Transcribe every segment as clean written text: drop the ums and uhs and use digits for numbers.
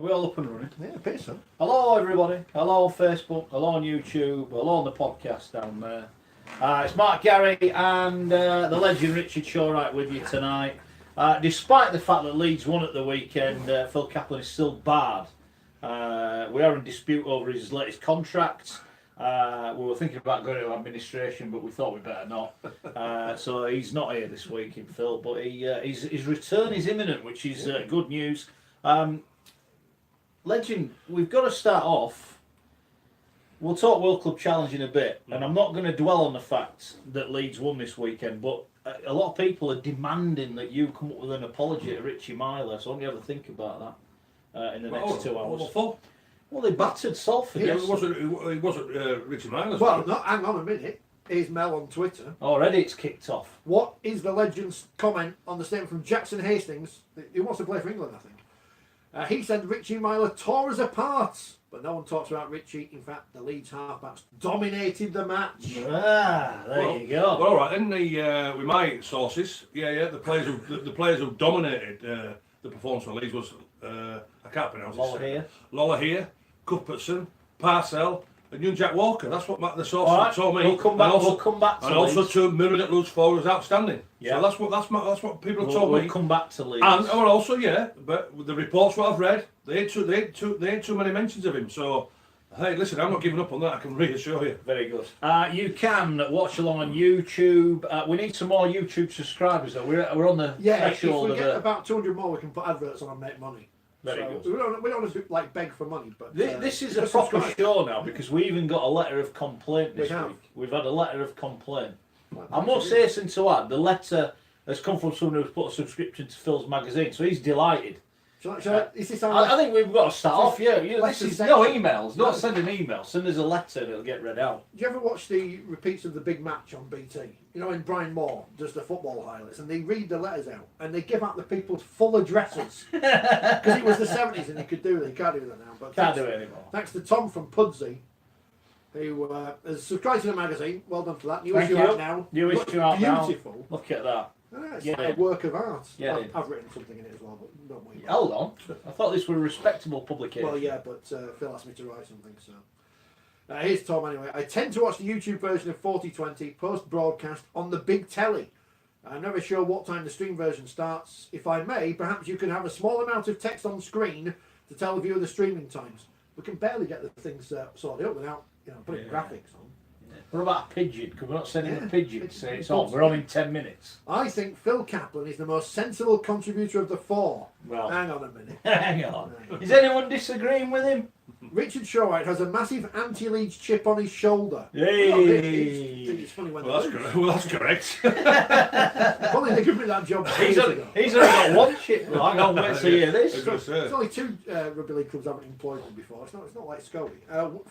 Are we all up and running? Yeah, a bit so. Hello everybody, hello on Facebook, hello on YouTube, hello on the podcast down there. It's Mark Gary and the legend Richard Shawright with you tonight. Despite the fact that Leeds won at the weekend, Phil Kaplan is still barred. We are in dispute over his latest contract. We were thinking about going to administration, but we thought we'd better not. So he's not here this week, in Phil, but his return is imminent, which is good news. Legend, we've got to start off. We'll talk World Club Challenge in a bit, and I'm not going to dwell on the fact that Leeds won this weekend, but a lot of people are demanding that you come up with an apology to Richie Myler, so I want you to have a think about that in the next 2 hours. Well, they battered Salford. Yeah, it wasn't Richie Myler. Well, no, hang on a minute. Here's Mel on Twitter. Already it's kicked off. What is the legend's comment on the statement from Jackson Hastings? He wants to play for England, I think. He said Richie Myler tore us apart, but no one talks about Richie. In fact, the Leeds halfbacks dominated the match. There you go. Well, all right, then with my sources, the players who dominated the performance for Leeds was I can't pronounce it. Lollahea, Cuthbertson, Parcell, and young Jack Walker. That's what the sources told me. We'll come back to and Leeds. also two mirrored at loose forward was outstanding. Yeah. So that's what people have told me. We'll come back to Leeds. And also, but the reports what I've read, they ain't too many mentions of him. So, hey, listen, I'm not giving up on that. I can reassure you. Very good. You can watch along on YouTube. We need some more YouTube subscribers, though. We're on the threshold if we get about 200 more, we can put adverts on and make money. Very good. We don't want to like beg for money, but this is a proper show now because we even got a letter of complaint this week. We've had a letter of complaint. I must hasten to add, the letter has come from someone who's put a subscription to Phil's magazine, so he's delighted. I think we've got to start off. This is no emails. Don't send an email. Send us a letter and it'll get read out. Do you ever watch the repeats of the big match on BT? You know, when Brian Moore does the football highlights and they read the letters out and they give out the people's full addresses because it was the 70s and you could do that. You can't do that now. But can't do it anymore. Thanks to Tom from Pudsey, who has subscribed to the magazine. Well done for that. New issue out now. New issue out now. Beautiful. Look at that. It's like a work of art. Yeah, I've written something in it as well, but don't worry. Hold on. I thought this were a respectable publication. Well, yeah, but Phil asked me to write something, so. Here's Tom anyway. I tend to watch the YouTube version of 4020 post-broadcast on the big telly. I'm never sure what time the stream version starts. If I may, perhaps you could have a small amount of text on screen to tell the viewer the streaming times. We can barely get the things sorted out without putting graphics on. What about a pigeon? Can we not send him a pigeon to say it's on? We're on in 10 minutes. I think Phil Kaplan is the most sensible contributor of the four. Well, hang on a minute. Hang on. Is anyone disagreeing with him? Richard Shawright has a massive anti-Leeds chip on his shoulder. Yay! It's funny when that's correct. Probably they give me that job. He's only got one chip. I can't wait to hear this. There's only two rugby league clubs haven't employed him before. It's not like Schoey.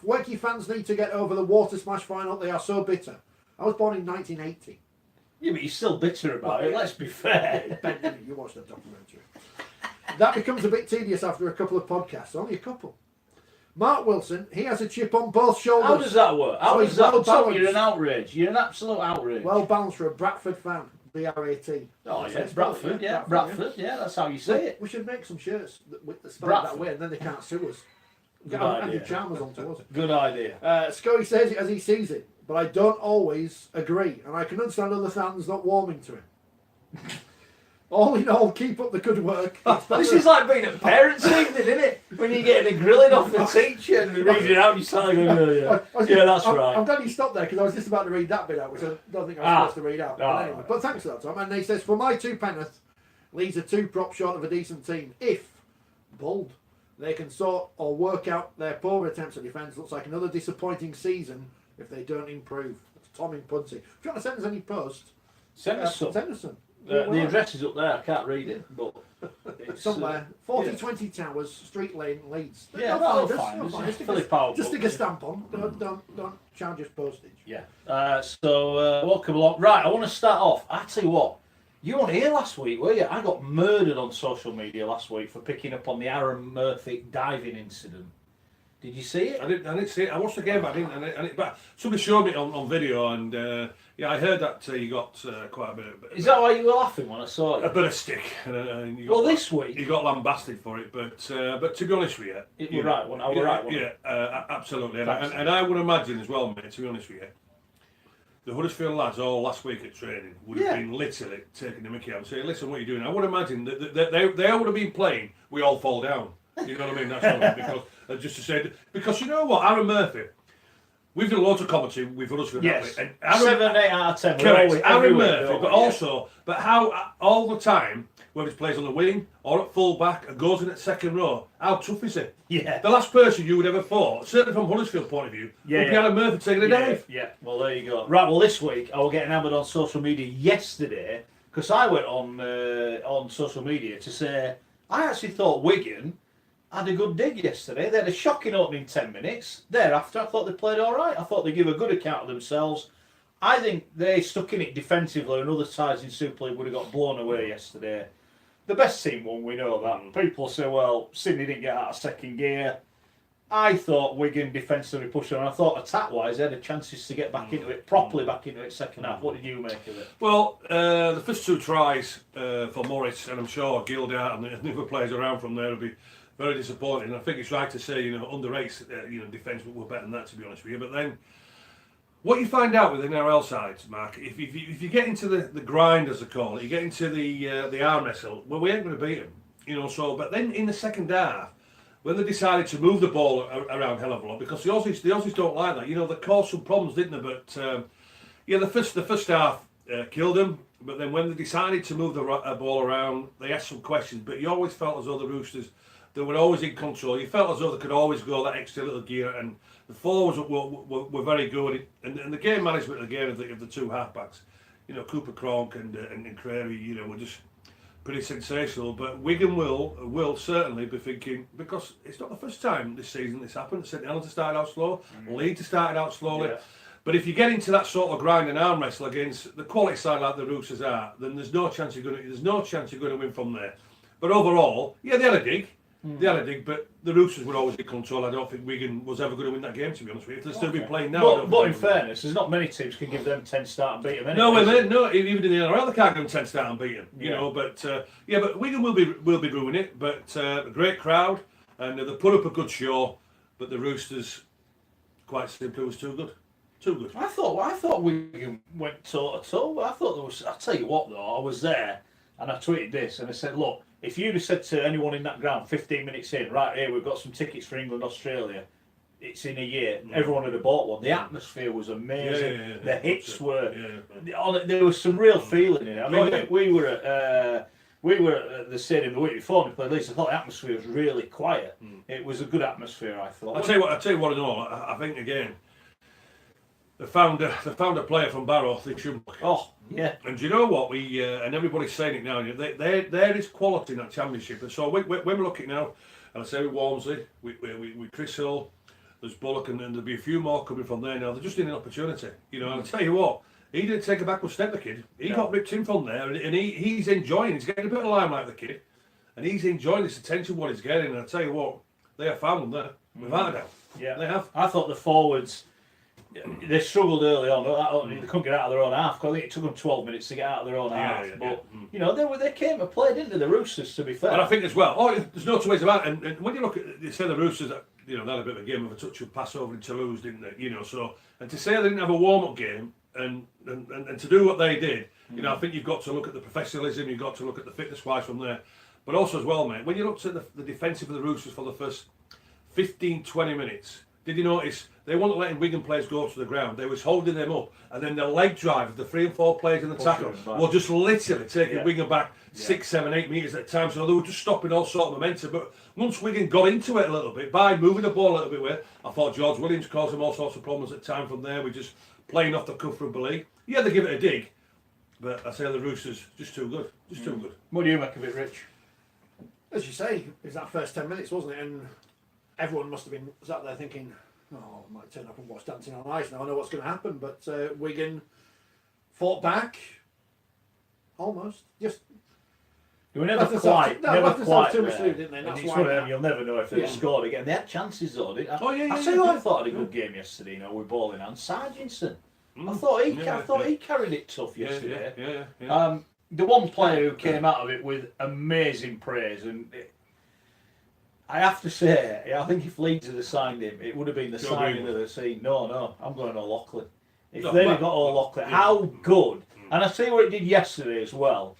Wakey fans need to get over the Water Smash final. They are so bitter. I was born in 1980. Yeah, but you're still bitter about it. Let's be fair. Ben, you watched that documentary. That becomes a bit tedious after a couple of podcasts. Only a couple. Mark Wilson, he has a chip on both shoulders. How does that work? How does that Tom, you're an outrage. You're an absolute outrage. Well balanced for a Bradford fan. B-R-A-T. Oh, yeah, Bradford. Yeah, Bradford. Yeah, that's how you say it. We should make some shirts with the spell that way, and then they can't sue us. Good idea. Andy Chalmers onto us. Good idea. Schoey says it as he sees it, but I don't always agree, and I can understand other fans not warming to him. All in all, keep up the good work. This is like being at parents' evening, isn't it? When you're getting a grilling off the teacher and reading it out, you start going, yeah, that's right. I'm glad you stopped there because I was just about to read that bit out, which I don't think I was supposed to read out. But anyway, but thanks for that, Tom. And he says, for my two penneth, Leeds are two props short of a decent team. If, bold, they can sort or work out their poor attempts at defence, looks like another disappointing season if they don't improve. That's Tom in Pudsey. If you want to send us any post, send us some. The address is up there. I can't read it, but it's somewhere. 4020 Towers, Street Lane, Leeds. Yeah, that'll find us. Just stick a stamp on. Don't charge us postage. Yeah. Welcome along. Right, I want to start off. I tell you what, you weren't here last week, were you? I got murdered on social media last week for picking up on the Aaron Murphy diving incident. Did you see it? I didn't see it. I watched the game, but I didn't. But somebody showed me on video, and yeah, I heard that you got quite a bit. Is that why you were laughing when I saw it? A bit of stick. And you got, well, this week you got lambasted for it, but to be honest with you, you're right. I was right. Yeah, absolutely. And I would imagine as well, mate. To be honest with you, the Huddersfield lads all last week at training would have been literally taking the mickey out and saying, "Listen, what are you doing?" I would imagine that they would have been playing. We all fall down. You know what I mean? That's all because just to say, because you know what, Aaron Murphy, we've done loads of commentary with Huddersfield. Yes, and 7, 8 out of 10. Correct. Aaron Murphy, but how all the time, whether he plays on the wing or at full back and goes in at second row, how tough is he? Yeah. The last person you would ever thought, certainly from Huddersfield point of view, would be Aaron Murphy taking a dive. Yeah. Well, there you go. Right. Well, this week I was getting hammered on social media yesterday because I went on social media to say I actually thought Wigan had a good dig yesterday. They had a shocking opening 10 minutes. Thereafter, I thought they played all right. I thought they gave a good account of themselves. I think they stuck in it defensively, and other sides in Super League would have got blown away yesterday. The best team won, we know that. People say, well, Sydney didn't get out of second gear. I thought Wigan defensively pushed on. I thought attack-wise, they had a chances to get back into it, properly back into it second half. What did you make of it? Well, the first two tries for Morris, and I'm sure Gildart and the other players around from there will be very disappointing. I think it's right to say, under eights, defence were better than that, to be honest with you. But then, what you find out with the NRL sides, Mark, if you get into the grind, as they call it, you get into the arm wrestle, well, we ain't going to beat them, So, but then in the second half, when they decided to move the ball around hell of a lot, because the Aussies don't like that. They caused some problems, didn't they? But the first half killed them. But then when they decided to move the ball around, they asked some questions. But you always felt as though the Roosters, they were always in control. You felt as though they could always go that extra little gear, and the forwards were very good. And the game management again of the two halfbacks, Cooper Cronk and Crary, were just pretty sensational. But Wigan will certainly be thinking, because it's not the first time this season this happened. St Helens has started out slow, Leeds has started out slowly. Yeah. But if you get into that sort of grind and arm wrestle against the quality side like the Roosters are, then there's no chance you're going to win from there. But overall, they had a dig. They had a dig, but the Roosters were always in control. I don't think Wigan was ever going to win that game, to be honest with you. If they'll still be playing now. But in fairness, there's not many teams can give them 10 start and beat them. Anyway, no, even in the NRL they can't give them 10 start and beat them. But Wigan will be ruining it. But a great crowd, and they put up a good show. But the Roosters, quite simply, was too good. Too good. I thought Wigan went toe to toe. I thought there was. I tell you what, though, I was there and I tweeted this and I said, look. If you'd have said to anyone in that ground 15 minutes in, right here, we've got some tickets for England, Australia, it's in a year, everyone would have bought one. The atmosphere was amazing. The hits were... There was some real feeling in it. I mean, we were at the stadium the week before and we played Leeds. I thought the atmosphere was really quiet. It was a good atmosphere, I thought. I'll tell you what I know. I think, again, they found a player from Barrow, they shouldn't. Oh, yeah. And do you know what? We and everybody's saying it now. There is quality in that championship. And so when we're looking now, and I say with Walmsley, with Chris Hill, there's Bullock, and there'll be a few more coming from there now. They're just in an opportunity, And I'll tell you what, he didn't take a backward step, the kid. He got ripped in from there, and he's enjoying. He's getting a bit of limelight, the kid, and he's enjoying this attention what he's getting. And I tell you what, they have found him there, without a doubt. Yeah, they have. I thought the forwards. They struggled early on. They couldn't get out of their own half. I think it took them 12 minutes to get out of their own half. But they came to play, didn't they? The Roosters, to be fair. And I think as well. There's no two ways about it. And when you look at, you say the Roosters, they had a bit of a game of a touch of pass over in Toulouse, didn't they? So and to say they didn't have a warm up game and to do what they did, I think you've got to look at the professionalism. You've got to look at the fitness wise from there. But also as well, mate, when you looked at the defensive of the Roosters for the first 15-20 minutes. Did you notice they weren't letting Wigan players go to the ground? They was holding them up, and then the leg drive of the 3 and 4 players in the tackle were just literally taking Wigan back 6, 7, 8 metres at a time. So they were just stopping all sort of momentum. But once Wigan got into it a little bit by moving the ball a little bit, where I thought George Williams caused them all sorts of problems at time from there. We're just playing off the cuff from Believe. Yeah, they give it a dig, but I say the Roosters just too good, too good. What do you make of it, Rich? As you say, it was that first 10 minutes, wasn't it? And everyone must have been sat there thinking, I might turn up and watch Dancing on Ice now. I know what's going to happen. But Wigan fought back. Almost. Just They were never Left quite too much there. through, didn't they? And That's it's why one of now. them you'll never know if they've Yeah. scored again. They had chances though, didn't they? Oh, yeah, I tell you, I thought had a good game yesterday. You know, with ball in hand, Sarginson. I thought he carried it tough yesterday. Yeah. The one player who came out of it with amazing praise, and I have to say, I think if Leeds had signed him, it would have been the signing of the season. No, I'm going O'Loughlin. If they'd have got O'Loughlin, how good! And I see what he did yesterday as well.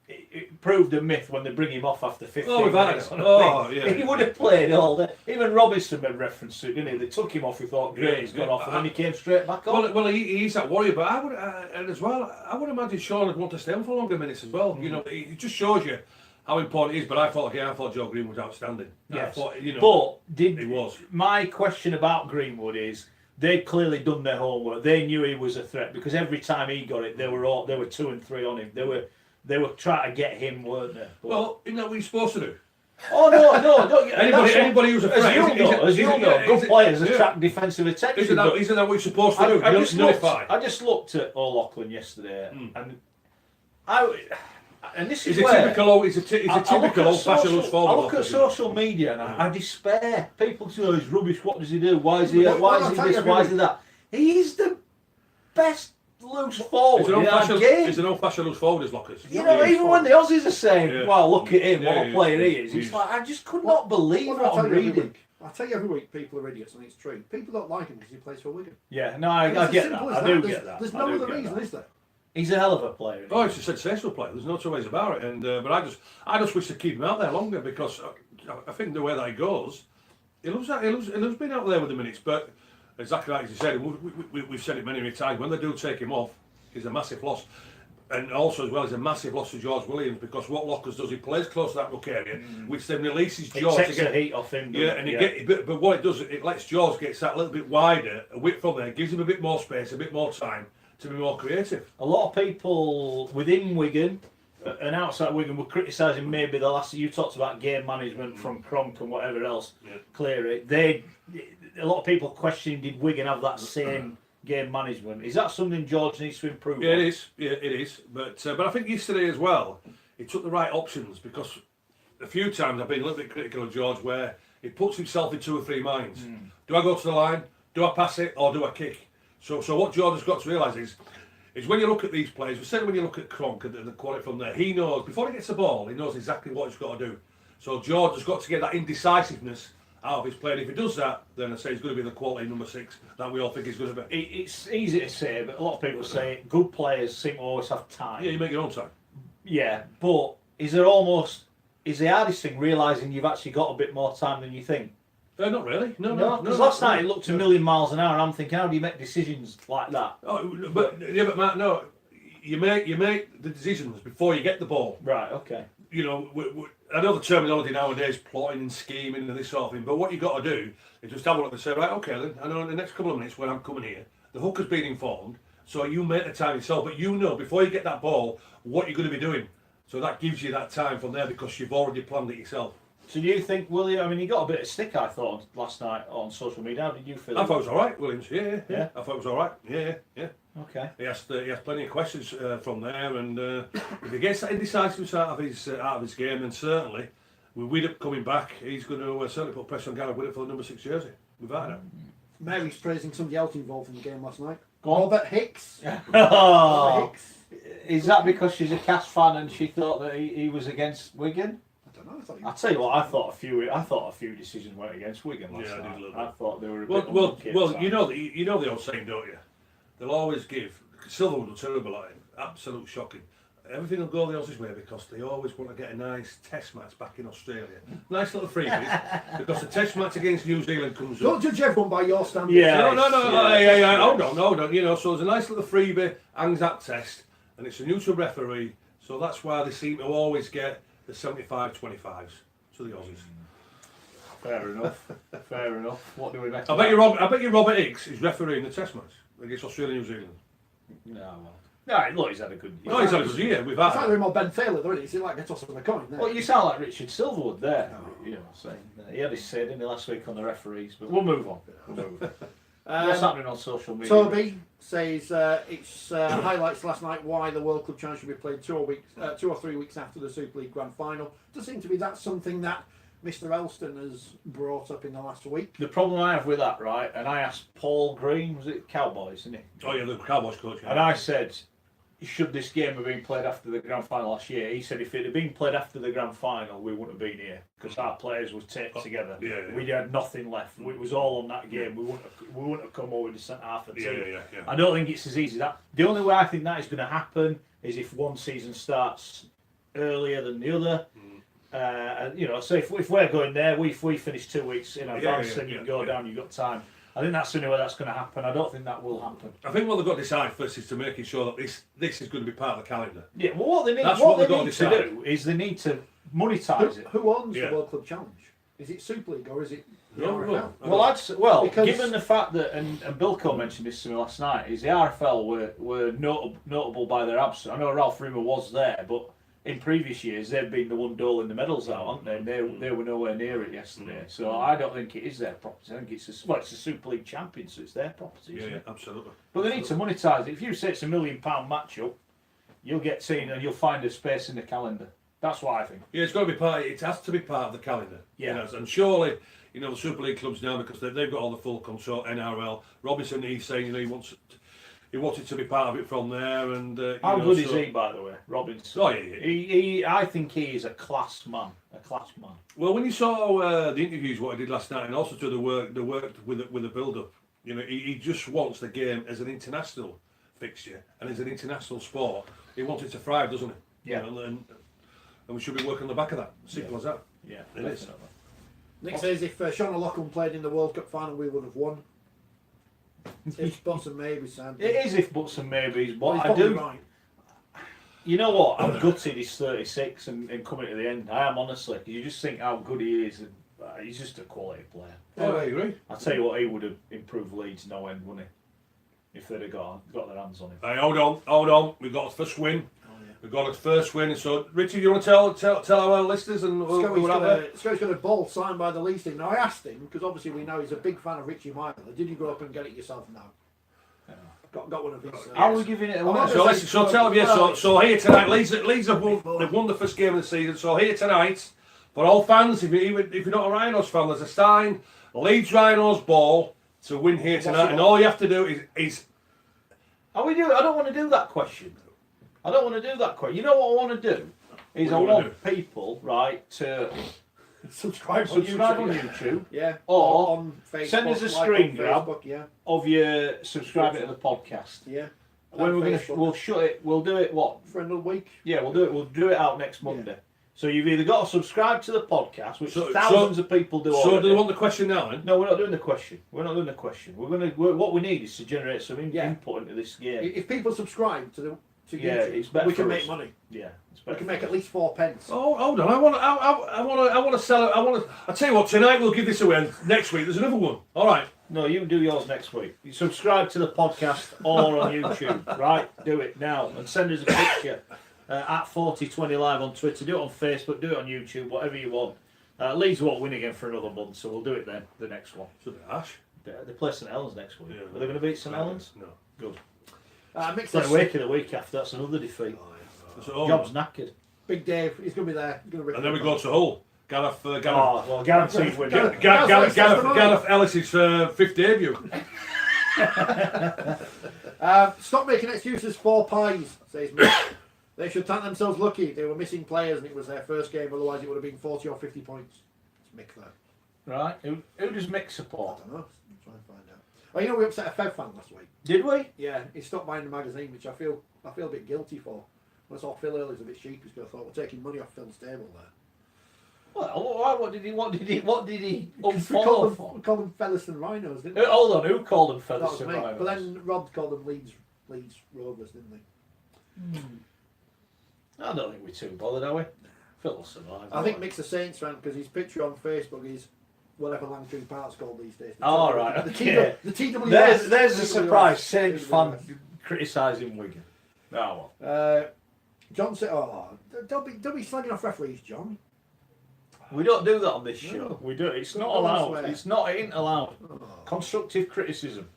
It proved a myth when they bring him off after 15 minutes. He would have played all day. Even Robinson made reference to it, didn't he? They took him off, we thought, great, he's gone off, and then he came straight back on. Well, he's that warrior, but I would, and as well, I would imagine Sean would want to stay on for longer minutes as well. You know, it just shows you how important it is. But I thought Joe Green was outstanding. Yes. I thought, he was. My question about Greenwood is, they'd clearly done their homework. They knew he was a threat because every time he got it, they were 2 and 3 on him. They were trying to get him, weren't they? But, well, isn't that what you're supposed to do? Oh no! Don't, anybody who's a threat, as you know, good players attract defensive attention. Isn't that what you're supposed to do? I just looked at O'Loughlin yesterday, and this is where typical old-fashioned loose forward. I look at social media and I despair. People say, "Oh, he's rubbish. What does he do? Why is he this? Why is he that?" He is the best loose forward in our game. He's an old-fashioned loose forward, his Lockers. You know, even when the Aussies are saying, "Well, look at him, what a player he is," it's like I just could not believe what I'm reading. I tell you every week, people are idiots, and it's true. People don't like him because he plays for Wigan. Yeah, no, I get that. I do get that. There's no other reason, is there? He's a hell of a player. Oh, he's a sensational player. There's no two ways about it. And but I just wish to keep him out there longer because I think the way that he goes, he loves being out there with the minutes. But exactly like you said, we've said it many times. When they do take him off, he's a massive loss. And also as well, he's a massive loss to George Williams because what Lockers does, he plays close to that ruck area, which then releases George to get the heat off him. Yeah, and but what it does, it lets George get that little bit wider, a width from there, gives him a bit more space, a bit more time to be more creative. A lot of people within Wigan and outside Wigan were criticising maybe the last. You talked about game management from Cronk and whatever else. Yeah. Clearly, a lot of people questioning did Wigan have that same game management. Is that something George needs to improve? Yeah, it is. Yeah, it is. But I think yesterday as well, he took the right options because a few times I've been a little bit critical of George where he puts himself in 2 or 3 minds. Do I go to the line? Do I pass it? Or do I kick? So what George has got to realise is when you look at these players, certainly when you look at Cronk and the quality from there, he knows, before he gets the ball, he knows exactly what he's got to do. So George has got to get that indecisiveness out of his play. And if he does that, then I say he's going to be the quality number 6 that we all think he's going to be. It's easy to say, but a lot of people say good players seem to always have time. Yeah, you make your own time. Yeah, but is the hardest thing realising you've actually got a bit more time than you think? Not really. No. Because last night it looked a million miles an hour, and I'm thinking, how do you make decisions like that? Oh, but Matt, no, you make the decisions before you get the ball. Right. Okay. You know, I know the terminology nowadays, plotting and scheming and this sort of thing. But what you got to do is just have a look and say, right, okay, then I know in the next couple of minutes when I'm coming here, the hooker's been informed, so you make the time yourself. But you know before you get that ball what you're going to be doing. So that gives you that time from there because you've already planned it yourself. So do you think William? I mean, he got a bit of stick, I thought, last night on social media. How did you feel? I thought it was all right, Williams. Yeah. I thought it was all right. Yeah. Okay. He asked plenty of questions from there, and if he gets that indecisiveness out of his game, then certainly with Widdop coming back, he's going to certainly put pressure on Gareth Widdop for the number 6 jersey. Without that. Mary's praising somebody else involved in the game last night. Go on. Robert Hicks. Robert Hicks. Is that because she's a Cass fan and she thought that he was against Wigan? I'll tell you what. I thought a few decisions went against Wigan last night. I thought they were a bit well. You know the old saying, don't you? They'll always give. Silverwood was terrible at him. Absolute shocking. Everything will go the Aussies' way because they always want to get a nice test match back in Australia. Nice little freebies because the test match against New Zealand comes up. Don't judge everyone by your standards. Yeah. No. Yeah. Hold on. You know, so there's a nice little freebie, hangs that test, and it's a neutral referee. So that's why they seem to always get the 75-25s to the Aussies. Fair enough. What do we make? I bet you Robert Hicks is refereeing the test match against Australia and New Zealand. No, look, he's had a good year. No, he's had a good year. We've had. It's like him or Ben Taylor, though, isn't it? It's like a toss of a coin. There. Well, you sound like Richard Silverwood there. You know, saying he had his say, didn't he, last week on the referees? But we'll move on. What's happening on social media? Toby says it's highlights last night why the World Club Challenge should be played 2 or 3 weeks after the Super League Grand Final. Does seem to be that's something that Mr. Elston has brought up in the last week. The problem I have with that, right, and I asked Paul Green, was it Cowboys, isn't it? Oh yeah, the Cowboys coach. Yeah. And I said, should this game have been played after the Grand Final last year? He said if it had been played after the Grand Final, we wouldn't have been here because our players were taped together. Yeah. We had nothing left. It was all on that game. We wouldn't have come over to centre half a team. Yeah. I don't think it's as easy as that. The only way I think that is going to happen is if one season starts earlier than the other. So if we're going there, if we finish 2 weeks in advance, then you can go down. You've got time. I think that's the only way that's going to happen. I don't think that will happen. I think what they've got to decide first is to making sure that this is going to be part of the calendar. Yeah, well, what they need, to do is they need to monetise it. Who owns the World Club Challenge? Is it Super League or is it the RFL? Well, given the fact that, and Bilko mentioned this to me last night, is the RFL were notable by their absence. I know Ralph Rimmer was there, but in previous years they've been the one doling the medals out, haven't they? And they were nowhere near it yesterday. So I don't think it is their property. I think it's a Super League champion, so it's their property. Yeah, absolutely. But they need to monetise it. If you say it's £1 million matchup, you'll get seen and you'll find a space in the calendar. That's what I think. Yeah, it's got to be part. It has to be part of the calendar. Yeah. And surely, the Super League clubs now, because they've got all the full control. NRL. Robinson, he's saying he wants it to be part of it from there. And how good is he, by the way, Robinson? Oh yeah. I think he is a class man. Well, when you saw the interviews, what he did last night, and also to the work with the build-up, he just wants the game as an international fixture and as an international sport. He wants it to thrive, doesn't he? Yeah. And we should be working on the back of that. Simple as that. Yeah, it is. Nick says if Sean O'Loughlin played in the World Cup final, we would have won. If buts and maybes, Sam. It is if buts and maybes, but Well, I do. Right. You know what? I'm gutted he's 36 and coming to the end. I am, honestly. You just think how good he is. And, he's just a quality player. Oh, I agree. I'll tell you what, he would have improved Leeds no end, wouldn't he? If they'd have got their hands on him. Hey, hold on. We've got a first win. We've got a first win. So, Richie, you want to tell our listeners and Schoey's got a ball signed by the Leeds team. Now, I asked him, because obviously we know he's a big fan of Richie Myler. Did you go up and get it yourself now? Got one of his. How are we giving it away? So tell them, yes. So here tonight, Leeds have won the first game of the season. So here tonight, for all fans, if you're not a Rhinos fan, there's a sign, Leeds Rhinos ball to win here tonight, and all you have to do is. I don't want to do that question. You know what I want to do? Is I want people, right, to subscribe on YouTube. Yeah. Or on Facebook, send us a screen grab of your subscribing to the podcast. Yeah. When we'll shut it. We'll do it for another week. Yeah, we'll do it. We'll do it out next Monday. Yeah. So you've either got to subscribe to the podcast, which thousands of people do. So do you want the question now? Then? No, we're not doing the question. What we need is to generate some input into this game. If people subscribe to YouTube, it's better. We can make money. Yeah, we can make at least 4 pence. Oh, hold on! I want to sell it. I tell you what. Tonight we'll give this away. And next week there's another one. All right. No, you do yours next week. You subscribe to the podcast or on YouTube, right? Do it now and send us a picture at Forty20 Live on Twitter. Do it on Facebook. Do it on YouTube. Whatever you want. Leeds won't win again for another month, so we'll do it then. The next one. So Ash. They play St Helens next week. Yeah, Are they going to beat St Helens? No. Good. Mixed Wake the week after. That's another defeat. Job's knackered. Big Dave, he's going to be there. And then we go to Hull. Gareth guaranteed win. Gareth Ellis's fifth debut. Stop making excuses for pies, says Mick. They should thank themselves lucky. They were missing players and it was their first game, otherwise it would have been 40 or 50 points. It's Mick there. Right. Who does Mick support? I don't know. I'm trying to find out. Oh, we upset a Fev fan last week. Did we? Yeah, he stopped buying the magazine, which I feel a bit guilty for. When I saw Phil earlier, was a bit sheepish because I thought we're taking money off Phil's table there. Well, what did he unfollow for? We called them Featherstone Rhinos, didn't we? Hold on, who called them Featherstone Rhinos? But then Rob called them Leeds Rovers, didn't they? I don't think we're too bothered, are we? Phil will survive. I think Mick's a Saints fan because his picture on Facebook is whatever Langtree Park's called these days. All right. The TWS. There's a surprise. Saints fan criticising Wigan. Oh well. John said, don't be slagging off referees, John. We don't do that on this show. We do. It's not allowed. It ain't allowed. Constructive criticism.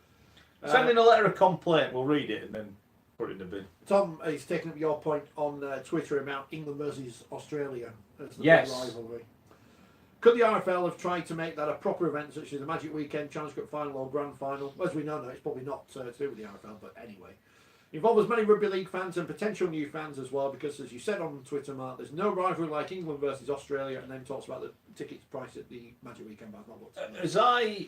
Send in a letter of complaint. We'll read it and then put it in the bin. Tom is taking up your point on Twitter about England versus Australia as the big Yes. rivalry. Could the RFL have tried to make that a proper event, such as a Magic Weekend, Challenge Cup final or Grand Final? As we know now, it's probably not to do with the RFL, but anyway. Involve as many Rugby League fans and potential new fans as well, because as you said on Twitter, Mark, there's no rivalry like England versus Australia, and then talks about the tickets price at the Magic Weekend. But I've not looked at that.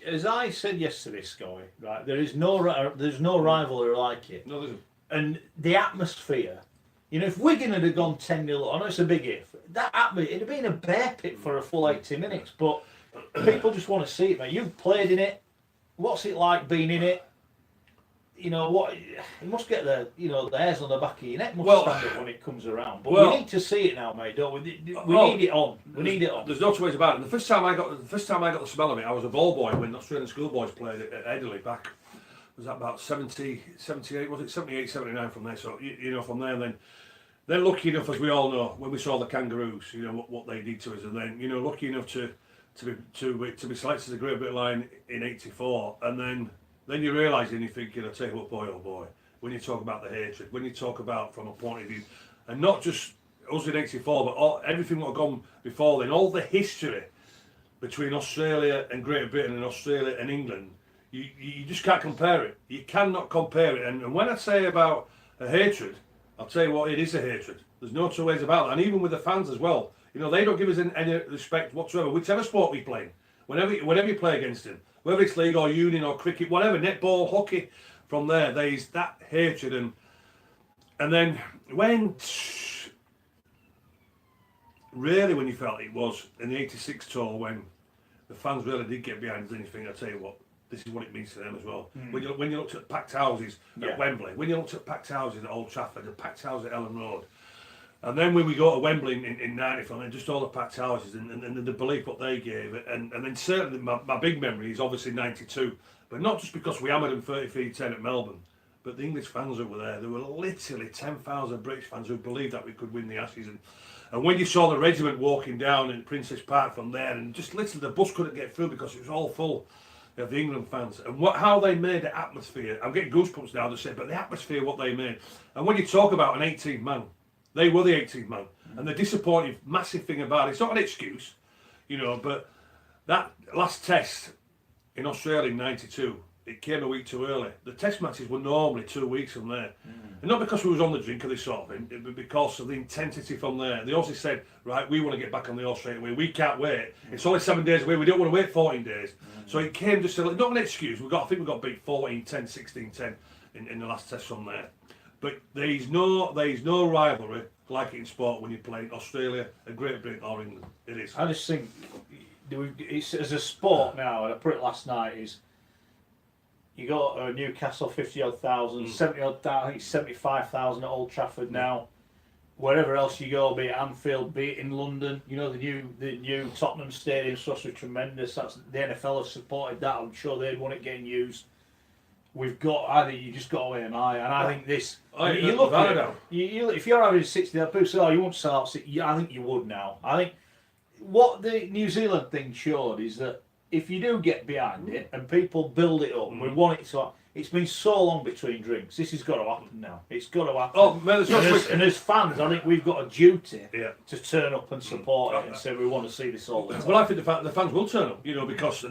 As I said yesterday, Schoey, right? There's no rivalry like it. No, there isn't. And the atmosphere. You know, if Wigan had gone 10-0, I know it's a big if. That atmosphere, it'd have been a bear pit for a full 80 minutes. But people just want to see it, mate. You've played in it. What's it like being in it? You know what? You must get the hairs on the back of your neck must stand up when it comes around. But we need to see it now, mate. Don't we? We need it on. We need it on. There's no two ways about it. The first time I got the smell of it, I was a ball boy when Australian schoolboys played at Edley back. Was that about 70, 78? Was it 78, 79 from there? So you know, from there, and then lucky enough, as we all know, when we saw the Kangaroos, you know what they did to us, and then you know, lucky enough to be selected as a Great Britain line in '84, and then you realise and you're thinking, I tell you what, boy, oh boy, when you talk about the hatred, when you talk about from a point of view, and not just us in '84, but everything that had gone before then, all the history between Australia and Great Britain and Australia and England, you just can't compare it. You cannot compare it. And when I say about a hatred, I'll tell you what, it is a hatred. There's no two ways about it. And even with the fans as well, you know, they don't give us any respect whatsoever. Whichever sport we play, whenever you play against them, whether it's league or union or cricket, whatever, netball, hockey, from there is that hatred. And then when you felt it was in the '86 tour when the fans really did get behind anything, I tell you what, this is what it means to them as well. When you looked at packed houses at Wembley, when you looked at packed houses at Old Trafford, the packed houses at Ellen Road, and then when we go to Wembley in '94, and just all the packed houses and the belief what they gave, and then certainly my big memory is obviously '92, but not just because we hammered them 33-10 at Melbourne, but the English fans that were there, there were literally 10,000 British fans who believed that we could win the Ashes, and when you saw the regiment walking down in Princess Park from there, and just literally the bus couldn't get through because it was all full of the England fans, and how they made the atmosphere. I'm getting goosebumps now to say, but the atmosphere, what they made. And when you talk about an 18th man, they were the 18th man. And the disappointing, massive thing about it, it's not an excuse, you know, but that last test in Australia in '92, it came a week too early. The test matches were normally 2 weeks from there. And not because we was on the drink or this sort of thing, but because of the intensity from there. They also said, right, we want to get back on the horse straight away. We can't wait. It's only 7 days away. We don't want to wait 14 days. So it came just not an excuse. I think we got beat 14-10, 16-10 in the last test from there. But there is no rivalry like it in sport when you play Australia, Great Britain or England. It is. I just think it's as a sport now, and I put it last night, is you got Newcastle 50-odd thousand, 70-odd thousand, I think it's 75,000 at Old Trafford now. Wherever else you go, be it Anfield, be it in London, you know, the new Tottenham Stadium is supposed to be tremendous. That's the NFL have supported that. I'm sure they'd want it getting used. I think you just got away and I think this. You look at it, if you're having 60, people say, oh, you won't sell out 60. I think you would now. I think what the New Zealand thing showed is that if you do get behind it and people build it up, and we want it to. It's been so long between drinks. This has got to happen now. It's got to happen. Oh, man, and as fans, I think we've got a duty to turn up and support it and say we want to see this all the time. Well, I think the fans will turn up, you know, because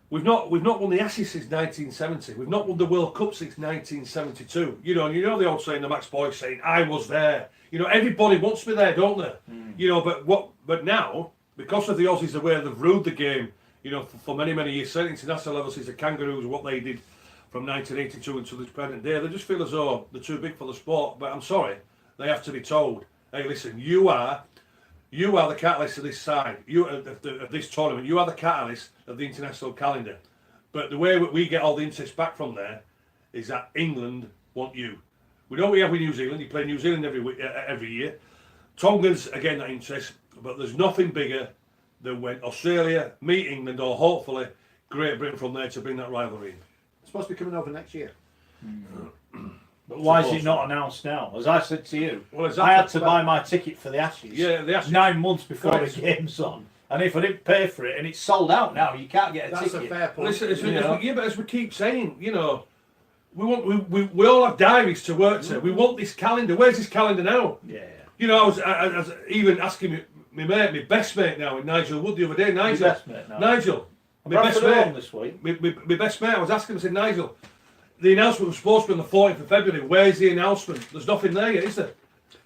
we've not won the Ashes since 1970. We've not won the World Cup since 1972. You know, and you know the old saying, the Max Boyce saying, "I was there." You know, everybody wants to be there, don't they? You know, but now because of the Aussies, the way they've ruled the game. You know, for many, many years, certainly international level, since the Kangaroos, what they did from 1982 until this present day, they just feel as though they're too big for the sport. But I'm sorry, they have to be told, hey, listen, you are the catalyst of this side, of this tournament. You are the catalyst of the international calendar. But the way we get all the interest back from there is that England want you. We know we have with New Zealand. You play New Zealand every year. Tongans, again, that interest. But there's nothing bigger than when Australia meet England, or hopefully Great Britain from there to bring that rivalry in. It's supposed to be coming over next year. But why is it not announced now? As I said to you, well, exactly. I had to buy my ticket for the Ashes. Yeah, the Ashes. 9 months before the game's on. And if I didn't pay for it, and it's sold out now, you can't get a That's ticket. a fair point. Listen, You know? but as we keep saying, you know, we all have diaries to work to. We want this calendar. Where's this calendar now? Yeah. You know, I was even asking my best mate now, Nigel Wood, the other day. Nigel, Your best mate now. Nigel, my best Bradford home mate. this week. My best mate. I was asking him, I said, Nigel, the announcement was supposed to be on the 14th of February. Where's the announcement? There's nothing there yet, is there?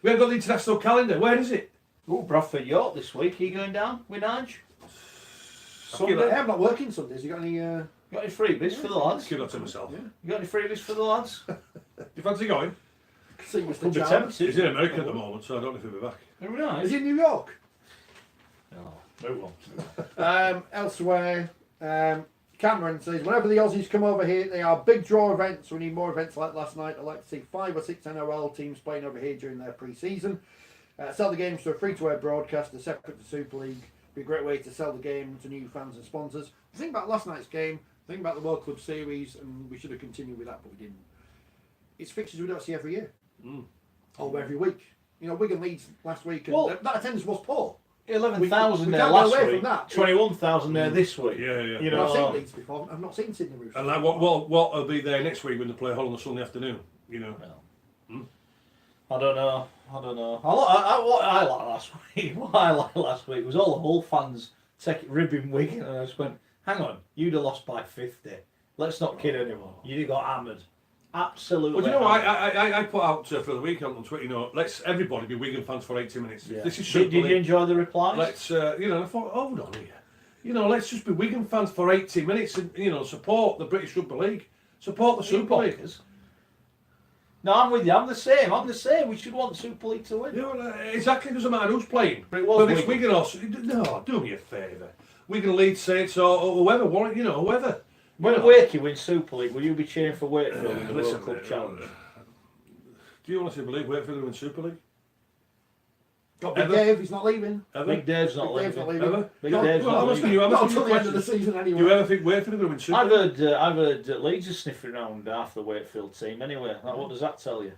We haven't got the international calendar. Where is it? Oh, Bradford York this week. Are you going down with Nige? Sunday. I'm not working Sundays. You got any? Got any freebies for the lads? Keep that to myself. Yeah. You got any freebies for the lads? Do you fancy going? See Mr. Could be Chalmers. tempted. He's in America at the moment, so I don't know if he'll be back. Very nice. Is he in New York? No, move on. Elsewhere, Cameron says, whenever the Aussies come over here, they are big draw events. We need more events like last night. I'd like to see 5 or 6 NRL teams playing over here during their pre-season. Sell the games to a free-to-air broadcaster separate to Super League. Be a great way to sell the game to new fans and sponsors. Think about last night's game. Think about the World Club Series, and we should have continued with that, but we didn't. It's fixtures we don't see every year. Or every week. You know, Wigan Leeds last week, and Well, that attendance was poor. 11,000 we there can't go last away week. from that. 21,000 there this week. Yeah, yeah. You I've not seen know, Leeds before. I've not seen Sydney Roosters. And like, what will be there next week when they play Hull on the Sunday afternoon? You know. I don't know. What I liked last week, what I liked last week was all the Hull fans ribbing Wigan, and I just went, hang on, you'd have lost by 50. Let's not kid anyone. You'd have got hammered. Absolutely. Well, do you know, hammered. I put out for the weekend on Twitter, you know, let's everybody be Wigan fans for 80 minutes. Yeah. This is Did Super you League. enjoy the replies? Let's, you know, I thought, hold on here. You know, let's just be Wigan fans for 80 minutes and, you know, support the British Rugby League. Support the Super League. No, I'm with you. I'm the same. We should want Super League to win. You know, exactly, doesn't matter who's playing. But it was Whether it's Wigan. Wigan or... No, do me a favour. Wigan, Leeds, Saints or whoever, you know, whoever. When Wakey wins Super League, will you be cheering for Wakefield in the Listen, World Cup Challenge? Do you honestly believe Wakefield will win Super League? Got Big Ever? Dave, he's not leaving. Ever? Big Dave's not Big Dave's leaving. not leaving. Ever? Big No, Dave's well, not I'm asking leaving. you, I'm Not asking until you the end of the questions. season anyway. Do you ever think Wakefield will win Super League? I've heard Leeds are sniffing around half the Wakefield team anyway. What does that tell you?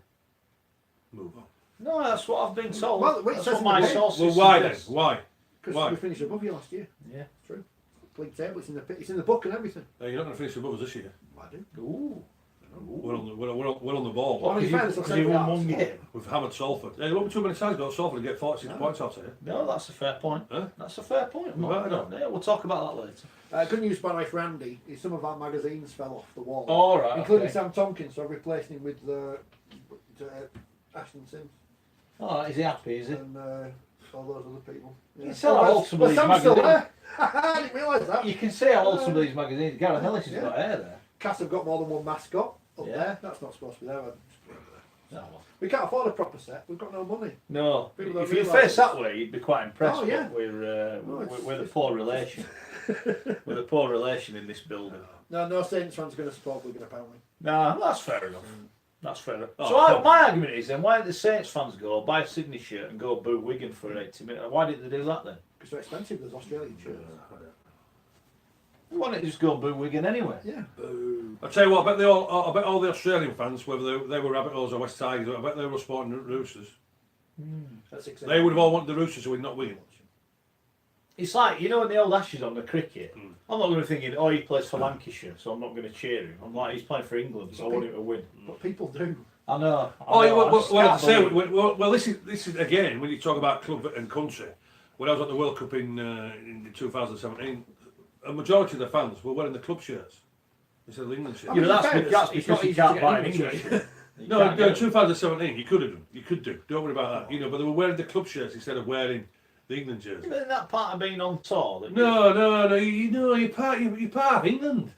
Move on. No, that's what I've been told. Well, it That's says what in my the paper. sources Well, why then? suggest. Why? Because Why? we finished above you last year. Yeah. True. League table, it's in the book and everything. You're not going to finish above us this year. I do. Ooh. We're on the ball. Well, in fairness, I'll Because say you we won are. one game. We've hammered Salford. It won't be too many times, but Salford will get 46 points out here. No, that's a fair point. Huh? That's a fair point. I'm not- Right, I don't- yeah, we'll talk about that later. Good news, by the way, for Andy is some of our magazines fell off the wall. All right, Including okay. Sam Tompkins, so I've replaced him with Ashton Sims All right, is he happy, is he? and all those other people. You can tell how old some of these Sam's still magazines... there. I didn't realise that. You can see how old some of these magazines... Gareth Ellis has Yeah. got hair there. Cass have got more than one mascot up Yeah. there. That's not supposed to be there. No. We can't afford a proper set. We've got no money. No. People don't If you realise face it. that way, you'd be quite impressed. Oh, yeah. But we're it's- with a poor relation. With a poor relation in this building. No Saints fans are going to support Wigan apparently. No, that's fair enough. That's fair enough. Oh, So come my argument is then, why did the Saints fans go buy a Sydney shirt and go boo Wigan for 80 minutes? Why did they do that then? Because they're expensive, those Australian shirts. Why didn't they just go boo Wigan anyway? Yeah. Boo. I'll tell you what, I bet all the Australian fans, whether they were Rabbit Holes or West Tigers, I bet they were supporting the Roosters. That's They would have all wanted the Roosters to win, not Wigan. It's like, you know, in the old Ashes on the cricket, I'm not going to be thinking, oh, he plays for Lancashire, so I'm not going to cheer him. I'm like, he's playing for England, so I want him to win. But people do. I know. Oh, yeah, I just can't believe it. well, this is again when you talk about club and country. When I was at the World Cup in 2017, a majority of the fans were wearing the club shirts instead of the England shirts. You know, that's fairness, because it's not you easy to can't get buy an English English shirt. shirt. You No, can't no, get 2017, you could have done. You could do. Don't worry about that. You know, but they were wearing the club shirts instead of wearing the England jersey. Isn't that part of being on tour? That No. You're part of England.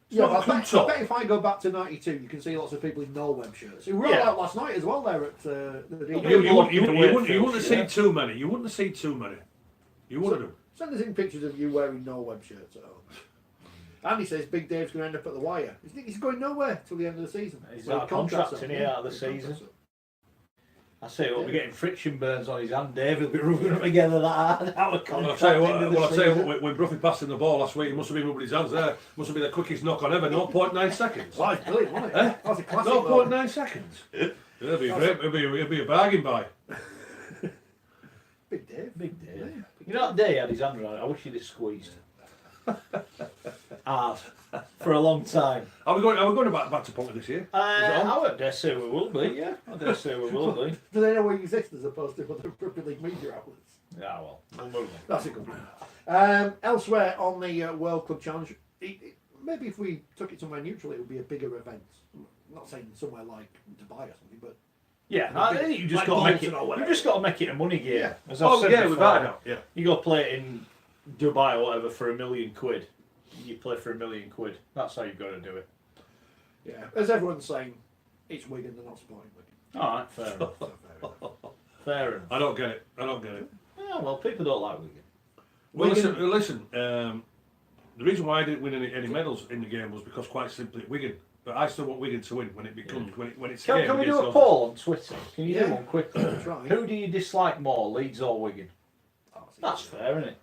It's Yeah, not a but club I tour. bet if I go back to '92, you can see lots of people in no-web shirts. Who were all Yeah. out last night as well there at the You wouldn't have Yeah. seen too many. You wouldn't have seen too many. You wouldn't have. Send us in pictures of you wearing no-web shirts at home. Andy says Big Dave's going to end up at the wire. He's going nowhere till the end of the season. He's Well, out of contract's contract, up, isn't he, yeah. out of the His season? contract's up. I say he'll be getting friction burns on his hand, Dave. He'll be rubbing them together that hard out of Well, I'll contract. tell you into the what. I'll tell you season. what. When Bruffy passed him the ball last week, he must have been rubbing his hands there. Must have been the quickest knock on ever. 0.9 seconds. Well, it's brilliant, wasn't it? Eh? That was a classic. goal. 0.9 seconds. It'll be a great. It'll be a bargain buy. Big Dave. Big Dave. Yeah, Big You know that day he had his hand around it? I wish he'd have squeezed. Hard. For a long time. Are we going back to Ponty this year? I would dare say we will be, yeah. I dare say we will be. Do they know we exist as opposed to other Rugby League media outlets? Yeah, well, we'll move on. That's a good one. Elsewhere on the World Club Challenge, maybe if we took it somewhere neutral, it would be a bigger event. I'm not saying somewhere like Dubai or something, but yeah, I think you just got to make it. You just got to make it a money game. Yeah. As I've said before, without a doubt. Yeah. You go play it in Dubai or whatever for £1 million. You play for £1 million. That's how you've got to do it. Yeah, as everyone's saying, it's Wigan. They're not supporting Wigan. All right, fair enough. Fair enough. I don't get it. Yeah, well, people don't like Wigan. Well, listen. The reason why I didn't win any medals in the game was because, quite simply, Wigan. But I still want Wigan to win when it becomes when it's. Can we do a poll on Twitter? Can you do one quickly? Try. Who do you dislike more, Leeds or Wigan? That's fair, isn't it?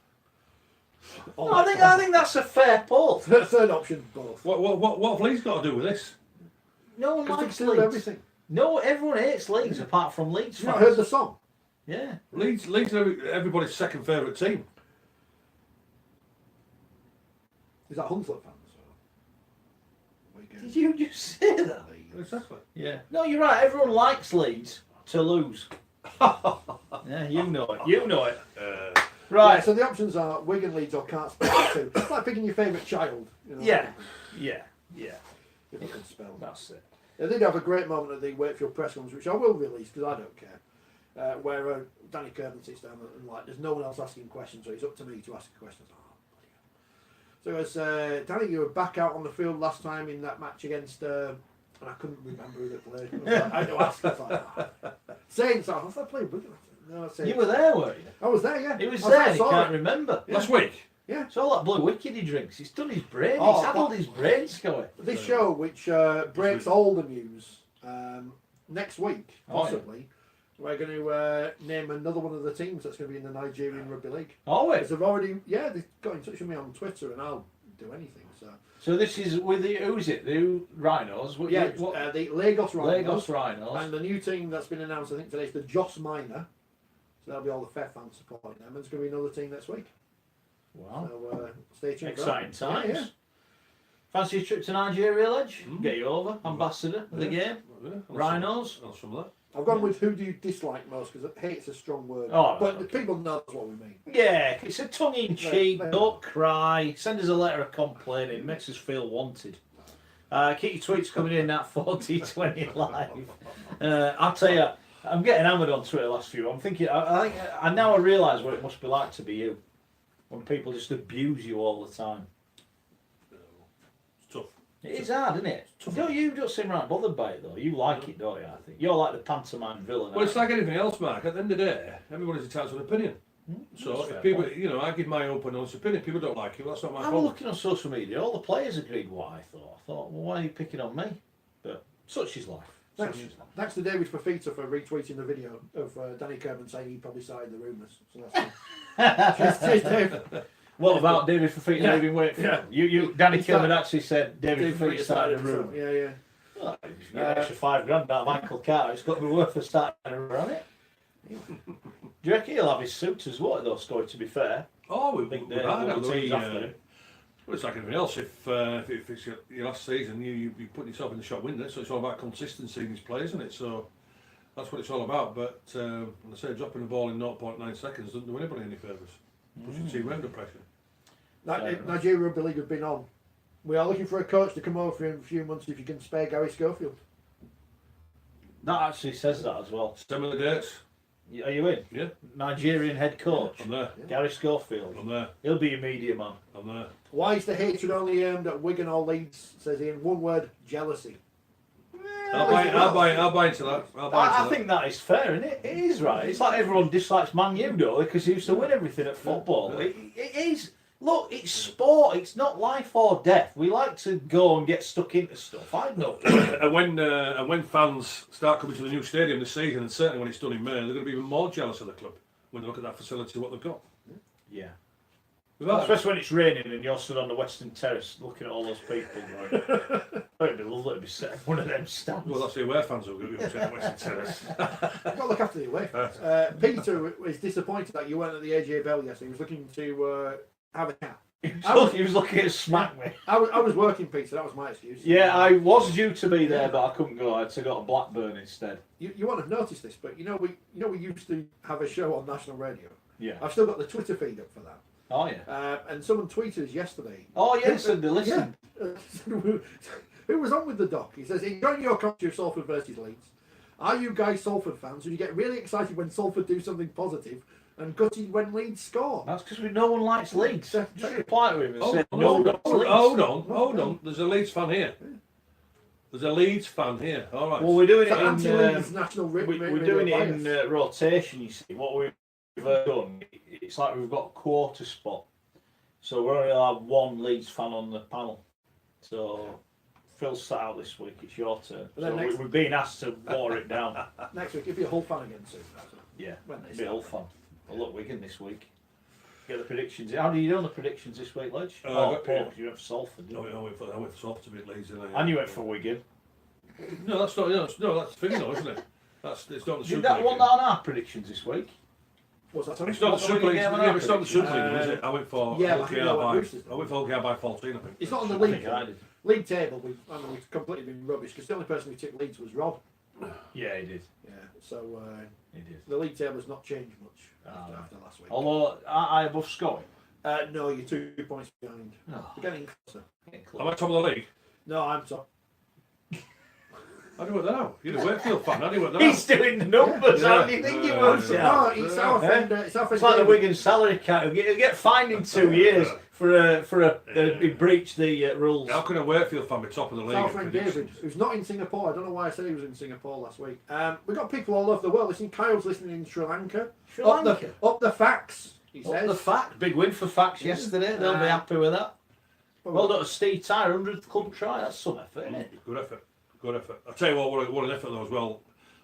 I think that's a fair poll. Third option, both. What have Leeds got to do with this? No one likes Leeds. Leeds. Everything. No, everyone hates Leeds apart from Leeds You fans. not heard the song? Yeah. Leeds are everybody's second favourite team. Is that Hunslet fans? Did you just say that? Exactly. Yeah. No, you're right. Everyone likes Leeds to lose. Yeah, you know it. You know it. Right. Yeah, so the options are Wigan, Leeds, or can't spell two. It's like picking your favourite child. You know, Yeah. If you can spell. That's it. They did have a great moment at the Wakefield press conference, which I will release because I don't care. Where Danny Kirby sits down and like, there's no one else asking questions, so it's up to me to ask a question. So as Danny, you were back out on the field last time in that match against, and I couldn't remember who they played. I had to ask. Saints. I thought I played Wigan. No, Saints. You were there, weren't you? I was there, yeah. He was there and he can't remember. Yeah. Last week. Yeah. It's all that blue wicked he drinks. He's done his brain. Oh, He's addled his brain, Schoey. This show, which breaks all the news next week, possibly, we're going to name another one of the teams that's going to be in the Nigerian Rugby League. Oh, wait. They've already, they've got in touch with me on Twitter, and I'll do anything. So this is with the, who's it? The Rhinos? The Lagos Rhinos. Lagos Rhinos. And the new team that's been announced, I think today, is the Joss Minor. So that'll be all the Fair fans supporting them. And there's going to be another team next week. Wow. So stay tuned. Exciting times. Yeah. Fancy a trip to Nigeria, Ledge? Get you over. Ambassador of the game. Rhinos. I've gone with who do you dislike most, because hate's a strong word. Oh, but the people know what we mean. Yeah, it's a tongue-in-cheek, don't cry, send us a letter of complaint, it makes us feel wanted. Keep your tweets coming in at 4020 live. I'll tell you, I'm getting hammered on Twitter last few. I'm thinking, I now realise what it must be like to be you. When people just abuse you all the time. It's tough. It is hard, isn't it? You don't seem right bothered by it though. You like it, don't you? I think you're like the pantomime villain. Well, it's like anything else, Mark. At the end of the day, everybody's entitled to an opinion. So if people, I give my open honest opinion. People don't like it. Well, that's not my problem. I was looking on social media. All the players agreed what I thought. I thought, well, why are you picking on me? But such is life. Thanks to David Fafita for retweeting the video of Danny Kerman saying he probably started the rumours. So that's cheers, Dave. What about David Fafita leaving Wakefield? Danny Kerman actually said David Fafita started a rumour. Yeah. Well, if you get an extra $5,000 out of Michael Carter, it's got to be worth a starting a rumour, hasn't it? Do you reckon he'll have his suitors, what, though, Schoey, to be fair? Oh, we think well, it's like anything else. If it's your last season, you're putting yourself in the shop window, so it's all about consistency in these players, isn't it? So that's what it's all about. But when I say dropping the ball in 0.9 seconds doesn't do anybody any favours. Puts your team under pressure. Nigeria Rugby League have been on. We are looking for a coach to come over for in a few months if you can spare Gary Schofield. That actually says that as well. Similar dates. Are you in? Yeah. Nigerian head coach. I'm there. Gary Schofield. I'm there. He'll be your media man. I'm there. Why is the hatred only aimed at Wigan or Leeds? Says Ian. One word: jealousy. I'll buy into that. I think that is fair, isn't it? It is right. It's like everyone dislikes Man U, though, because he used to win everything at football. Yeah. It is. Look, it's sport. It's not life or death. We like to go and get stuck into stuff. I know. And when fans start coming to the new stadium this season, and certainly when it's done in May, they're going to be even more jealous of the club when they look at that facility, what they've got. Yeah. Especially when it's raining and you're stood on the Western Terrace looking at all those people. It'd be lovely to be set in one of them stands. Well, that's the away fans who'll be upset at Western Terrace. You've got to look after the away fans. Peter was disappointed that you weren't at the AJ Bell yesterday. He was looking to have a cat. He was looking to smack me. I was working, Peter. That was my excuse. Yeah, I was due to be there, but I couldn't go. I got a Blackburn instead. You won't have noticed this, but we used to have a show on national radio. Yeah. I've still got the Twitter feed up for that. Oh yeah. And someone tweeted us yesterday. Oh yes, and they listened. Yeah. Who was on with the doc? He says, enjoying your commentary of Salford versus Leeds. Are you guys Salford fans? Or do you get really excited when Salford do something positive and gutted when Leeds score? That's because no one likes Leeds. Just reply to him and say, hold on. There's a Leeds fan here. There's a Leeds fan here. All right. Well, we're doing it in national. We're doing it in rotation. You see, what we've done, it's like we've got a quarter spot, so we're only allowed one Leeds fan on the panel. So Phil's sat out this week. It's your turn. So we've been asked to water it down. Next week, if you're a Hull fan again soon. Yeah, be a Hull fan. Well, look, Wigan this week. Get the predictions. How do you do on the predictions this week, Ledge? Paul, you went for Salford, didn't you? I went for Salford to beat Leeds, didn't I? And you went for Wigan. No, that's not. No, that's Wigan, though, isn't it? It's not the Super League. Did that want that on our predictions this week? What's that? It's not the Super League. Yeah, it's not the Super League, is it? I went for OKR by 14, I think. It's not on the league table. We've completely been rubbish because the only person who took Leeds was Rob. Yeah, he did. Yeah, so he did. The league table has not changed much after last week. Although, I above Schoey? No, you're 2 points behind. Oh. We're getting closer. Am I top of the league? No, I'm top. How do you work that out? You're a Wakefield fan. How do you work that He's doing the numbers. Yeah. How do you think he works No, out? it's our friend. It's our friend. It's like the Wigan salary cap. He'll get fined in 2 years for he breached the rules. How can a Wakefield fan be top of the league? It's our friend David, who's not in Singapore. I don't know why I said he was in Singapore last week. We've got people all over the world listening. Kyle's listening in Sri Lanka. Up the facts, he says. Up the fact. Big win for Facts yesterday. They'll be happy with that. Well done to Steve Tyre, 100th club try. That's some effort, isn't it? Good effort. Good effort. I'll tell you what an effort though as well.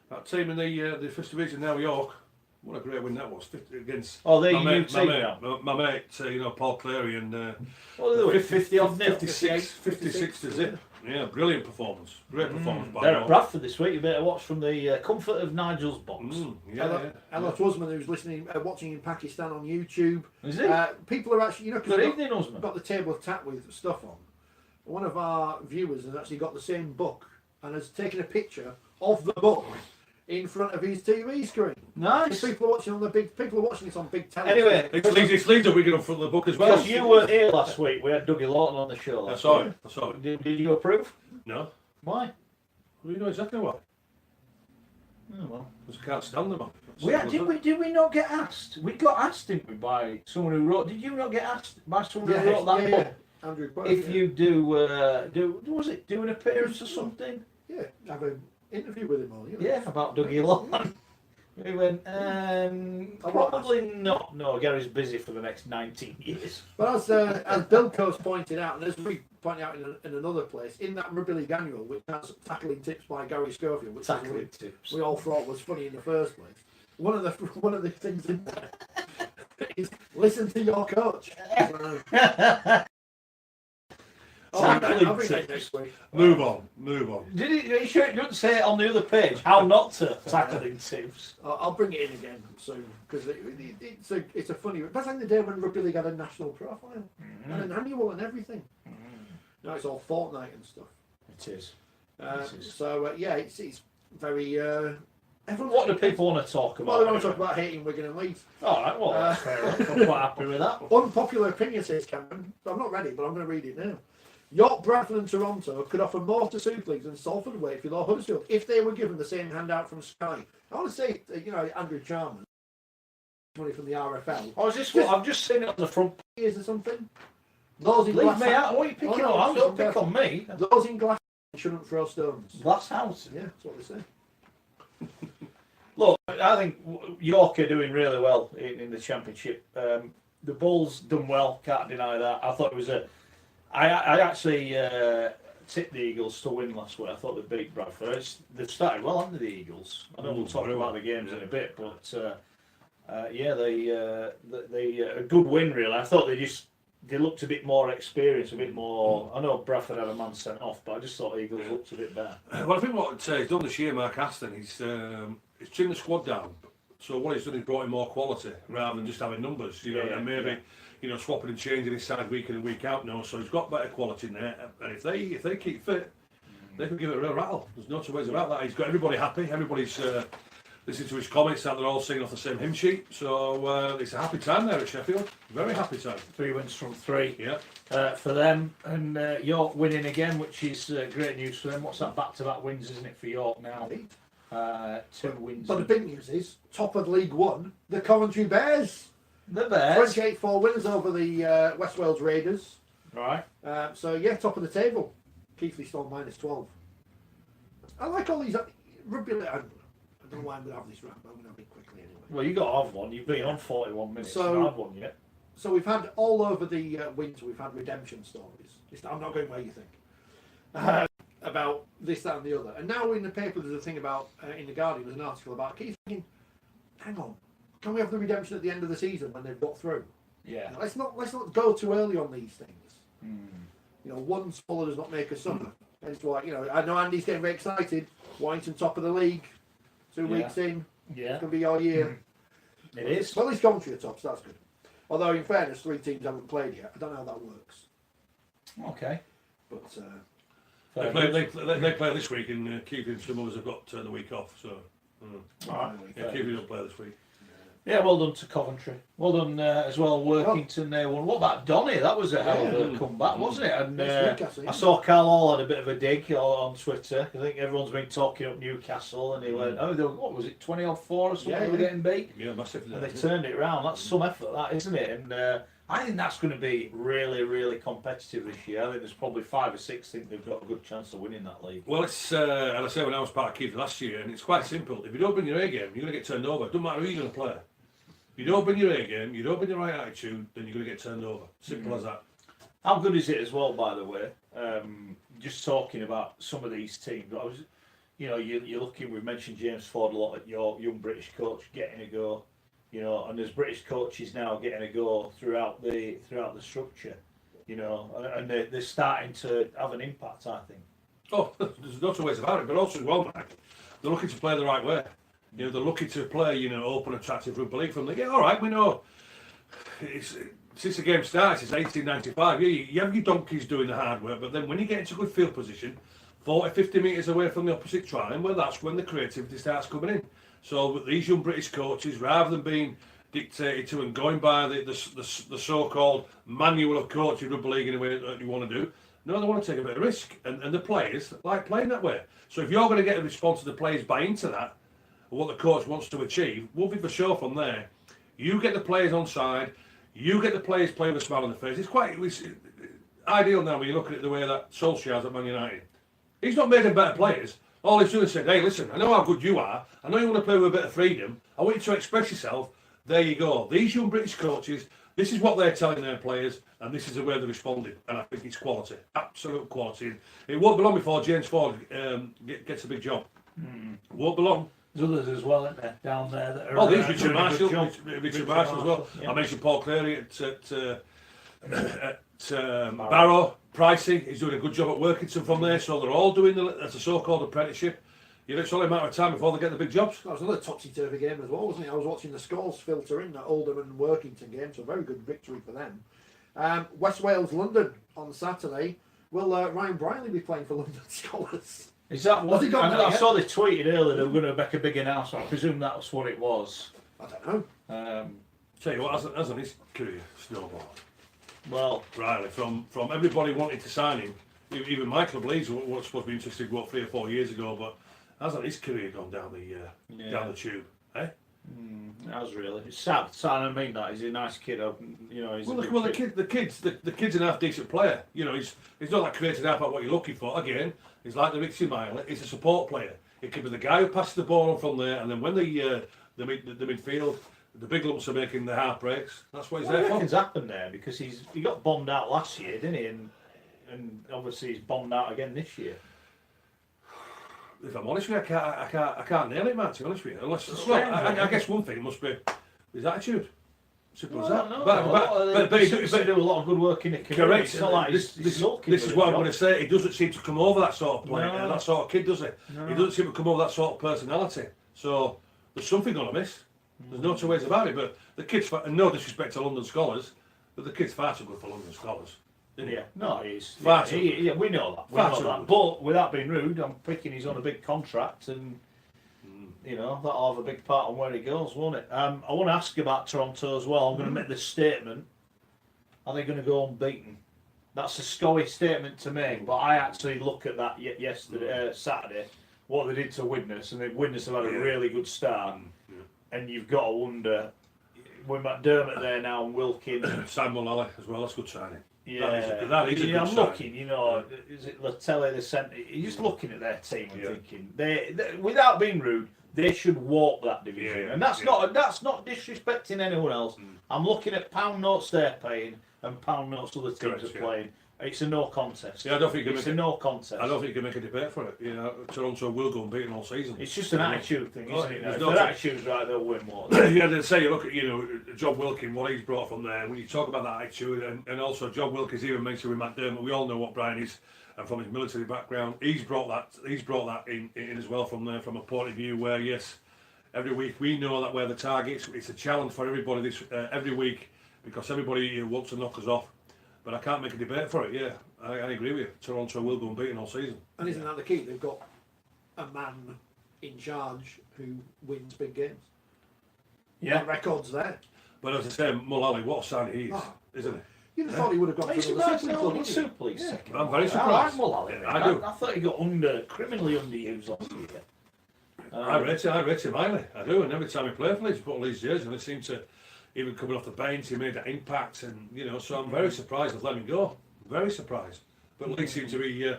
That team in the First Division now, York. What a great win that was against. Oh, they're new team now. My mate, Paul Cleary and. Well, they were 50 odd 56 to zip. Yeah, brilliant performance. Great performance by They're at Bradford this week. You better watch from the comfort of Nigel's box. Hello to Usman, who's listening, watching in Pakistan on YouTube. Is it? People are actually, Good evening, Usman. Got the table of tap with stuff on. One of our viewers has actually got the same book and has taken a picture of the book in front of his TV screen. Nice. People are watching this on big television. Anyway, it's Leeds that we get on front of the book as well. Because you weren't here last week, we had Dougie Lawton on the show. I saw it. Did you approve? No. Why? Well, you know exactly why. Oh well. Because I can't stand them. Did we not get asked? We got asked, didn't we, by someone who wrote? Did you not get asked by someone who wrote that book? Andrew Quirk, if you do an appearance or something? Yeah, have an interview with him all. Yeah, about Dougie Lawton. We went, probably not. No, Gary's busy for the next 19 years. But as Bill Coast pointed out, and as we point out in another place, in that Rugby League annual, which has tackling tips by Gary Schofield, which we all thought was funny in the first place. One of the things in there is listen to your coach. Move on. Did it sure it doesn't say it on the other page how not to tackling tips? I'll bring it in again soon because it's a funny. Back in the day when Rugby League had a national profile and an annual and everything. Now it's all fortnight and stuff. It is. So it's very. What do people want to talk about? Well, they want to talk about hating Wigan and Leeds. All right, well, that's fair enough. I'm quite happy with that. Unpopular opinion, says Cameron. I'm not ready, but I'm going to read it now. York, Bradford and Toronto could offer more to Super Leagues than Salford, Wakefield or Huddersfield if they were given the same handout from Sky. I want to say, Andrew Charman, money from the RFL. Oh, is this what? I've just seen it on the front page or something. Those in Leave me out. What are you picking on? Don't pick on me. Those in glass shouldn't throw stones. Glass house? Yeah, that's what they say. Look, I think York are doing really well in the Championship. The Bulls done well, can't deny that. I thought it was I actually tipped the Eagles to win last week. I thought they beat Bradford. They've started well, haven't they, the Eagles? I know we'll talk about the games in a bit, but A good win really. I thought they looked a bit more experienced, a bit more. I know Bradford had a man sent off, but I just thought Eagles looked a bit better. Well, I think what he's done this year, Mark Aston, he's trimmed the squad down. So what he's done is brought in more quality rather than just having numbers, and maybe swapping and changing his side week in and week out. No, so he's got better quality in there, and if they keep fit, they can give it a real rattle. There's no two ways about that. He's got everybody happy. Everybody's listening to his comments that they're all singing off the same hymn sheet. So it's a happy time there at Sheffield. Very happy time. 3 wins from 3. Yeah. For them, and York winning again, which is great news for them. What's that? Back-to-back wins, isn't it, for York now? 2 wins. But the big news is top of League One, the Coventry Bears. The Bears. 28-4 winners over the West Wales Raiders. Right. So yeah, top of the table. Keithley still -12. I like all these rugby. I don't know why I'm going to have this rant, but I'm going to have it quickly anyway. Well, you got to have one. You've been on 41 minutes. So, you have one yet. So we've had all over the winter. We've had redemption stories. I'm not going where you think. About this, that, and the other. And now in the paper, there's a thing about in the Guardian. There's an article about Keith thinking, hang on, can we have the redemption at the end of the season when they've got through? Yeah. Let's not go too early on these things. One swallow does not make a summer. And it's like, I know Andy's getting very excited. Warrington top of the league, 2 weeks in. Yeah. It's going to be your year. It is. Well, at least Coventry are top, so that's good. Although, in fairness, 3 teams haven't played yet. I don't know how that works. Okay. But they play this week, and Keithley and some others have got the week off. So, Keithley don't play this week. Yeah, well done to Coventry. Well done as well, Workington. They won. What about Donny? That was a hell of a comeback, wasn't it? And I saw Carl Hall had a bit of a dig on Twitter. I think everyone's been talking up Newcastle, and he went, what was it, 20-4 or something? They were getting beat. Yeah, massively. And they turned it around. That's some effort, that, isn't it? And I think that's going to be really, really competitive this year. I think there's probably 5 or 6 think they've got a good chance of winning that league. Well, it's and I say when I was part of Keith last year, and it's quite simple. If you don't bring your A game, you're going to get turned over. It doesn't matter who you're going to play. If you don't bring your A game, you don't bring the right attitude, then you're going to get turned over. Simple as that. How good is it as well, by the way? Just talking about some of these teams. You're looking. We mentioned James Ford a lot at your young British coach getting a go. And there's British coaches now getting a go throughout the structure. And they're starting to have an impact, I think. Oh, there's no two ways about it. But also as well, Mike, they're looking to play the right way. They're looking to play, open, attractive rugby league from the get. All right, we know. Since the game started, it's 1895. You have your donkeys doing the hard work, but then when you get into good field position, 40, 50 metres away from the opposite try, well, that's when the creativity starts coming in. So these young British coaches, rather than being dictated to and going by the so-called manual of coaching rugby league in a way that you want to do, no, they want to take a bit of risk. And the players like playing that way. So if you're going to get a response to the players buy into that, what the coach wants to achieve, one thing for sure from there, you get the players on side, you get the players playing with a smile on their face. It's ideal now when you look at it the way that Solskjaer's at Man United. He's not made them better players. All he's doing is saying, hey, listen, I know how good you are. I know you want to play with a bit of freedom. I want you to express yourself. There you go. These young British coaches, this is what they're telling their players, and this is the way they're responding. And I think it's quality, absolute quality. It won't be long before James Ford gets a big job. Won't be long. There's others as well, isn't there, down there that are there's Richard Marshall. Richard Marshall as well. Yeah. I mentioned Paul Cleary at Barrow. Pricey, he's doing a good job at Workington from there, so they're all doing that's a so-called apprenticeship. It's only a matter of time before they get the big jobs. That was another topsy-turvy game as well, wasn't it? I was watching the scores filter in that Oldham and Workington game, so a very good victory for them. West Wales, London on Saturday. Will Ryan Briley be playing for London Scholars? Is that what? I saw they tweeted earlier they were going to make a big announcement. I presume that's what it was. I don't know. Tell you what, hasn't his career snowballed? Well, Riley, from everybody wanting to sign him, even my club Leeds was supposed to be interested 3 or 4 years ago, but hasn't his career gone down the tube? Eh? It has really. It's sad. I mean that he's a nice kid. He's the kid's an half decent player. He's not that creative about what you're looking for. Again, he's like the Richie Miley. He's a support player. It could be the guy who passes the ball on from there, and then when the midfield. The big lumps are making the heartbreaks. That's what he's there for. What's happened there because he got bombed out last year, didn't he? And obviously he's bombed out again this year. If I'm honest with you, I can't nail it, man. To be honest with you, unless I guess one thing must be his attitude. Simple as Well, that. no, he seems to do a lot of good work in the community. Correct. It's not like This is what I'm going to say. He doesn't seem to come over that sort of player, that sort of kid, does he? No. He doesn't seem to come over that sort of personality. So there's something going to miss. There's no two ways about it. But the kid's, and no disrespect to London scholars, but the kid's far too good for London scholars. Yeah, no, he's far too good. Yeah, we know that. We know that. But without being rude, I'm picking he's on a big contract, and you know that'll have a big part on where he goes, won't it? I want to ask you about Toronto as well. I'm going to make this statement. Are they going to go unbeaten? That's a Schoey statement to make, but I actually look at that yesterday, Saturday, what they did to Widnes, and Widnes have had a really good start. And you've got to wonder, with McDermott there now and Wilkin. Simon Lally as well, that's a good signing. Yeah, that is a good I'm sign. looking, you know, is it Latelli, the centre? You're just looking at their team and thinking, they, without being rude, they should walk that division. And that's not disrespecting anyone else. I'm looking at pound notes they're paying and pound notes other teams are playing. It's a no contest. Yeah, I don't think it's a no contest. I don't think you can make a debate for it. You know, Toronto will go unbeaten all season. It's just an attitude thing, isn't it? If no their attitude's right, they'll win more. Yeah, they say you look at Job Wilkin, what he's brought from there. When you talk about that attitude, and also Job Wilkins even mentioned with McDermott, we all know what Brian is, and from his military background, he's brought that in as well from there, from a point of view where yes, every week we know that we're the targets. It's a challenge for everybody this every week because everybody wants to knock us off. But I can't make a debate for it. Yeah, I agree with you. Toronto will go unbeaten all season. And isn't that the key? They've got a man in charge who wins big games. Yeah, records there. But as I say, Mullally, what a sign he is, isn't he? You'd have thought he would have gone He's for the Super League second. I'm very surprised. I like Mullally. I do. I thought he got criminally underused last year. I rate him highly. I do. And every time he played for Leeds, he put Leeds jersey, and it seemed to, even coming off the bench, he made that impact, and so I'm very surprised they've let him go. Very surprised. But Leeds seem to be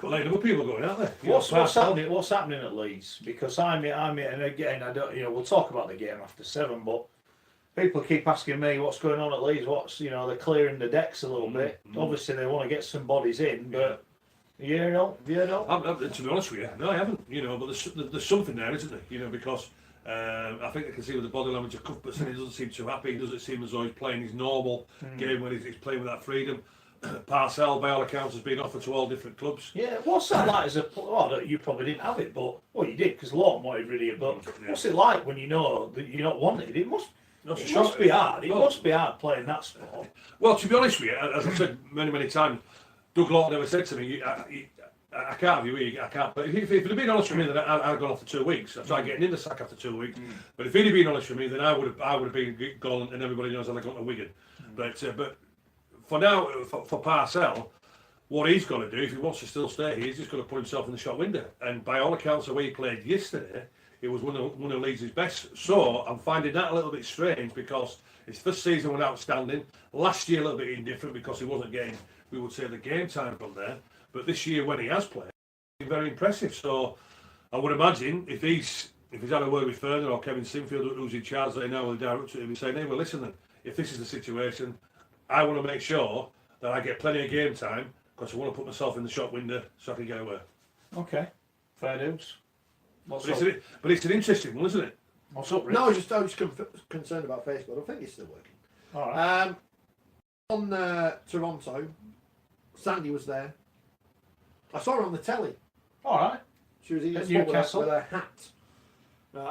letting other people going, aren't they? What's happening? What's happening at Leeds? Because and again, I don't. We'll talk about the game after 7, but people keep asking me what's going on at Leeds. What's they're clearing the decks a little bit. Obviously, they want to get some bodies in, but. To be honest with you, no, I haven't. But there's something there, isn't there? Because I think I can see with the body language of Cuthbertson, he doesn't seem too happy. He doesn't seem as though he's playing his normal game when he's playing with that freedom. Parcell, by all accounts, has been offered to all different clubs. Yeah, what's that like as a? Well, you probably didn't have it, but you did because Lawton wanted rid of you. But what's it like when you know that you're not wanted? It must be hard. It must be hard playing that sport. Well, to be honest with you, as I've said many times. Doug Lawton never said to me, I can't have you, I can't. But if he'd have been honest with me, then I'd have gone off for 2 weeks. I tried getting in the sack after 2 weeks. But if he'd have been honest with me, then I would have been gone, and everybody knows I'd gone to Wigan. But for now, for Parcell, what he's got to do, if he wants to still stay here, he's just got to put himself in the shop window. And by all accounts, the way he played yesterday, it was one of Leeds' best. So I'm finding that a little bit strange because his first season was outstanding. Last year a little bit indifferent because he wasn't getting, we would say, the game time from there. But this year when he has played, he's very impressive. So I would imagine if he's had a word with Furner or Kevin Sinfield, who's in charge right now with the director, he'll be saying, hey, well, listen then, if this is the situation, I want to make sure that I get plenty of game time because I want to put myself in the shop window so I can get away. Okay, fair dues. But it's an interesting one, isn't it? What's up, Rich? No, I was just concerned about Facebook. I think it's still working. All right. On Toronto, Sandy was there. I saw her on the telly. All right. She was at Newcastle with her hat.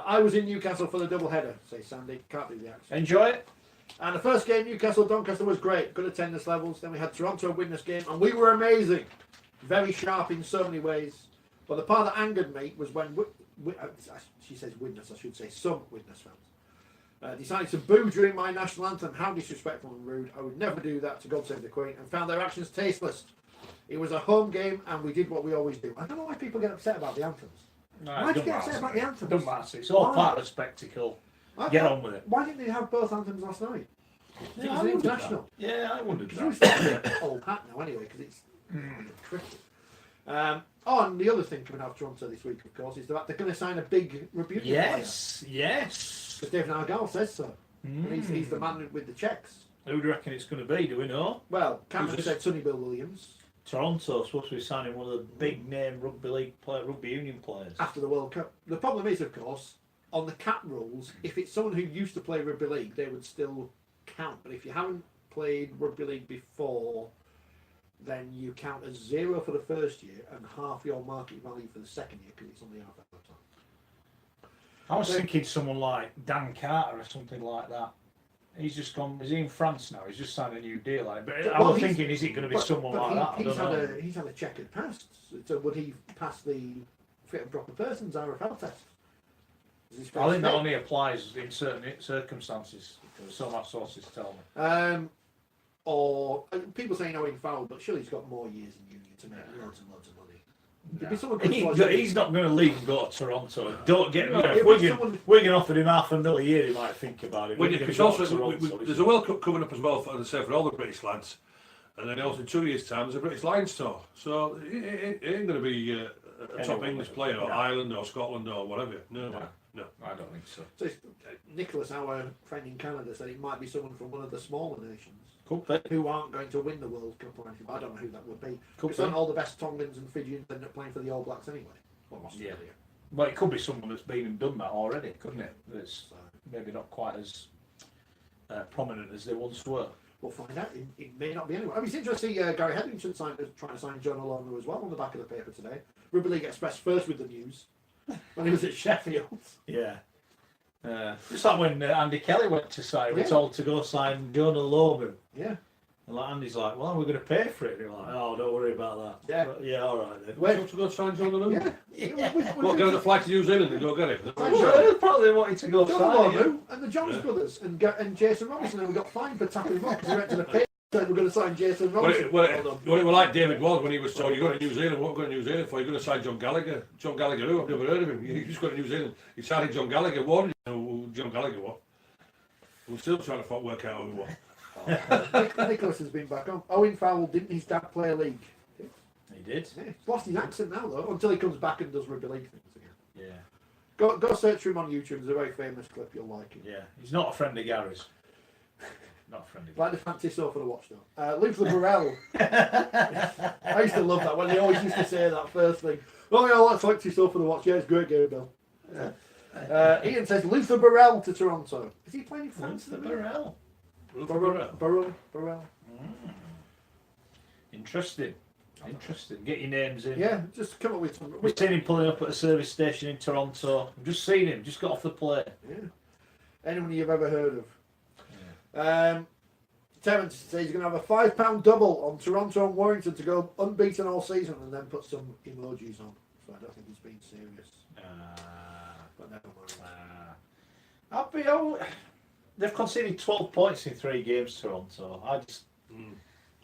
I was in Newcastle for the double header, says Sandy. Can't do the accent. Enjoy it. And the first game, Newcastle-Doncaster, was great. Good attendance levels. Then we had Toronto-Widnes game, and we were amazing. Very sharp in so many ways. But the part that angered me was when, she says Widnes, I should say some Widnes fans, decided to boo during my national anthem. How disrespectful and rude. I would never do that to God Save the Queen, and found their actions tasteless. It was a home game, and we did what we always do. I don't know why people get upset about the anthems. No, why do you get upset about the anthems? Don't matter. It's all part of the spectacle. Get on with it. Why didn't they have both anthems last night? Yeah, it was international. Yeah, I wondered that. It's old hat now anyway, because it's cricket. And the other thing coming out of Toronto this week, of course, is that they're going to sign a big Rugby player. Yes. Because David Argyle says so. And he's the man with the checks. Who do you reckon it's going to be? Do we know? Well, Cameron said Sonny Bill Williams. Toronto's supposed to be signing one of the big name rugby union players after the World Cup. The problem is, of course, on the cap rules, if it's someone who used to play rugby league, they would still count. But if you haven't played rugby league before, then you count as 0 for the first year and half your market value for the second year because it's on the RFL time. I was thinking someone like Dan Carter or something like that. He's just gone. Is he in France now? He's just signed a new deal. But I was thinking, is it going to be someone like that? He's had a checkered past. So would he pass the fit and proper person's RFL test? I think that only applies in certain circumstances. So my sources tell me. Or people say no in foul, but surely he's got more years in union to make loads and loads of money. He's not going to leave and go to Toronto. Don't get me. If Wigan offered him $500,000 a year, he might think about it. There's a World Cup coming up as well, for all the British lads, and then also in 2 years' time there's a British Lions tour. So he ain't going to be a top English player, or Ireland, or Scotland, or whatever. No, I don't think so. So Nicholas, our friend in Canada, said it might be someone from one of the smaller nations. Who aren't going to win the World Cup or anything. I don't know who that would be. Because aren't all the best Tongans and Fijians end up playing for the All Blacks anyway? Yeah. Well, it could be someone that's been and done that already, couldn't it? That's maybe not quite as prominent as they once were. We'll find out. It may not be anyone. I mean, it's interesting. Gary Hetherington trying to sign John Alonso as well on the back of the paper today. Rugby League Express first with the news when he was at Sheffield. Yeah. Just like when Andy Kelly went to sign, we were told to go sign Jonah Loman. Yeah. And like Andy's like, well, we're going to pay for it. And you're like, oh, don't worry about that. Yeah. But, yeah, all right then. Where to go sign Jonah Loman? Yeah. What, go on the flight to New Zealand and go get it? Probably wanted to go sign him. And the Jones brothers and Jason Robinson, who got fined for tapping him off because he went to the pit. Said we're going to sign Jason Robinson. Well, it was like David was when he was told, you're going to New Zealand. What are you going to New Zealand for? You're going to sign John Gallagher. John Gallagher who? I've never heard of him. He's going to New Zealand. He signed John Gallagher. What? Who John Gallagher was? We're still trying to work out who he was. Nicholas has been back on. Owen Fowle, didn't his dad play a league? He did. Yeah, he's lost his accent now though, until he comes back and does rugby league things again. Yeah. Go search for him on YouTube. There's a very famous clip. You'll like it. Yeah. He's not a friend of Gary's. Not a friend of Like the fancy sofa for the watch though. Luther Burrell. I used to love that when they always used to say that first thing. Oh yeah, that's fancy sofa for the watch. Yeah, it's great game, Bill. Yeah. Ian says Luther Burrell to Toronto. Is he playing in France? Luther Burrell. Burrell. Interesting. Get your names in. Yeah, just come up with some. We've seen him pulling up at a service station in Toronto. I've just seen him. Just got off the plane. Yeah. Anyone you've ever heard of? Yeah. Terence says he's going to have a £5 double on Toronto and Warrington to go unbeaten all season, and then put some emojis on. So I don't think he's being serious. But never mind. They've conceded 12 points in 3 games, Toronto. I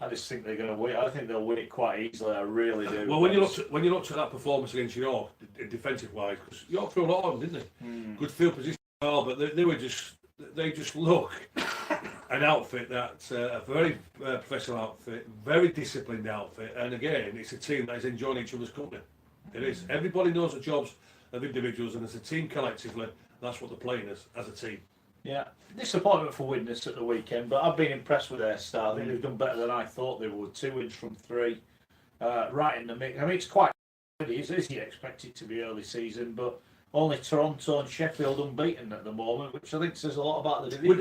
just think they're going to win. I think they'll win it quite easily. I really do. Well, when you looked at that performance against York, defensive wise, because York threw a lot on, didn't they? Good field position, but they just look an outfit that's a very professional outfit, very disciplined outfit, and again, it's a team that is enjoying each other's company. It is. Everybody knows the jobs of individuals, and as a team collectively, that's what they're playing as a team. Yeah, disappointment for Widnes at the weekend, but I've been impressed with their start. I think they've done better than I thought they would. 2 wins from 3, right in the mix. I mean, it's quite early, as you expect it to be early season, but only Toronto and Sheffield unbeaten at the moment, which I think says a lot about the division.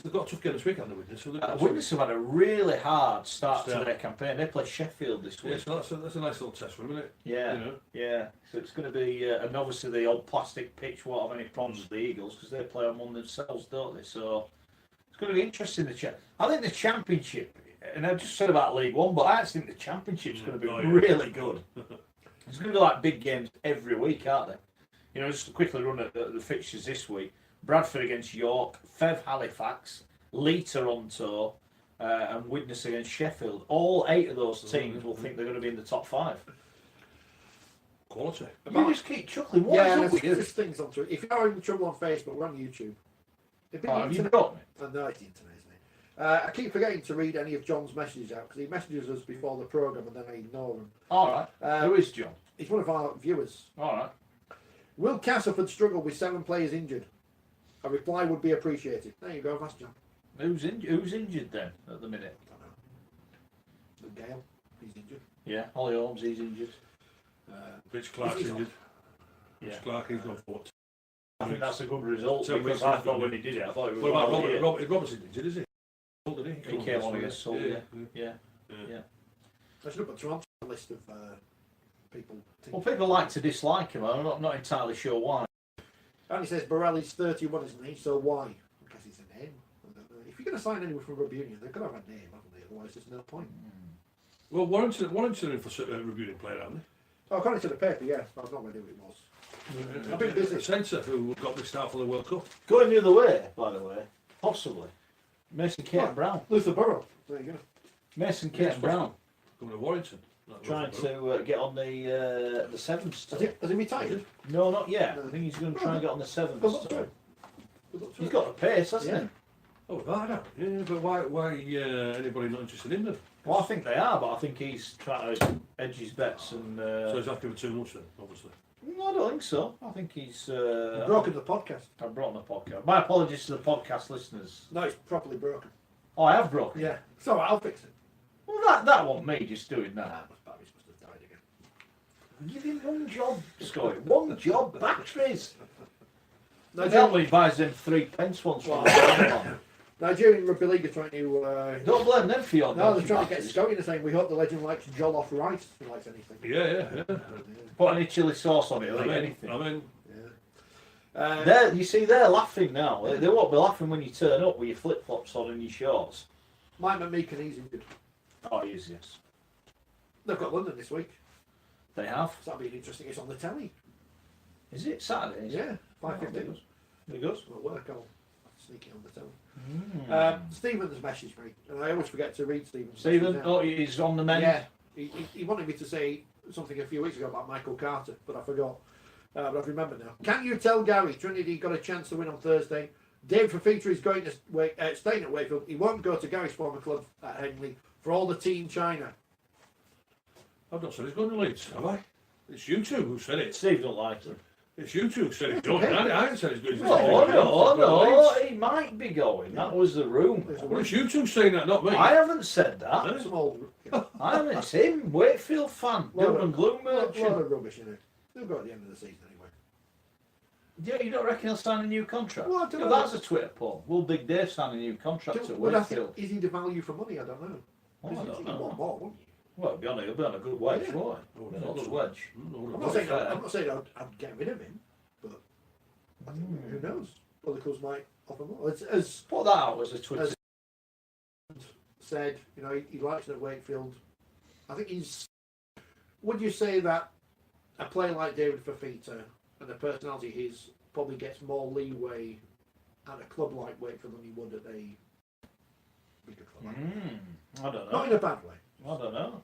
They've got a tough game this week, haven't they, Widnes? Widnes have had a really hard start to their campaign. They play Sheffield this week. Yeah, so that's a nice little test for them, isn't it? Yeah, yeah. So it's going to be, and obviously the old plastic pitch won't have any problems with the Eagles because they play on one themselves, don't they? So it's going to be interesting to check. I think the Championship, and I just said about League One, but I actually think the Championship's going to be really good. It's going to be like big games every week, aren't they? You know, just to quickly run at the fixtures this week. Bradford against York, Fev Halifax, Lee Toronto, and Widnes against Sheffield. All 8 of those teams will think they're going to be in the top 5. Quality. You just keep chuckling. What is up with you? There's things on Twitter. If you're having trouble on Facebook, we're on YouTube. Have you got me? No, it's the internet, isn't it? I keep forgetting to read any of John's messages out because he messages us before the programme and then I ignore them. All right. Who is John? He's one of our viewers. All right. Will Castleford struggle with 7 players injured? A reply would be appreciated. There you go, that's John. Who's injured then at the minute? I don't know. Gale, he's injured. Yeah, Holly Holmes, he's injured. Rich Clark's injured. Yeah. Rich Clark, he's gone for I think that's a good result, So because I thought when he did it, I thought it was What about all here. Robertson? Is he? He came on against Hull, yeah. I should have put Toronto on the list of people. Well, people like to dislike him. I'm not entirely sure why. And he says Borelli's 31, isn't he? So why? Because he's a name. I don't know. If you're going to sign anyone from Rugby Union, they've got to have a name, haven't they? Otherwise, there's no point. Well, Warrington in for reviewing player, haven't they? Oh, according to the paper, yes. I've not read who it was. I've been busy. Centre who got the start for the World Cup. Going the other way, by the way, possibly. Mason Kate Brown. Luther Burrow. There you go. Mason Kate Brown. Coming to Warrington. Trying to get on the sevens. Has he retired? No, not yet. I think he's going to try and get on the sevens. Good luck to him. He's got the pace, hasn't he? Oh, I don't. Yeah, but why anybody not interested in them? Well, I think they are, but I think he's trying to edge his bets and. So he's asking for too much then, obviously. No, I don't think so. I think he's. Broken the podcast. I've broken the podcast. My apologies to the podcast listeners. No, it's properly broken. Oh, I have broken. Yeah. So I'll fix it. Well, that wasn't me just doing that. Barry's must have died again. Give him one job, Schoey. One job, batteries. Nigerian, He buys them 3 pence once. Nigerian Rugby League are trying to. Don't blame them for your. No, they're trying to get Schoey to saying we hope the legend likes jollof rice if he likes anything. Yeah. Put any chilli sauce on it, or anything. I mean, You see, they're laughing now. They won't be laughing when you turn up with your flip flops on and your shorts. Mike McMeekin, he's injured. Oh, he is, yes. They've got London this week. They have. So that'll be interesting. It's on the telly. Is it Saturday? Is it? Yeah, 5:15. It goes. It'll work. I'll sneak it on the telly. Stephen's messaged me, and I always forget to read Stephen's. Stephen, oh, he's on the menu. Yeah, he wanted me to say something a few weeks ago about Michael Carter, but I forgot. But I've remembered now. Can you tell Gary Trinity got a chance to win on Thursday? Dave Fafita is going to staying at Wakefield. He won't go to Gary's former club at Henley for all the Team China. I've not said he's going to Leeds, have I? It's you two who said it. Steve don't like him. It's you two who said he's going. I haven't said he's going. No, he might be going. That was the rumour. Well, it's you two saying that, not me. I haven't said that. Some old, I haven't. It's him, Wakefield fan, doom and gloom lot merchant. of rubbish in it. They'll go at the end of the season anyway. Yeah, you don't reckon he'll sign a new contract? Well, I don't know. That's a Twitter poll. Will Big Dave sign a new contract at Wakefield? Is he the value for money? I don't know. Oh, I don't know. Want more, wouldn't you? Well, he'll be on a good wage, won't he? Oh, He'll be on a good wage. I'm not saying I'd get rid of him, but I think who knows? Other clubs might offer more. As Put that out as a Twitter. said, he likes it at Wakefield. I think he's. Would you say that a player like David Fafita and the personality he's probably gets more leeway at a club like Wakefield than he would at a bigger club? I don't know. Not in a bad way. I don't know.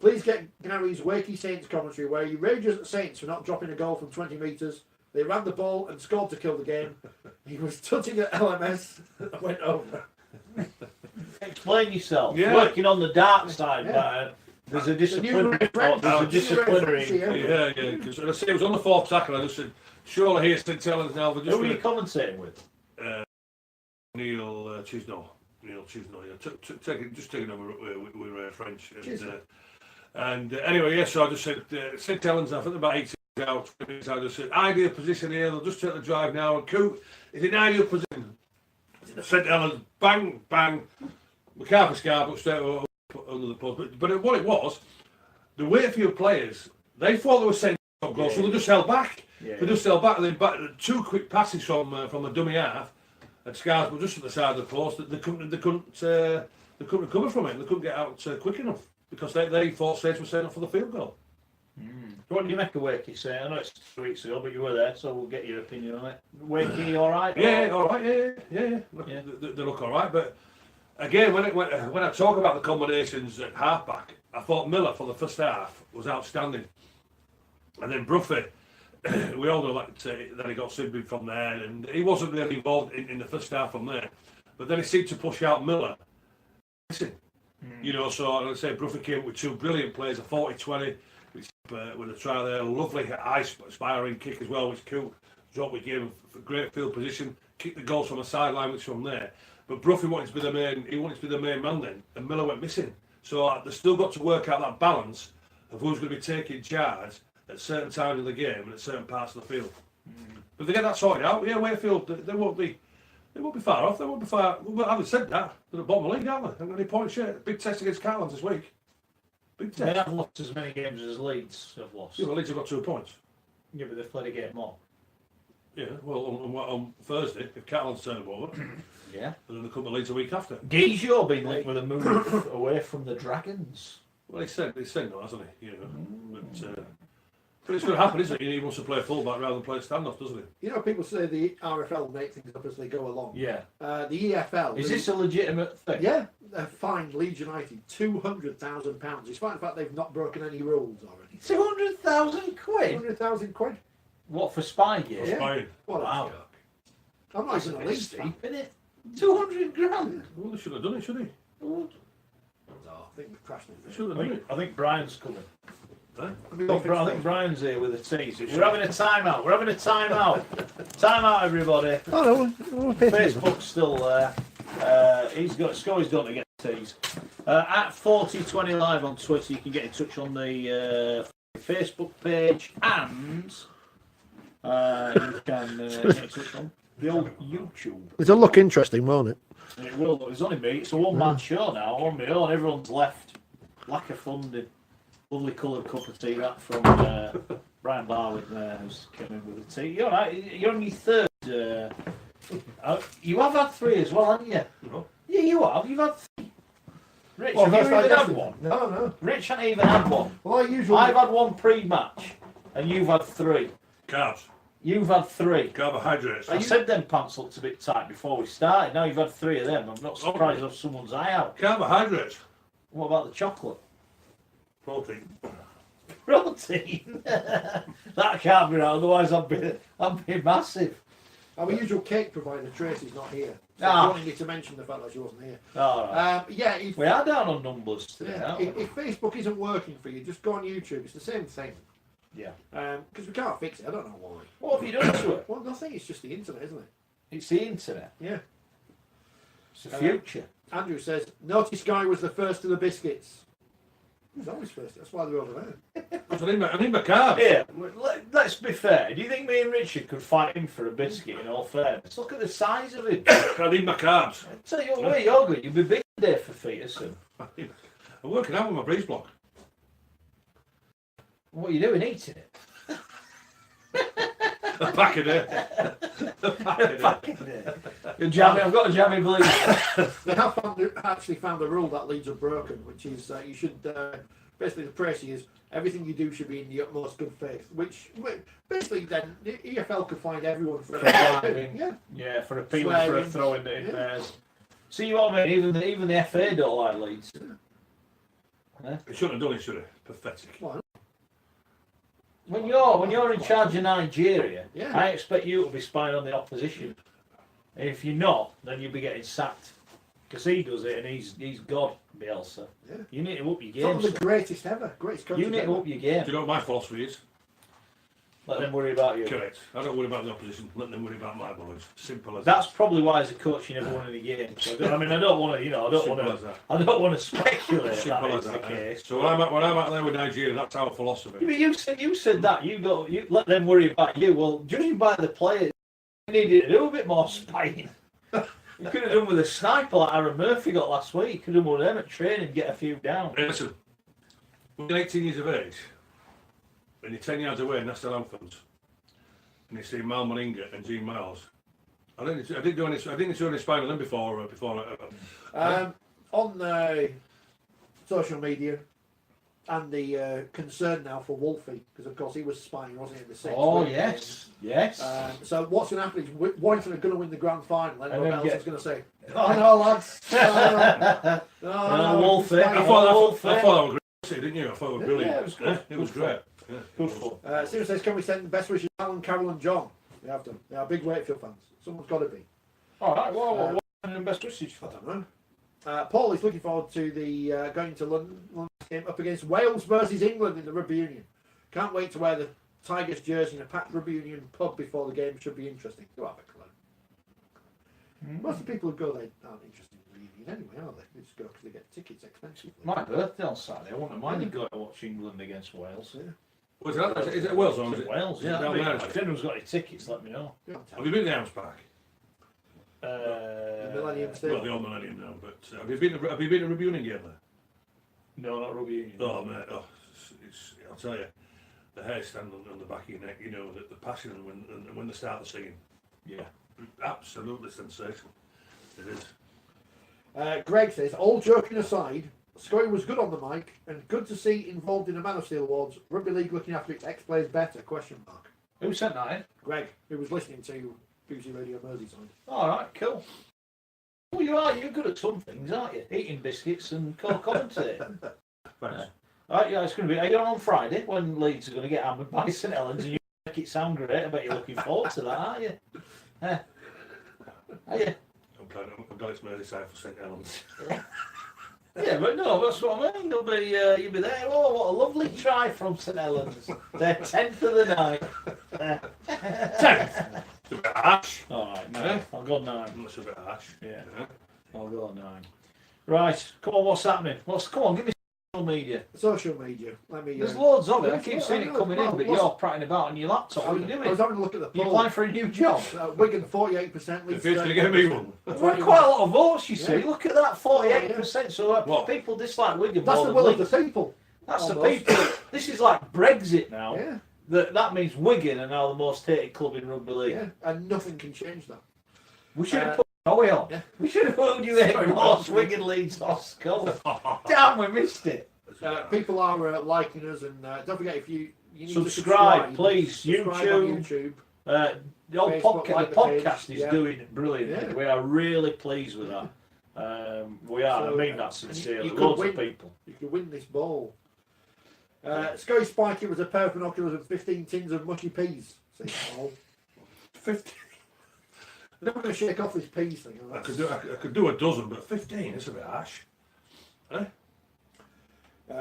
Please get Gary's Wakey Saints commentary where he rages at Saints for not dropping a goal from 20 metres. They ran the ball and scored to kill the game. He was touching at LMS and went over. Explain yourself. Yeah. Working on the dark side, Yeah. there's a disciplinary. Yeah. Because I say it was on the fourth tackle. I just said, surely here's St. Helens now. Who were you commentating with? Neil Chisnall. Yeah. Taking over with French. And anyway, yes. So I just said St. Helens. I think about 18 out. I just said ideal position here. They'll just take the drive now. And Coop is in ideal position. St. Helens, bang, bang. McCarthy scar, but straight under the post. But what it was, the Wakefield players, they thought they were sending up goals, so they just held back. They just held back, and then two quick passes from a dummy half, and Scars were just at the side of the post. They couldn't recover from it. They couldn't get out quick enough because they thought Saints were setting up for the field goal. What do you make of Wakey say? I know it's 2 weeks ago, but you were there, so we'll get your opinion on it. Wakey, all right? Yeah, all right. Yeah. They look all right, but again, when I talk about the combinations at halfback, I thought Miller for the first half was outstanding, and then Bruffy, we all know that he got subbed from there, and he wasn't really involved in the first half from there, but then he seemed to push out Miller. So I say Bruffy came with two brilliant plays, a 40-20. With a try there, a lovely high-spiring kick as well, which Coop dropped. We gave him a great field position, kicked the goals from the sideline, which from there. But Bruffy wanted to be the main. He wanted to be the main man then, and Miller went missing. So they've still got to work out that balance of who's going to be taking charge at certain times of the game and at certain parts of the field. If they get that sorted out, yeah, Wakefield, they won't be far off. They won't be far. Well, having said that, they're at the bottom of the league, aren't they? They've got any points yet. Big test against Carlins this week. Big test. They have lost as many games as Leeds have lost. Yeah, well, Leeds have got 2 points. Yeah, but they've played a game more. Yeah, well, on Thursday, if Carlins turn them over, yeah, and then they come to Leeds a week after. Guizot been linked with a move away from the Dragons. Well, he said no, hasn't he? You know, but it's going to happen, isn't it? He wants to play full-back rather than play standoff, doesn't he? You know, people say the RFL make things up as they go along. Yeah. The EFL... Is this a legitimate thing? Yeah. They've fined Leeds United £200,000, despite the fact they've not broken any rules already. 200,000 quid? 200,000 quid. What, for spy gear? Yeah. Spying. What Wow. a joke. I'm not even a Leeds fan. Steep, innit? 200 grand? Well, they should have done it, shouldn't he? Oh, I think we've crashed it. Should have done it. I think Brian's coming. Huh? I think Brian's here with a tease. We're having a timeout. We're having a timeout. Timeout, everybody. Oh no, Facebook's still there. Schoey's done to get a tease. At Forty20 Live on Twitter, you can get in touch on the Facebook page, and you can get in touch on the old YouTube. It'll look interesting, won't it? It will. It's only me. It's a one-man show now. On my own. Everyone's left. Lack of funding. Lovely coloured cup of tea that from Brian Barwick there, who's came in with the tea. You're right. You're on your third. You have had 3 as well, haven't you? No. Yeah, you have. You've had 3. Rich, Well, have you that's even like had one? No. Rich hasn't even had one. Well, I've had 1 pre-match, and you've had 3. Carbs. You've had 3. Carbohydrates. I said them pants looked a bit tight before we started. Now you've had 3 of them. I'm not surprised if someone's eye out. Carbohydrates. What about the chocolate? Protein. Protein? That can't be right, otherwise I'd be massive. Our usual cake provider, Tracy's not here. So Ah. I wanted you to mention the fact that she wasn't here. Alright. If, We are down on numbers today, yeah, aren't we? if Facebook isn't working for you, just go on YouTube. It's the same thing. Yeah. Because we can't fix it. I don't know why. What have you done to it? Well, nothing. It's just the internet, isn't it? It's the internet. Yeah. It's the future. Andrew says, notice Guy was the first to the biscuits. He's always first. That's why they're over there. I need my carbs. Here, let's be fair. Do you think me and Richard could fight him for a biscuit in all fairness? Look at the size of him. I need my carbs. I tell you what, where you're going, you'll be big day for Peterson. I'm working out with my breeze block. What are you doing, eating it? A pack a day. I've got a jammy blue. They have actually found a rule that Leeds have broken, which is you should, basically the press is, everything you do should be in the utmost good faith, which basically then the EFL could find everyone for Yeah, for appealing for a throw in theirs. See what I mean? Even the FA don't like Leeds. He shouldn't have done it, should he? Pathetic. Why? When you're in charge of Nigeria, Yeah. I expect you to be spying on the opposition. And if you're not, then you'll be getting sacked. Because he does it, and he's God, Bielsa. Yeah. You need to up your It's one game. of the greatest ever. Greatest coaches You need to ever. up your game. Do you know what my philosophy is? Let them worry about you. Correct. I don't worry about the opposition. Let them worry about my boys. Simple as That's probably why as a coach you never won any games. So, I mean, I don't want to speculate that Simple is as the that. case. So when I'm out there with Nigeria, that's our philosophy. But you said that you let them worry about you. Well, judging by the players, you needed to do a bit more spying. You could have done with a sniper like Aaron Murphy got last week. You could have done with them at training and get a few down. Hey, listen, when you're 18 years of age, and you're 10 yards away in national anthems, and you see Mal Meninga and Gene Miles, I didn't do any spying on them before. On social media, and the concern now for Wolfie, because of course he was spying, wasn't he, in the sixth? Oh, week yes. games. Yes. So what's going to happen is Warrington are going to win the grand final, and everyone else is going to say, Oh, "Oh no, lads, no, Wolfie. I thought that was great, didn't you? I thought it was brilliant. Yeah, it was good. It was great. Yeah. Good fun. Stephen says, can we send best wishes to Alan, Carol and John? We have them. They are big Wakefield fans. Someone's got to be. All right. Well, what's the best message for I that? don't know. Paul is looking forward to the going to London game up against Wales versus England in the Rugby Union. Can't wait to wear the Tigers jersey in a packed Rugby Union pub before the game. Should be interesting. Go have a clue. Most of the people who go there aren't interested in the Union anyway, are they? They just go because they get tickets expensively. My birthday on Saturday. I wouldn't mind going to watch England against Wales. Yeah. Was it? Is it Wales or is it Wales? Yeah. down there? If anyone's got any tickets, let me know. Have you been to the House Park? The Millennium Well, Stadium. the old Millennium now, but have you been to a Rugby Union game there? No, not Rugby Union. Oh mate, I'll tell you, the hair stand on the back of your neck, you know, the passion and when they start the singing. Yeah. Absolutely sensational. It is. Greg says, all joking aside, Schoey was good on the mic and good to see involved in the Man of Steel Awards. Rugby League looking after its ex-players better? Question mark. Who sent that in? Greg, who was listening to BBC Radio Merseyside. All right, cool. Well, you are. You're good at some things, aren't you? Eating biscuits and commentating. Thanks. Right, yeah, it's going to be. Are you on Friday when Leeds are going to get hammered by St Helens and you make it sound great? I bet you're looking forward to that, aren't you? Are you? I'm glad it's Merseyside for St Helens. Yeah, but no, that's what I mean. You'll be there. Oh, what a lovely try from St Helens. They're 10th of the night. 10th. It's a bit harsh. All right, no, I'll go 9. That's a bit harsh. Yeah, I'll go 9. Right, come on, what's happening? Come on, give me social media. Social media. Let me. There's loads of it. I yeah, keep seeing I it know, coming in, but you're prattling about on your laptop. What are you I was doing? having a look at the You poll. applying for a new job? Wigan 48%. Leeds If you're going to get me one. We've had quite a lot of votes, you see. Yeah. Look at that, 48%. So What? people dislike Wigan That's more the than will of Leeds. the people. That's the Almost. people. This is like Brexit now. Yeah, That means Wigan are now the most hated club in rugby league. yeah, and nothing can change that. We should have put Schoey on. Yeah. We should have put you hate Sorry, horse, Wigan Leeds or Skull. Damn, we missed it. People are liking us, and don't forget if you need Subscribe, to please. subscribe on YouTube. YouTube. The old Facebook, like the the page, podcast is yeah. doing brilliantly. Yeah. We are really pleased with that. We are. So, I mean that sincerely. you could Loads win. of people. You could win this ball. Schoey Spike, it was a pair of binoculars and 15 tins of mushy peas. See, Paul. 15. I'm never going to shake off this peas thing. I could do a dozen, but 15 is a bit harsh.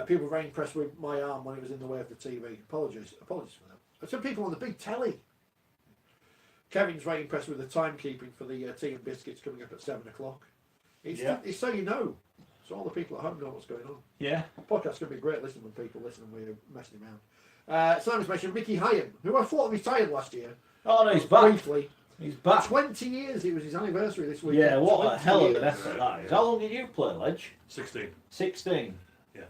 People were very impressed with my arm when it was in the way of the TV. Apologies for that. Some people on the big telly. Kevin's very impressed with the timekeeping for the tea and biscuits coming up at 7 o'clock. It's so you know. So all the people at home know what's going on. Yeah. Podcast's going to be great listening when people listen and we're messing around. Simon's mentioned Mickey Hyam, who I thought retired last year. Oh no, he's back. Briefly. He's back. 20 years, it was his anniversary this week. Yeah, what a hell of an 20 years. effort that is. How long did you play, Ledge? 16. 16. Yeah.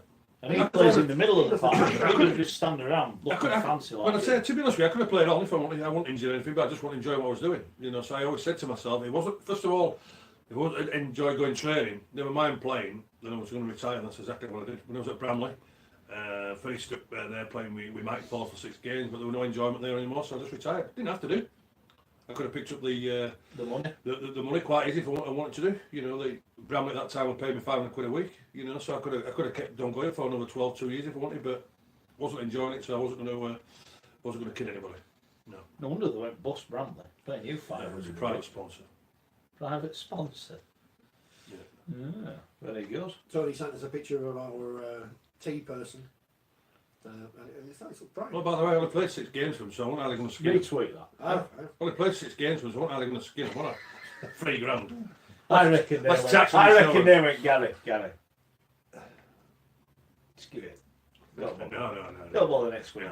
And he plays in the middle of the park. He doesn't just stand around looking fancy like But I that. say, to be honest with you, I could have played on if I wasn't injured or anything, but I just want to enjoy what I was doing. You know, so I always said to myself, it wasn't, first of all, if I wasn't enjoy going training, never mind playing, then I was going to retire, and that's exactly what I did. When I was at Bramley, finished up there playing with Mike Ford for 6 games, but there was no enjoyment there anymore, so I just retired. Didn't have to do. I could have picked up the money. The money quite easy for what I wanted to do. You know, the Bramley at that time would pay me £500 a week. You know, so I could have kept on going for another 2 years if I wanted, but wasn't enjoying it, so I wasn't going to kid anybody. No. No wonder they went bust Bramley. Paying you It was a £500. private sponsor. Private sponsor. Yeah, very good. Tony sent us a picture of our tea person. And it's nice little pride. Well, by the way, I only played 6 games for him, so I wasn't really going to skin him. Retweet that. I only played 6 games for him, so I wasn't really going to skin him, was I? £3,000. I reckon they Let's went. tax I him, reckon shall they went. Gary. Just give it. No. Don't bother next week.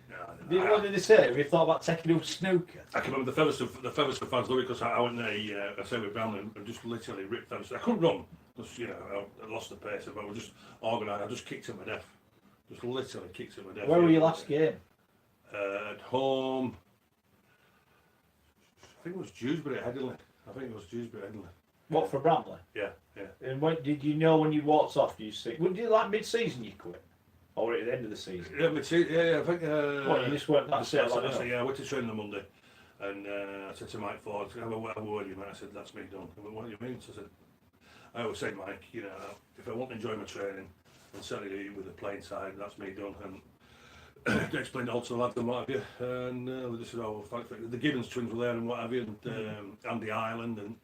No. What did they say? Have you thought about taking up snooker? I can remember the Feverstow fans love it because I went there, I say with Brown and just literally ripped them. I couldn't run because, you know, I lost the pace, but I was just organised. I just kicked him to death. Just literally kicked him to death. Where were your last game? At home. I think it was Dewsbury at Headingley. What, for Bramley? Yeah. And when did you know when you walked off? Did you see? Would you like mid-season you quit, or at the end of the season? Yeah, I think. What, you just went. That's it. Yeah, I went to train on Monday, and I said to Mike Ford, "Have a word with you, mate." I said, "That's me done." He went, "What do you mean?" So I said, "I always say, Mike, you know, if I want to enjoy my training, and certainly with the playing side, that's me done." And they explained it all to the lads and what have you, and they just said, "Oh, thanks." The Gibbons twins were there and what have you, and Andy Ireland and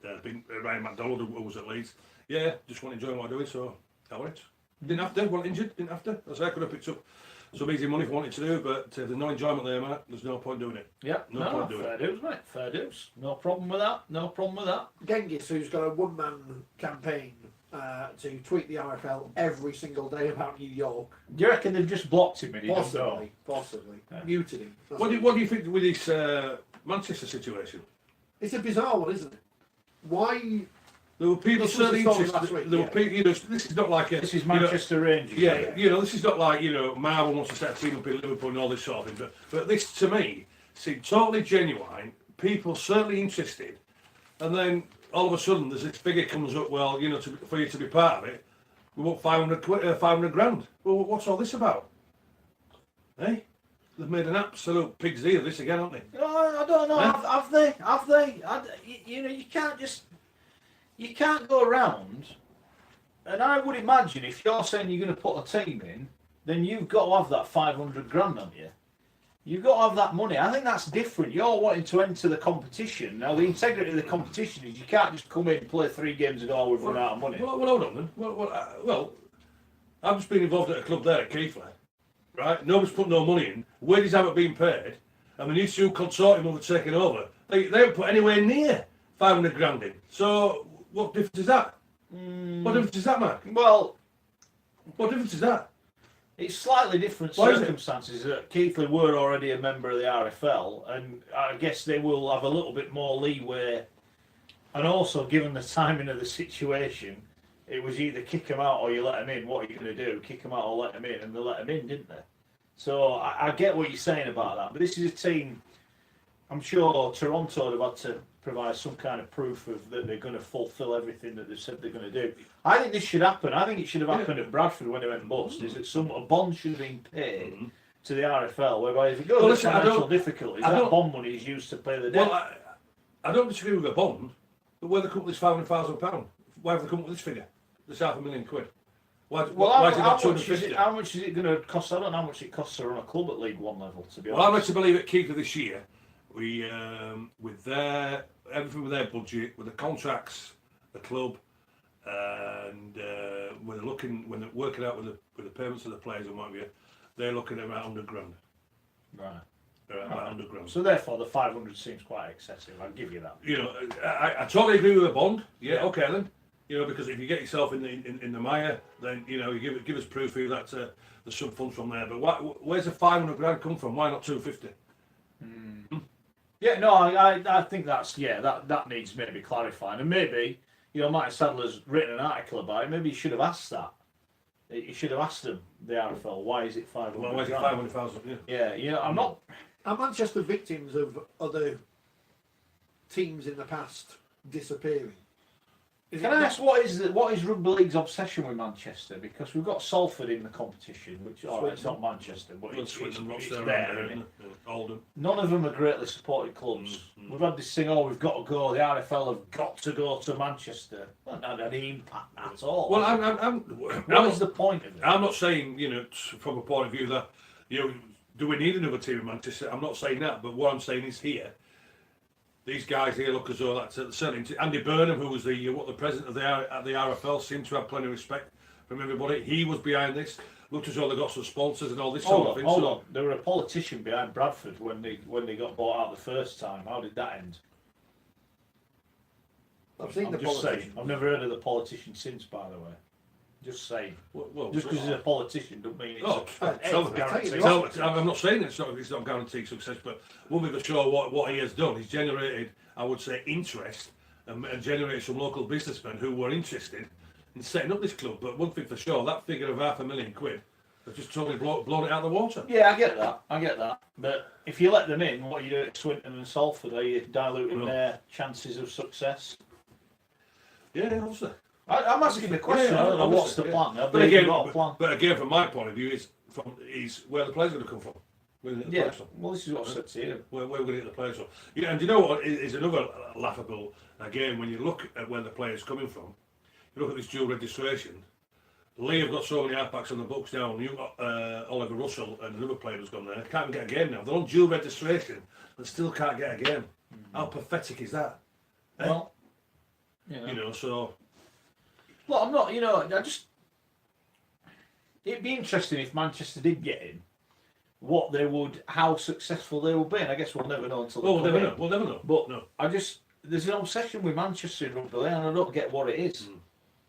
Ryan McDonald who was at Leeds. Yeah, just want to enjoy what I'm doing, so I went. Didn't have to, wasn't injured, didn't have to. As I could have picked up some easy money if I wanted to do, but if there's no enjoyment there, mate, there's no point doing it. Yeah, No point doing fair it. dues, mate. Fair dues. No problem with that. No problem with that. Genghis, who's got a one-man campaign to tweet the RFL every single day about New York. Do you reckon they've just blocked him and he doesn't know? Possibly. Yeah. Muted him. What do you think with this Manchester situation? It's a bizarre one, isn't it? Why? There were people This was certainly the story interested. last week, There were yeah. people, you know, this is not like a. This is Manchester Rangers. Yeah, you know, this is not like, you know, Marvel wants to set a team up in Liverpool and all this sort of thing. But this, to me, seemed totally genuine. People certainly interested, and then all of a sudden there's this figure comes up. Well, you know, for you to be part of it, we want 500 grand. Well, what's all this about? Eh? They've made an absolute pig's ear of this again, haven't they? I don't know. Have they? Have they? You know, you can't go around. And I would imagine if you're saying you're going to put a team in, then you've got to have that 500 grand on you. You've got to have that money. I think that's different. You're wanting to enter the competition. Now, the integrity of the competition is you can't just come in, play 3 games and go, we've run out of money. Well, hold on then. Well, I've just been involved at a club there at Keighley, right? Nobody's put no money in. Wages haven't been paid. And the new two consortium who were taking over, they haven't put anywhere near 500 grand in. So, what difference is that? What difference is that, Mark? Well, What difference is that? it's slightly different Why is it? circumstances. Keighley were already a member of the RFL, and I guess they will have a little bit more leeway. And also, given the timing of the situation, it was either kick them out or you let them in. What are you going to do? Kick them out or let them in? And they let them in, didn't they? So I get what you're saying about that. But this is a team, I'm sure Toronto would have had to provide some kind of proof of that they're going to fulfil everything that they've said they're going to do. I think this should happen. I think it should have happened at Bradford when they went bust. Is that a bond should have been paid to the RFL, whereby if it goes into financial difficulties, that bond money is used to pay the debt. Well, I don't disagree with a bond, but where they come up with this £500,000? Why have they come up with this figure? This £500,000? Why is it not 250? How much is it going to cost? I don't know how much it costs to run a club at League One level, to be honest. Well, I'm led to believe at Keighley this year, we with everything with their budget, with the contracts, the club, and when they're working out with the payments of the players and what have you, they're looking at about 100 grand. Right. About 100 grand. So therefore, the 500 seems quite excessive. I'll give you that. You know, I totally agree with a bond. Yeah, okay then. You know, because if you get yourself in the mire, then you know you give us proof of that there's some funds from there. But where's the 500 grand come from? Why not 250? Yeah, no, I think that needs maybe clarifying, and maybe Martin Sadler's written an article about it. Maybe he should have asked that. He should have asked them, the RFL, why is it 500? Well, why is it 500,000? Yeah, I'm not. Are Manchester victims of other teams in the past disappearing? Can I ask what is Rugby League's obsession with Manchester? Because we've got Salford in the competition, which it's not Manchester, but it's there. Isn't it? Oldham. None of them are greatly supported clubs. We've had this thing, we've got to go. The RFL have got to go to Manchester. Well, not had any impact at all. Well, what is the point of it? I'm not saying, from a point of view that, do we need another team in Manchester? I'm not saying that, but what I'm saying is here. These guys here look as though that's certainly Andy Burnham, who was the president of the RFL, seemed to have plenty of respect from everybody. He was behind this. Looked as though they got some sponsors and all this sort of thing. Hold on. There were a politician behind Bradford when they got bought out the first time. How did that end? I'm just saying. I've never heard of the politician since, by the way. Just saying. Well, just because he's a politician doesn't mean it's I'm not saying it's not guaranteed success, but one thing to show what he has done, he's generated, I would say, interest and generated some local businessmen who were interested in setting up this club. But one thing for sure, that figure of £500,000 has just totally blown it out of the water. Yeah, I get that. But if you let them in, what are you doing at Swinton and Salford? Are you diluting their chances of success? Yeah, obviously. I'm asking the question. I don't know what's the plan. But again, from my point of view, is where the players are going to come from. Well, this is what I said to you. Where we're going to get the players from. Yeah, and do you know what is another laughable? Again, when you look at where the players coming from, you look at this dual registration. Lee have got so many halfbacks on the books now, and you've got Oliver Russell and another player who's gone there. Can't even get a game now. They're on dual registration and still can't get a game. How pathetic is that? Well, so. Well, I'm not. It'd be interesting if Manchester did get in. How successful they will be, and I guess we'll never know until. We'll never know. But there's an obsession with Manchester in rugby, and I don't get what it is.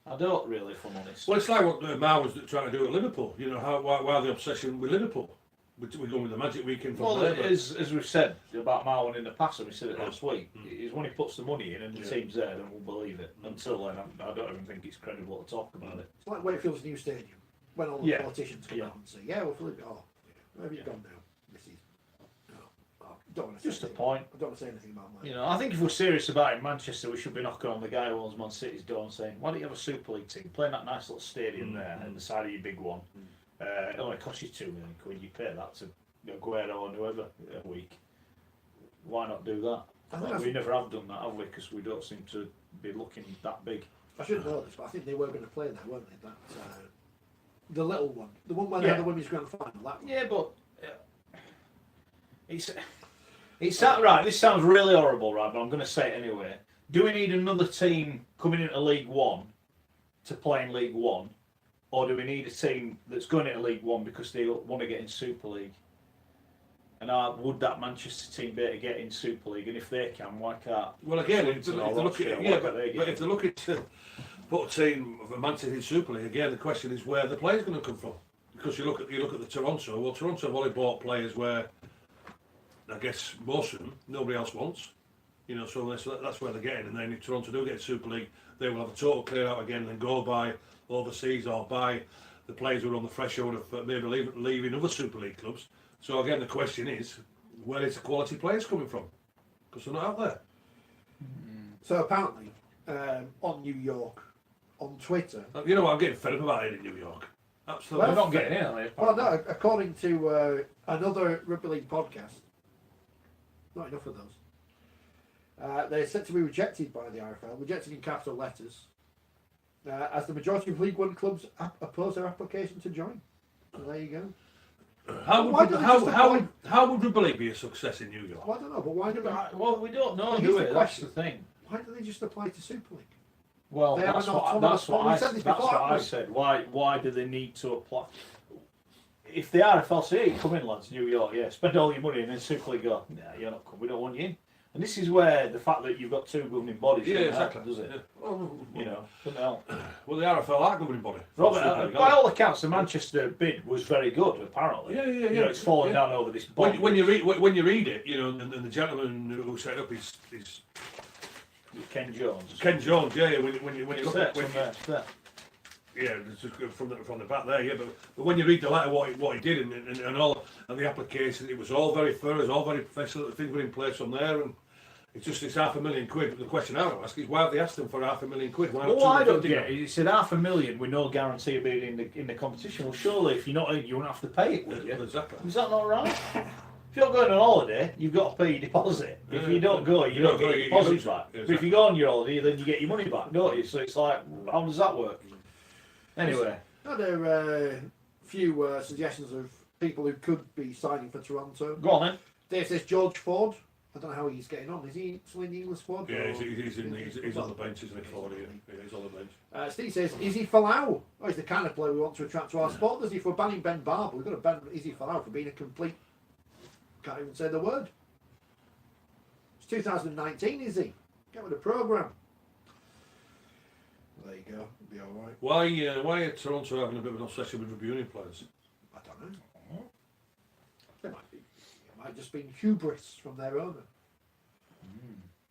I don't really, if I'm honest. Well, it's like what Mar was trying to do at Liverpool. You know, why the obsession with Liverpool? We're going with the Magic Weekend from there. As we've said about Marwan in the past, and we said it last week, is when he puts the money in and the team's there, then we'll believe it. Until then, I don't even think it's credible to talk about it. It's like Wakefield's new stadium. When all the politicians come out and say, we'll fill it. Oh, where have you gone now? This is... don't want to just a point. I don't want to say anything about mine. You know, I think if we're serious about it in Manchester, we should be knocking on the guy who owns Man City's door and saying, why don't you have a Super League team? Play in that nice little stadium there, at the side of your big one. It only costs you £2 million. You pay that to Aguero and whoever a week. Why not do that? We never have done that, have we? Because we don't seem to be looking that big. I shouldn't know this, but I think they were going to play there, weren't they? That the little one, the one where they had the women's grand final. That one. Yeah, but it's right. This sounds really horrible, right? But I'm going to say it anyway. Do we need another team coming into League One to play in League One, or do we need a team that's going into League One because they want to get in Super League? And would that Manchester team be able to get in Super League? And if they can, why can't? Well, again, if they're looking to put a team of a Manchester in Super League, again, the question is where the players going to come from. Because you look at the Toronto. Well, Toronto have only bought players where, I guess, most of them nobody else wants. You know, so that's where they're getting. And then if Toronto do get Super League, they will have a total clear out again and then go by overseas or buy the players who are on the threshold of maybe leaving other Super League clubs. So again, the question is, where is the quality players coming from? Because they're not out there. So apparently, on New York, on Twitter... You know what, I'm getting fed up about it in New York. Absolutely. Well, they're not getting in, are they? Well, no, according to another Rugby League podcast, not enough of those, they're set to be rejected by the RFL, rejected in capital letters, as the majority of League One clubs oppose their application to join. So there you go. How would Rugby League be a success in New York? Well, I don't know, but why do they... Well, we don't know, do we? That's the thing. Why do they just apply to Super League? Well, that's what I said. Why do they need to apply? If the RFL say, hey, come in, lads, New York, spend all your money, and then Super League go, nah, you're not coming, we don't want you in. And this is where the fact that you've got two governing bodies exactly. does it? Yeah. You know, doesn't help. Well, the RFL are governing body. Robert, by all accounts, the Manchester bid was very good. Apparently, yeah. You know, it's falling down over this. When you read it, you know, and the gentleman who set up his Ken Jones. Ken Jones, yeah. When you look at yeah, from the back there, yeah. But when you read the letter, what he did and all and the application, it was all very thorough, it was all very professional. The things were in place from there, and it's £500,000. But the question I would ask is, why have they asked them for £500,000? Why not? Well, I don't get it. He said £500,000 with no guarantee of being in the competition. Well, surely if you're not in, you won't have to pay it, would you? Exactly. Is that not right? If you're going on holiday, you've got to pay your deposit. If you don't go, you don't get your deposit back. Exactly. But if you go on your holiday, then you get your money back, don't you? So it's like, how does that work? Anyway. There are a few suggestions of people who could be signing for Toronto. Go on then. Dave says George Ford. I don't know how he's getting on. Is he still in the English squad? Yeah, he's on the bench, isn't he, Ford? Yeah, he's on the bench. Steve says, Izzy Folau. Oh, he's the kind of player we want to attract to our sport. Does he? For banning Ben Barber, we've got to ban Izzy Folau for being a complete... Can't even say the word. It's 2019, Izzy. Get with the programme. There you go. It'll be all right. Why are Toronto having a bit of an obsession with rugby union players? I don't know. They might be. It might have just been hubris from their owner.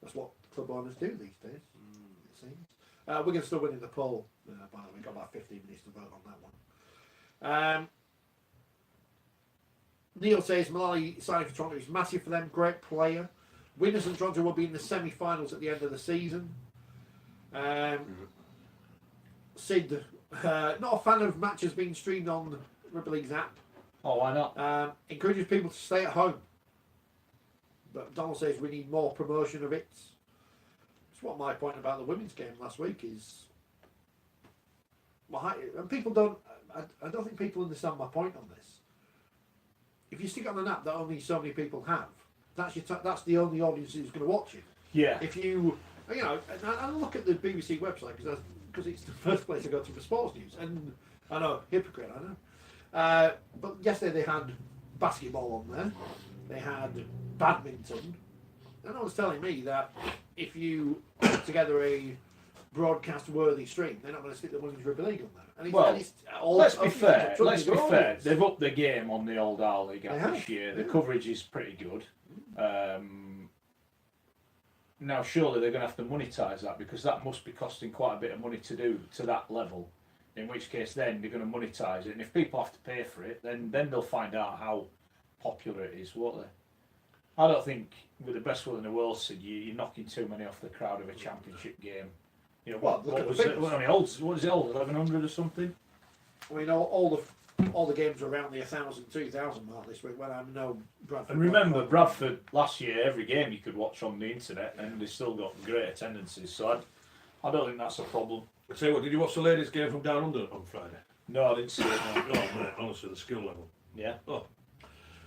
That's what club owners do these days, it seems. Wigan still winning the poll. By the way, we've got about 15 minutes to vote on that one. Neil says Malali signing for Toronto is massive for them. Great player. Widnes and Toronto will be in the semi-finals at the end of the season. Sid, not a fan of matches being streamed on Rugby League's app. Oh, why not? Encourages people to stay at home. But Donald says we need more promotion of it. That's what my point about the women's game last week is. And people don't. I don't think people understand my point on this. If you stick it on an app that only so many people have, that's the only audience who's going to watch it. Yeah. If you know, and I look at the BBC website because it's the first place I go to for sports news, and I know, hypocrite, I know. But yesterday they had basketball on there, they had badminton, and I was telling me that if you put together a broadcast worthy stream, they're not going to stick the Women's Rugby League on there. Well, let's be fair. Audience. They've upped the game on the old R-League this year. The yeah. coverage is pretty good. Now, surely they're going to have to monetise that, because that must be costing quite a bit of money to do to that level. In which case, then they're going to monetise it, and if people have to pay for it, then they'll find out how popular it is, won't they? I don't think, with the best will in the world, you're knocking too many off the crowd of a championship game. You know, what was it? What is it old? 1100 or something? I mean, all the games are around the 1,000, 2,000 mark this week. When I know Bradford. And remember, Bradford last year, every game you could watch on the internet, and they still got great attendances. So I don't think that's a problem. I tell you what, did you watch the ladies' game from Down Under on Friday? No, I didn't see it. No. Oh mate, honestly, the skill level. Yeah. Oh,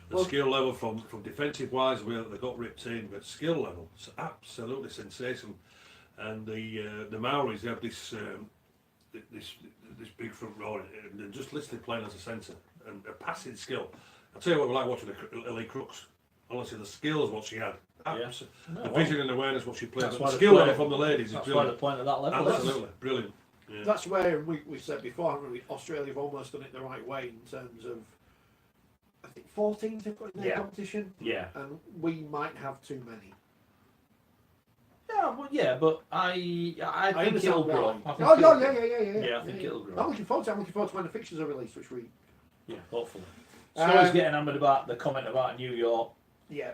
the skill level from defensive wise, where they got ripped in, but skill level, it's absolutely sensational. And the Maoris, they have this big front row, and they're just literally playing as a centre and a passing skill. I'll tell you what, we like watching Ellie Crooks. Honestly, the skills what she had, the vision and awareness what she played, the skill level from the ladies is brilliant. That's why they're playing at that level. Absolutely brilliant. Yeah. That's where we said before, haven't we? Australia have almost done it the right way in terms of, I think 14 to put in their competition. Yeah. And we might have too many. But I think it'll grow. Yeah, I think it'll grow. I'm looking forward to when the fixtures are released, which we. Yeah, hopefully. Schoey's getting hammered about the comment about New York. Yeah.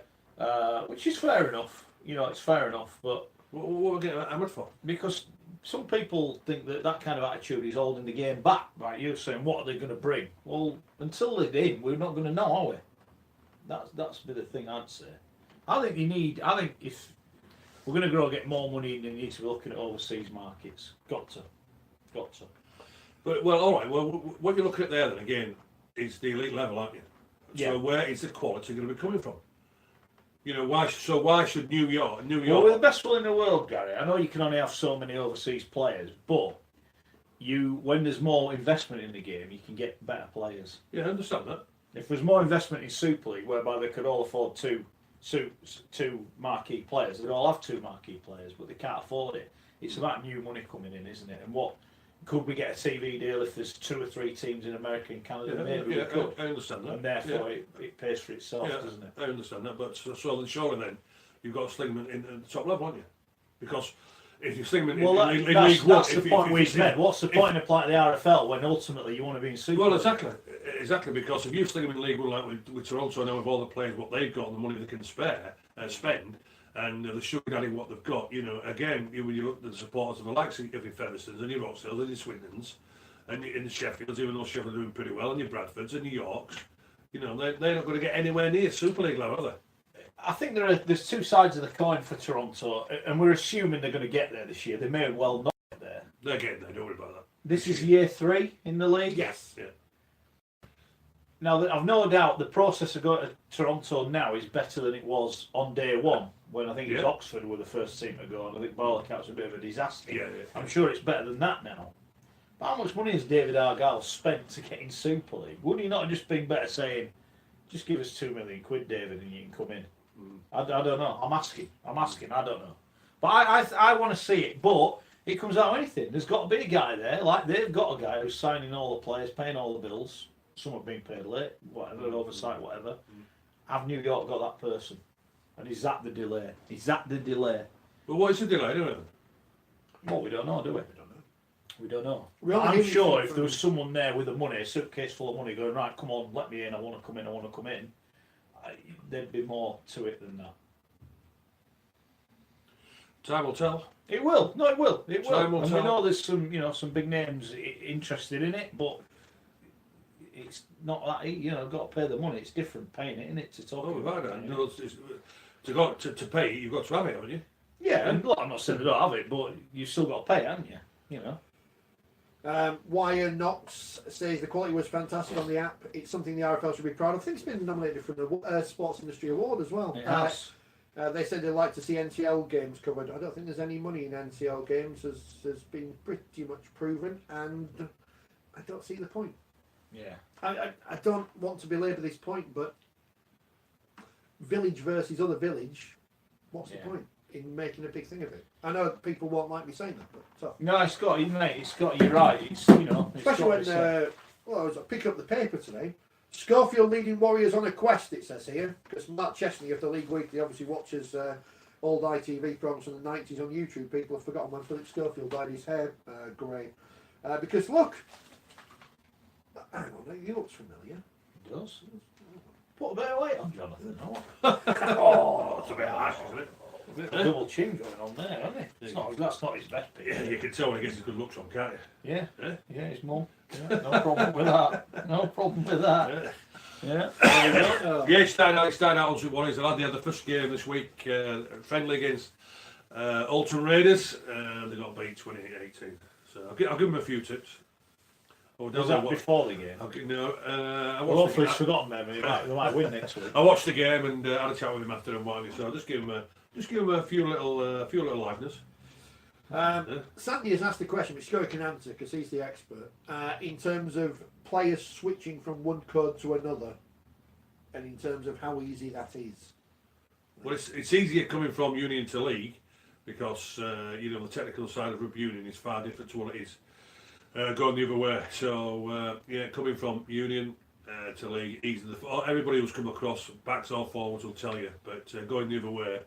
Which is fair enough. You know, it's fair enough, but what are we getting hammered for? Because some people think that kind of attitude is holding the game back. Right? You're saying, what are they going to bring? Well, until they're in, we're not going to know, are we? That's the thing I'd say. I think if we're going to grow, get more money in, then you need to be looking at overseas markets. Got to. But well, all right. Well, what you're looking at there then again is the elite level, aren't you? Yeah. So where is the quality going to be coming from? You know, why should New York? Well, we're the best one in the world, Gary. I know you can only have so many overseas players, but when there's more investment in the game, you can get better players. Yeah, I understand that. If there's more investment in Super League, whereby they could all afford two marquee players, they'd all have two marquee players, but they can't afford it. It's about new money coming in, isn't it? And what could we get a TV deal if there's 2 or 3 teams in America and Canada? Maybe we could. I understand that. And therefore it pays for itself, doesn't it? I understand that, but surely then you've got to sling them in at the top level, haven't you? Because if you sling them in League One, that's the point we've made. What's the point in applying to the RFL when ultimately you want to be in Super League? Well, exactly, because if you sling them in League One like with Toronto now with all the players, what they've got and the money they can spend, and the sugar daddy what they've got, you know, again, when you look at the supporters of the likes of your Feathersons and your Rochdales and your Swindons and the Sheffields, even though Sheffield are doing pretty well, and your Bradfords and your Yorks, you know, they're not going to get anywhere near Super League level, are they? I think there's 2 sides of the coin for Toronto, and we're assuming they're going to get there this year. They may well not get there. They're getting there, don't worry about that. This is year 3 in the league? Yes. Yeah. Now, I've no doubt the process of going to Toronto now is better than it was on day 1, when I think it was Oxford were the first team to go, and I think by all accounts was a bit of a disaster. Yeah. I'm sure it's better than that now. But how much money has David Argyle spent to get in Super League? Wouldn't he not have just been better saying, just give us £2 million, David, and you can come in? I don't know. I'm asking. I don't know. But I want to see it. But it comes out of anything. There's got to be a guy there. Like, they've got a guy who's signing all the players, paying all the bills. Some have been paid late, whatever, oversight, whatever. Have New York got that person? And is that the delay? Well, what is the delay, don't we? Well, we don't know, do we? We don't know. I'm sure if there was someone there with the money, a suitcase full of money, going, right, come on, let me in, I want to come in, there'd be more to it than that. Time will tell. It will. No, it will. It will. Time will and tell. we know there's some big names interested in it, but it's not that, got to pay the money. It's different paying it, isn't it, to talk about it. To pay, you've got to have it, haven't you? Yeah, and look, I'm not saying they don't have it, but you've still got to pay, haven't you? You know. Wire Knox says the quality was fantastic on the app. It's something the RFL should be proud of. I think it's been nominated for the Sports Industry Award as well. It has. They said they'd like to see NCL games covered. I don't think there's any money in NCL games, has been pretty much proven, and I don't see the point. Yeah. I don't want to belabour this point, but village versus other village, what's the point? in making a big thing of it. I know people won't like me saying that, but tough. No, Scotty, mate, Scotty, you're right. It's, you know, it's Especially when, I was picking up the paper today. Schofield leading Warriors on a quest, it says here, because Matt Chesney of the League Weekly obviously watches old ITV programmes from the 90s on YouTube. People have forgotten when Philip Schofield dyed his hair grey. Because look, hang on, he looks familiar. He does. Put a bit of weight on Jonathan. Oh, it's a bit harsh, isn't it? Double chin going on there, hasn't he? That's not his best bit. Yeah, you can tell when he gets his good looks on, can't you? Yeah, his mum. Yeah, no problem with that. No problem with that. Yeah. Yeah, he's starting out on some Warriors. They had the first game this week, friendly against Alton Raiders. They got beat 28-18. So I'll give them a few tips. Was that before the game? Hopefully he's forgotten them. They might win next week. I watched the game and had a chat with him after and what have you. So I'll just give him a few little liveness. Sandy has asked a question which Schoey can answer because he's the expert. In terms of players switching from one code to another, and in terms of how easy that is. Well, it's easier coming from Union to League because the technical side of Rugby Union is far different to what it is going the other way. So coming from Union to League, everybody who's come across backs or forwards will tell you, but going the other way,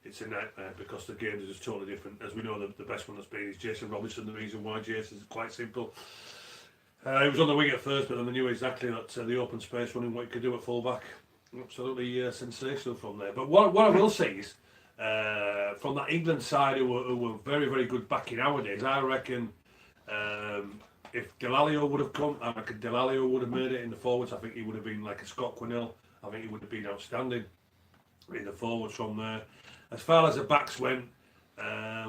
it's a nightmare because the games are just totally different. As we know, the best one that's been is Jason Robinson. The reason why Jason is quite simple. He was on the wing at first, but then they knew exactly that the open space running what he could do at fullback. Absolutely sensational from there. But what I will say is, from that England side who were very, very good back in our days, I reckon if Delalio would have come, I reckon Delalio would have made it in the forwards. I think he would have been like a Scott Quinnell. I think he would have been outstanding in the forwards from there. As far as the backs went,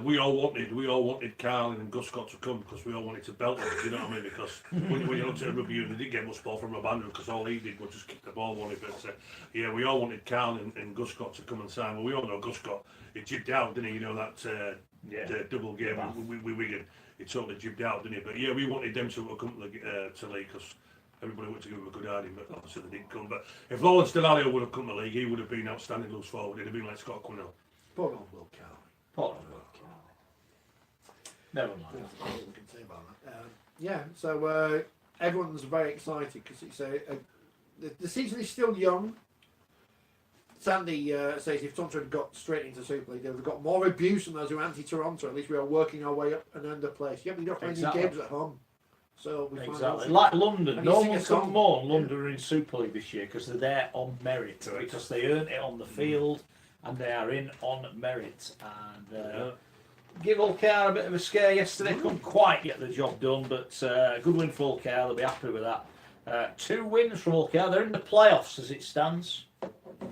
we all wanted Carlin and Guscott to come because we all wanted to belt them. You know what I mean? Because when you looked at Rugby Union, they didn't get much ball from Rabanda because all he did was just kick the ball. But we all wanted Carlin and Guscott to come and sign. Well, we all know Guscott. He jibbed out, didn't he? You know that the double game with Wigan. He totally jibbed out, didn't he? But we wanted them to come to League because everybody wanted to give him a good hiding, but obviously they didn't come. But if Lawrence Delalio would have come to League, he would have been outstanding loose forward. He'd have been like Scott Quinnell. Poor old Will Carlin. Never mind. That's we can say about that. So everyone's very excited because it's the season is still young. Sandy says if Toronto had got straight into Super League, they would have got more abuse than those who are anti-Toronto. At least we are working our way up and earned a place. Yeah, but you don't play any games at home. So we exactly like London. No one can mourn London are in Super League this year because they're there on merit, because they earned it on the field and they are in on merit. And give Ulcar a bit of a scare yesterday. Couldn't quite get the job done, but good win for Ulcar. They'll be happy with that. 2 wins from Ulcar. They're in the playoffs as it stands.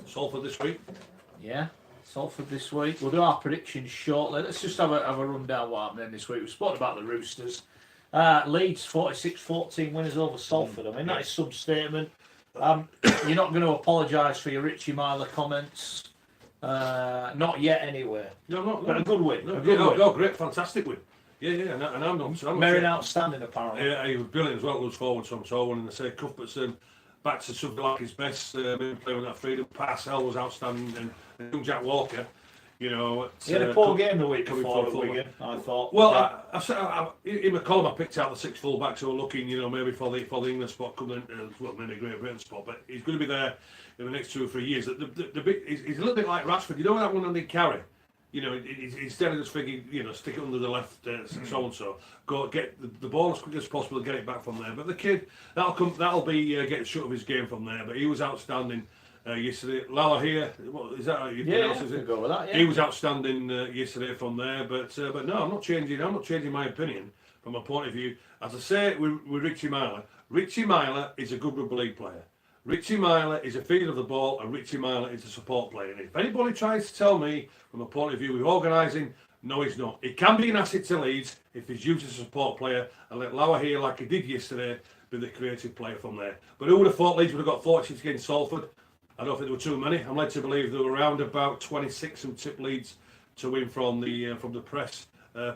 Salford this week. Yeah, Salford this week. We'll do our predictions shortly. Let's just have a rundown what happened this week. We've spoken about the Roosters. Leeds 46-14 winners over Salford. I mean, that is some statement. You're not going to apologise for your Richie Myler comments. Not yet, anyway. No, not. But a good win. Great, fantastic win. Yeah, and I'm not. Very outstanding, apparently. Yeah, he was brilliant as well. Loose forward from Solon, and they say Cuthbertson back to something like his best. Playing with that freedom. Parcell was outstanding, and young Jack Walker. You know, he had a poor game the week before at Wigan, I thought. Well, in my column I picked out the 6 full-backs who are looking, maybe for the England spot, coming maybe a Great Britain spot, but he's going to be there in the next 2 or 3 years. He's a little bit like Rashford. You know that one on the carry? Instead of just thinking, stick it under the left, so and so, go get the ball as quick as possible and get it back from there. But the kid, that'll be getting shut of his game from there. But he was outstanding. Yesterday, Lala here. Is that how you pronounce it? Go with that, yeah. He was outstanding yesterday from there, but no, I'm not changing my opinion from my point of view. As I say with Richie Myler, Richie Myler is a good rugby league player. Richie Myler is a feeder of the ball, and Richie Myler is a support player. And if anybody tries to tell me from a point of view with organising, no, he's not. It can be an asset to Leeds if he's used as a support player, and let Lauer here, like he did yesterday, be the creative player from there. But who would have thought Leeds would have got 46 against Salford? I don't think there were too many. I'm led to believe there were around about 26 who tipped Leeds to win from the press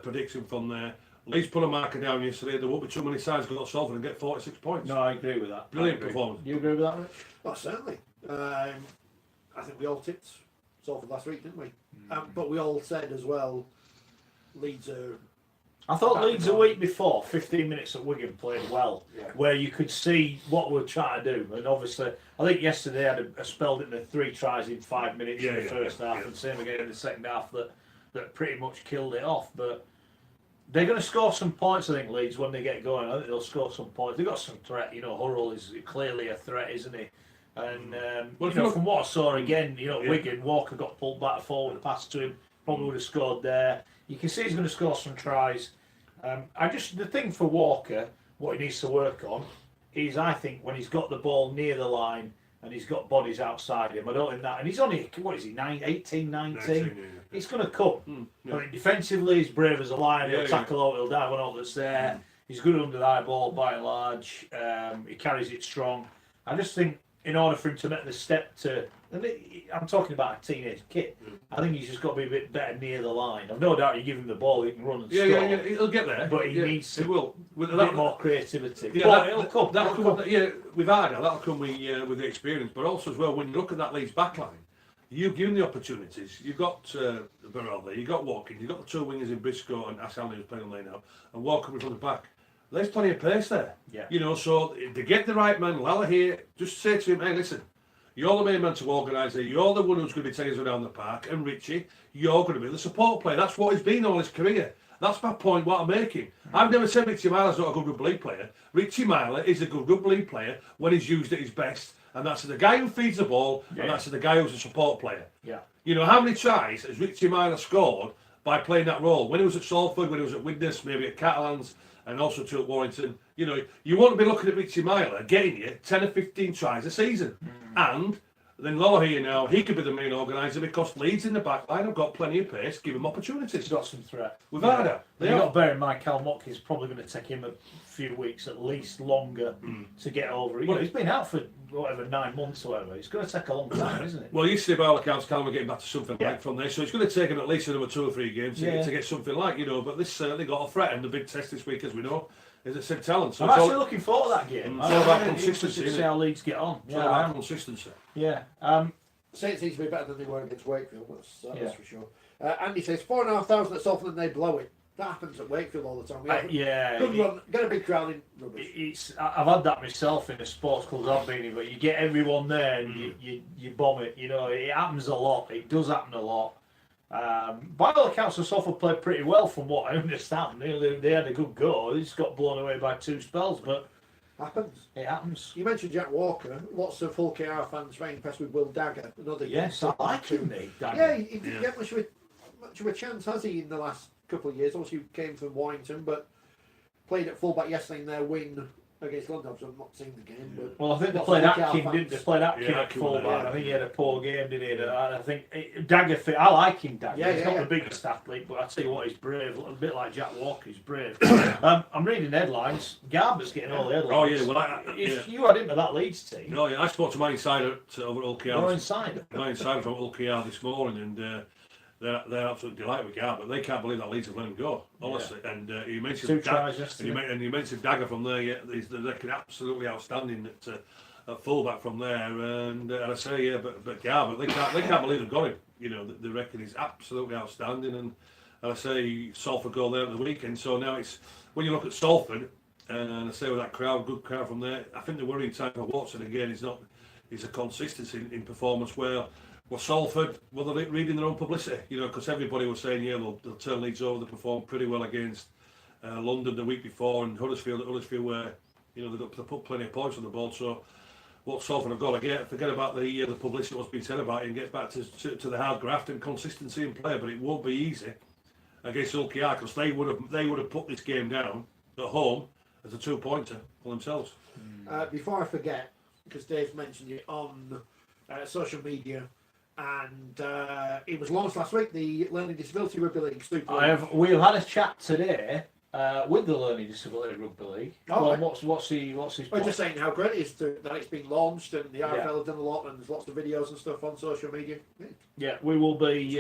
prediction from there. Leeds put a marker down yesterday. There won't be too many sides go to Salford and get 46 points. No, I agree with that. Brilliant performance. You agree with that, Rich? Well, certainly. I think we all tipped Salford last week, didn't we? But we all said as well, Leeds are. I thought Leeds a week before, 15 minutes at Wigan, played well, where you could see what we're trying to do. And obviously, I think yesterday I had a spell in the 3 tries in 5 minutes in the first half, and same again in the second half that pretty much killed it off. But they're going to score some points, I think, Leeds, when they get going. I think they'll score some points. They've got some threat. Hurrell is clearly a threat, isn't he? And from what I saw again, Wigan, Walker got pulled back forward, passed to him, probably would have scored there. You can see he's going to score some tries. The thing for Walker, what he needs to work on is, I think, when he's got the ball near the line and he's got bodies outside him. I don't think that, and he's only, 18, 19. It's going to come. I mean, defensively, he's brave as a lion. He'll tackle out, he'll dive on all that's there. He's good under the eye ball by and large. He carries it strong. I just think, in order for him to make the step to, I'm talking about a teenage kid, I think he's just got to be a bit better near the line. I've no doubt you give him the ball, he can run and score. Yeah, he'll get there. But he needs a bit more creativity. Yeah, but it'll come. That'll come. With Arda, that'll come with the experience. But also as well, when you look at that Leeds backline, you've given the opportunities. You've got Burrell there, you've got Watkins, you've got the 2 wingers in Briscoe and Ashley who's playing on lane now, and Walker coming from the back. There's plenty of pace there. Yeah. So to get the right man, Lala here, just say to him, hey, listen, you're the main man to organise it. You're the one who's going to be taking us around the park. And Richie, you're going to be the support player. That's what he's been all his career. That's my point, what I'm making. I've never said Richie Myler's not a good rugby league player. Richie Myler is a good rugby league player when he's used at his best. And that's the guy who feeds the ball, and that's the guy who's a support player. Yeah. How many tries has Richie Myler scored by playing that role? When he was at Salford, when he was at Widnes, maybe at Catalans, and also to Warrington, you want to be looking at Richie Myler getting you 10 or 15 tries a season. And then Lola here now, he could be the main organiser because Leeds in the back line have got plenty of pace, give him opportunities. He's got some threat. We've had that. You've got to bear in mind, Cal Mock is probably going to take him a few weeks, at least longer, to get over. He's been out for 9 months or whatever. It's going to take a long time, isn't it? Well, yesterday by all accounts, Cal was getting back to something like from there, so it's going to take him at least another 2 or 3 games to get something like, but this certainly got a threat, and the big test this week, as we know, is at St Helens. So I'm actually looking forward to that game. It's all about consistency. To see how Leeds get on. It's all about consistency. Yeah. Saints need to be better than they were against Wakefield, that's for sure. Andy says 4,500 at Salford and they blow it. That happens at Wakefield all the time. Good run, get a big crowd in rubbish. I've had that myself in the sports clubs I've been in, but you get everyone there and you bomb it. It happens a lot. It does happen a lot. By all accounts, Salford played pretty well from what I understand. They had a good go. They just got blown away by 2 spells, but it happens. You mentioned Jack Walker. Lots of Hull KR fans very impressed with Will Dagger. Yes, I like him, Dagger. Yeah, he didn't get much of a chance, has he, in the last couple of years? Obviously, he came from Warrington, but played at fullback yesterday in their win against London. I've not seen the game, but well, I think they played Atkin, didn't they? Played Atkin at fullback. I think he had a poor game, didn't he? I think Dagger fit. I like him, Dagger. He's not the biggest athlete, but I tell you what, he's brave. A bit like Jack Walker, he's brave. I'm reading headlines. Garber's getting all the headlines. Oh yeah, well, if you had him to that Leeds team. No, I spoke to my insider over at Hull KR. Your insider. My insider from Hull KR this morning, and they're absolutely delighted with Garber. They can't believe that Leeds have let him go, honestly. And you mentioned 2 tries yesterday. And you mentioned Dagger from there. Yeah, they're absolutely outstanding at fullback from there. And I say, but Garber, they can't believe they've got him. They reckon he's absolutely outstanding. And I say Salford go there at the weekend. So now it's when you look at Salford, and I say with that crowd, good crowd from there. I think the worrying time for Watson again is a consistency in performance where. Well, Salford, they're reading their own publicity, because everybody was saying, they'll turn Leeds over. They performed pretty well against London the week before, and Huddersfield where, they put plenty of points on the board. So, what Salford have got to forget about the publicity, what's been said about it, and get back to the hard graft and consistency in play. But it won't be easy against Hull KR, because they would have put this game down at home as a 2-pointer for themselves. Before I forget, because Dave mentioned it on social media. And it was launched last week, the Learning Disability Rugby League Super League. We've had a chat today with the Learning Disability Rugby League. What's his point? I'm just saying how great it is that it's been launched, and the RFL have done a lot, and there's lots of videos and stuff on social media. Yeah, we will be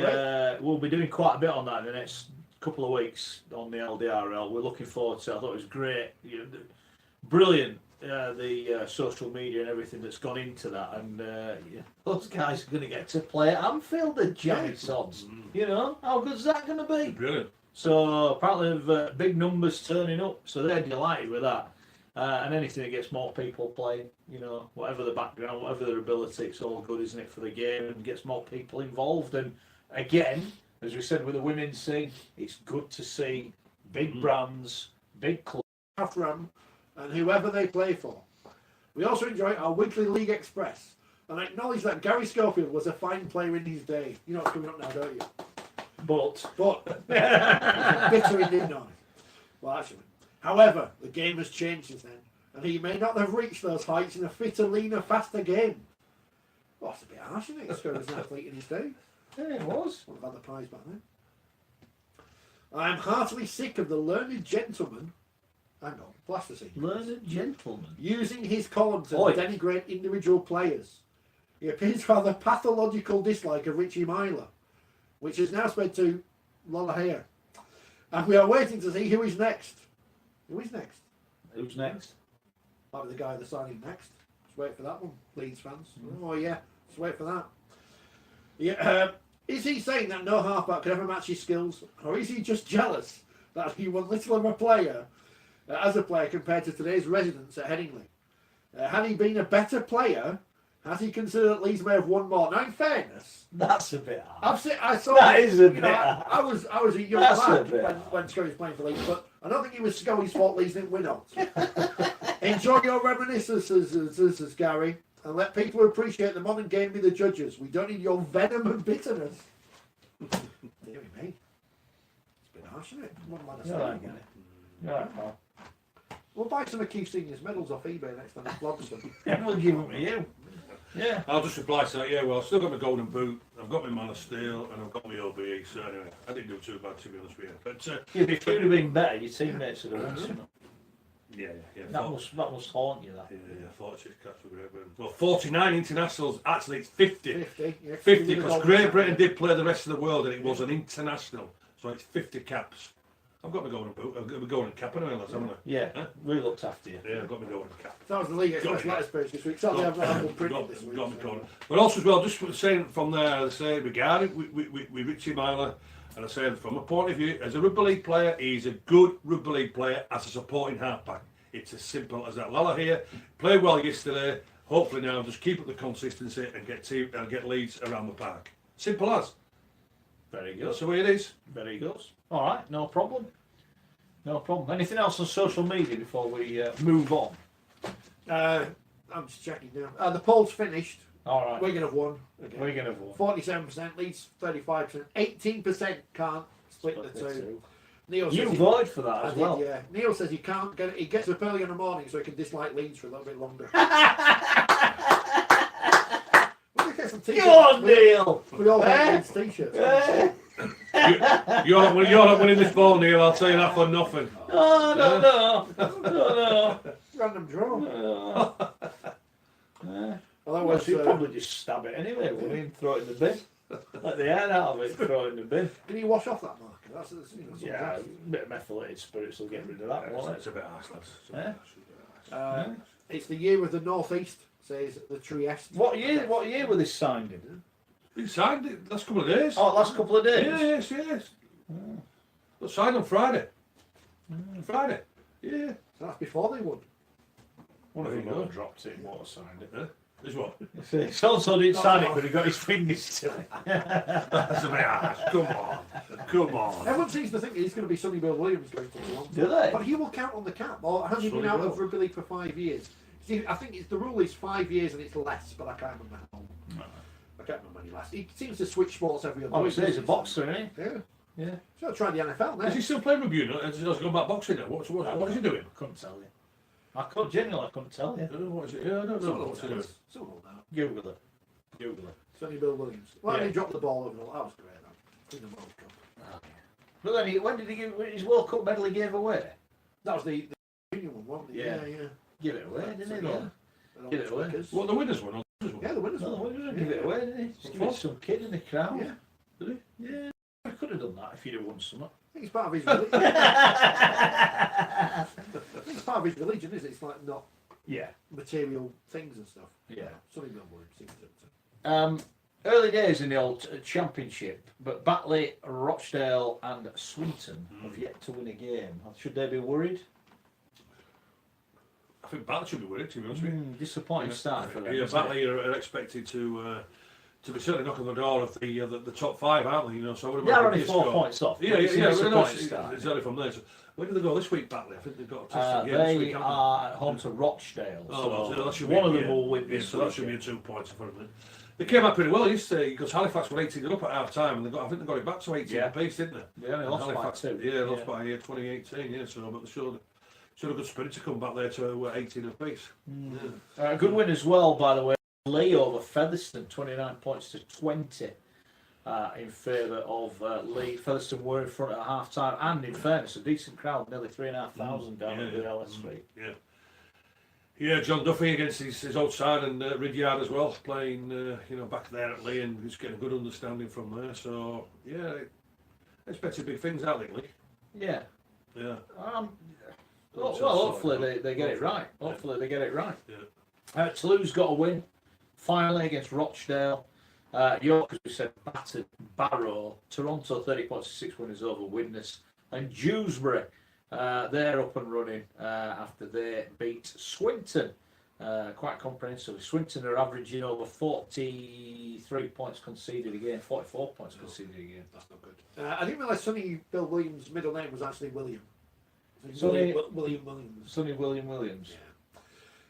we'll be doing quite a bit on that in the next couple of weeks on the LDRL. We're looking forward to it. I thought it was great. Brilliant the social media and everything that's gone into that, and yeah, those guys are going to get to play at Anfield, the jammy sods. You know, how good's that going to be? Brilliant. So apparently they've big numbers turning up, so they're delighted with that. And anything that gets more people playing, you know, whatever the background, whatever their ability, it's all good, isn't it, for the game, and gets more people involved. And again, as we said with the women's scene, it's good to see big brands, big clubs. After them, and whoever they play for. We also enjoy our weekly League Express, and I acknowledge that Gary Schofield was a fine player in his day. You know what's coming up now, don't you? But bitter he did not. Well, actually, however, the game has changed since then, and he may not have reached those heights in a fitter, leaner, faster game. Well, that's a bit harsh, isn't it? Schofield was an athlete in his day. Yeah, it was. Would have had the prize back then. I am heartily sick of the learned gentleman. Hang on, plasticine. Learned gentleman. Using his column to Oi. denigrate individual players. He appears to have a pathological dislike of Richie Myler, which has now spread to Lola Hare. And we are waiting to see who is next. Who is next? Who's next? Might be the guy they're signing next. Let's wait for that one, Leeds fans. Oh yeah, let's wait for that. Yeah, is he saying that no halfback could ever match his skills, or is he just jealous that he was little of a player as a player compared to today's residents at Headingley? Had he been a better player, has he considered at least may have won more? Now, in fairness, That's a bit hard. I saw That is a you bit know, hard. I was a young That's a lad bit when Schoey was playing for Leeds, but I don't think it was Schoey's fault Leeds didn't win on. Enjoy your reminiscences, Gary, and let people who appreciate the modern game be the judges. We don't need your venom and bitterness. Dear me. It's been harsh, isn't it? What am I You're right, saying? Gary. You're right, pal. We'll buy some of Keith Senior's medals off eBay next time he vlogs them. And we'll give them to you. Yeah. I'll just reply to that. Yeah, well, I've still got my golden boot, I've got my Man of Steel, and I've got my OBE. So anyway, I didn't do too bad, to be honest with you. But Yeah, but if you'd have been better, your teammates would have won something. yeah. That must haunt you, that. Yeah, 46 caps for Great Britain. Well, 49 internationals. Actually, it's 50. 50. Yeah, 50, because Great Britain did play the rest of the world, and it was an international. So it's 50 caps. I've got my golden boot. I've got my golden cap anyway, lads, haven't I? Yeah, Huh? we looked after you. Yeah, I've got my golden cap. That was the League Express Got it. letters page this week. Sadly, I've not had one printed this week. Got my so- golden. But also as well, just saying from there, they say regarding with Richie Myler, and I say from a point of view, as a rugby league player, he's a good rugby league player as a supporting halfback. It's as simple as that. Lala here played well yesterday. Hopefully now just keep up the consistency and get Leeds around the park. Simple as. Very good. That's the way it is. Very good. All right, no problem. No problem. Anything else on social media before we move on? I'm just checking now. The poll's finished. All right. Wigan have won. Again. We're going to vote. 47%, Leeds 35%, 18% can't split the two. Neil You says voted for that I as did, well. yeah. Neil says he can't get it. He gets up early in the morning so he can dislike Leeds for a little bit longer. We'll get some t-shirts. Go on, Neil! We all have Leeds t-shirts. You're not winning this ball, Neil. I'll tell you that for nothing. Oh, no. Random draw. No. Although Well, you'd probably just stab it anyway, wouldn't you? Throw it in the bin. Let the air out of it, throw it in the bin. can you wash off that marker? That's Yeah, a bit of methylated spirits will get rid of that, won't It's it? a bit harsh, lads. It's a bit Yeah. harsh. It's the year of the Northeast, says the Trieste. What year were this signed in? Been signed it last couple of days. Oh, last couple of days? Yes. Got signed on Friday. Friday. Yeah. So that's before they won. One of There you them go. dropped it and water signed it. Huh? This what? So didn't sign it, but he got his fingers to it. That's a bit harsh. Come on. Everyone seems to think he's going to be Sonny Bill Williams going to Toulon. Do they? But he will count on the cap. Or has he been Sonny out Bill. of rugby league for 5 years? See, I think the rule is 5 years and it's less, but I can't remember how long. I can't remember when he last. He seems to switch sports every other Oh, week. he's a boxer, isn't Yeah. he? Yeah. So I'll try the NFL now. Is he still playing rugby? You know? Has he gone back boxing now? What is he doing? Couldn't tell you. I couldn't tell you. What is it? Yeah, I don't know. Someone will What's he tell doing? us. Someone will know. Google it. Google it. Sonny Bill Williams. Why did Yeah. he drop the ball over? That was great. That. In the World Cup. But then, when did he give his World Cup medal he gave away? That was the junior one, wasn't it? Yeah. Yeah. Give it away, didn't he? Yeah. Though? And Give it away. Flickers. What, the winners won? Or the losers won? Yeah, the winners. No, won. he didn't give it away, did he? Just give it to some kid in the crowd. Yeah. Did he? Yeah. I could have done that if you'd have won something. I think it's part of his religion. I think it's part of his religion, is it? It's like not. material things and stuff. Yeah. Something not worried. Seems to. Early days in the old Championship, but Batley, Rochdale, and Swinton have yet to win a game. Should they be worried? I think Batley should be worried, to be honest with you. Disappointing start for them. Yeah, Batley are expected to be certainly knocking on the door of the top 5, aren't they? You know, so they're only 4 points off. Yeah. Start. Exactly from there. So where do they go this week, Batley? I think they've got a test game they this week. are at home to Rochdale. So one of them will win this so that should be a 2 points for them. They came out pretty well yesterday because Halifax were 18 up at half time, and I think they got it back to 18 apiece, didn't they? They only lost Halifax, by 2. Yeah, lost by 2018. Yeah, so but they showed a good spirit to come back there to 18 apiece. A good win as well, by the way. Lee over Featherstone, 29 points to 20 in favour of Lee. Featherstone were in front at half time, and in fairness, a decent crowd, nearly 3,500 down at the LS Street. Yeah, John Duffy against his old side and Ridyard as well, playing back there at Lee, and he's getting a good understanding from there. So yeah, expecting big things out of Lee. Yeah. Yeah. Well, hopefully they get it right. Hopefully they get it right. Toulouse got a win finally against Rochdale. York, as we said, battered Barrow. Toronto 30 points to 6 winners over Widnes, and Dewsbury. They're up and running after they beat Swinton quite comprehensively. Swinton are averaging over 43 points conceded a game, 44 points conceded a game. That's not good. I didn't realise Sonny Bill Williams' middle name was actually William. Sonny William Williams. Sonny William Williams.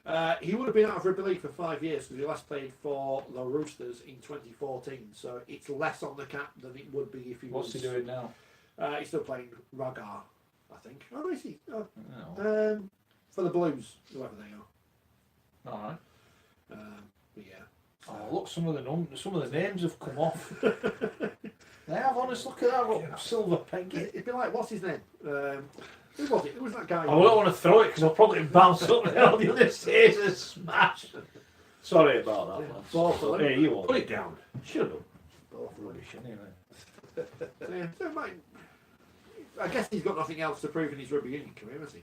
Yeah. He would have been out of rugby league for 5 years because he last played for the Roosters in 2014. So it's less on the cap than it would be if he was. What's he doing now? He's still playing Rugby, I think. Oh, is he? Oh. No. For the Blues, whoever they are. All right. But yeah. Oh, look, some of the names have come off. They have, honest. Look at that silver peg. It'd be like, what's his name? Who was it? Who was that guy? I don't want to throw it because I'll probably bounce up and on the other stage and smash. Sorry about that, lads. Awful, Hey, you won't. Put it down. Shut up. Awful rubbish, anyway. Yeah, so I guess he's got nothing else to prove in his rugby union career, has he?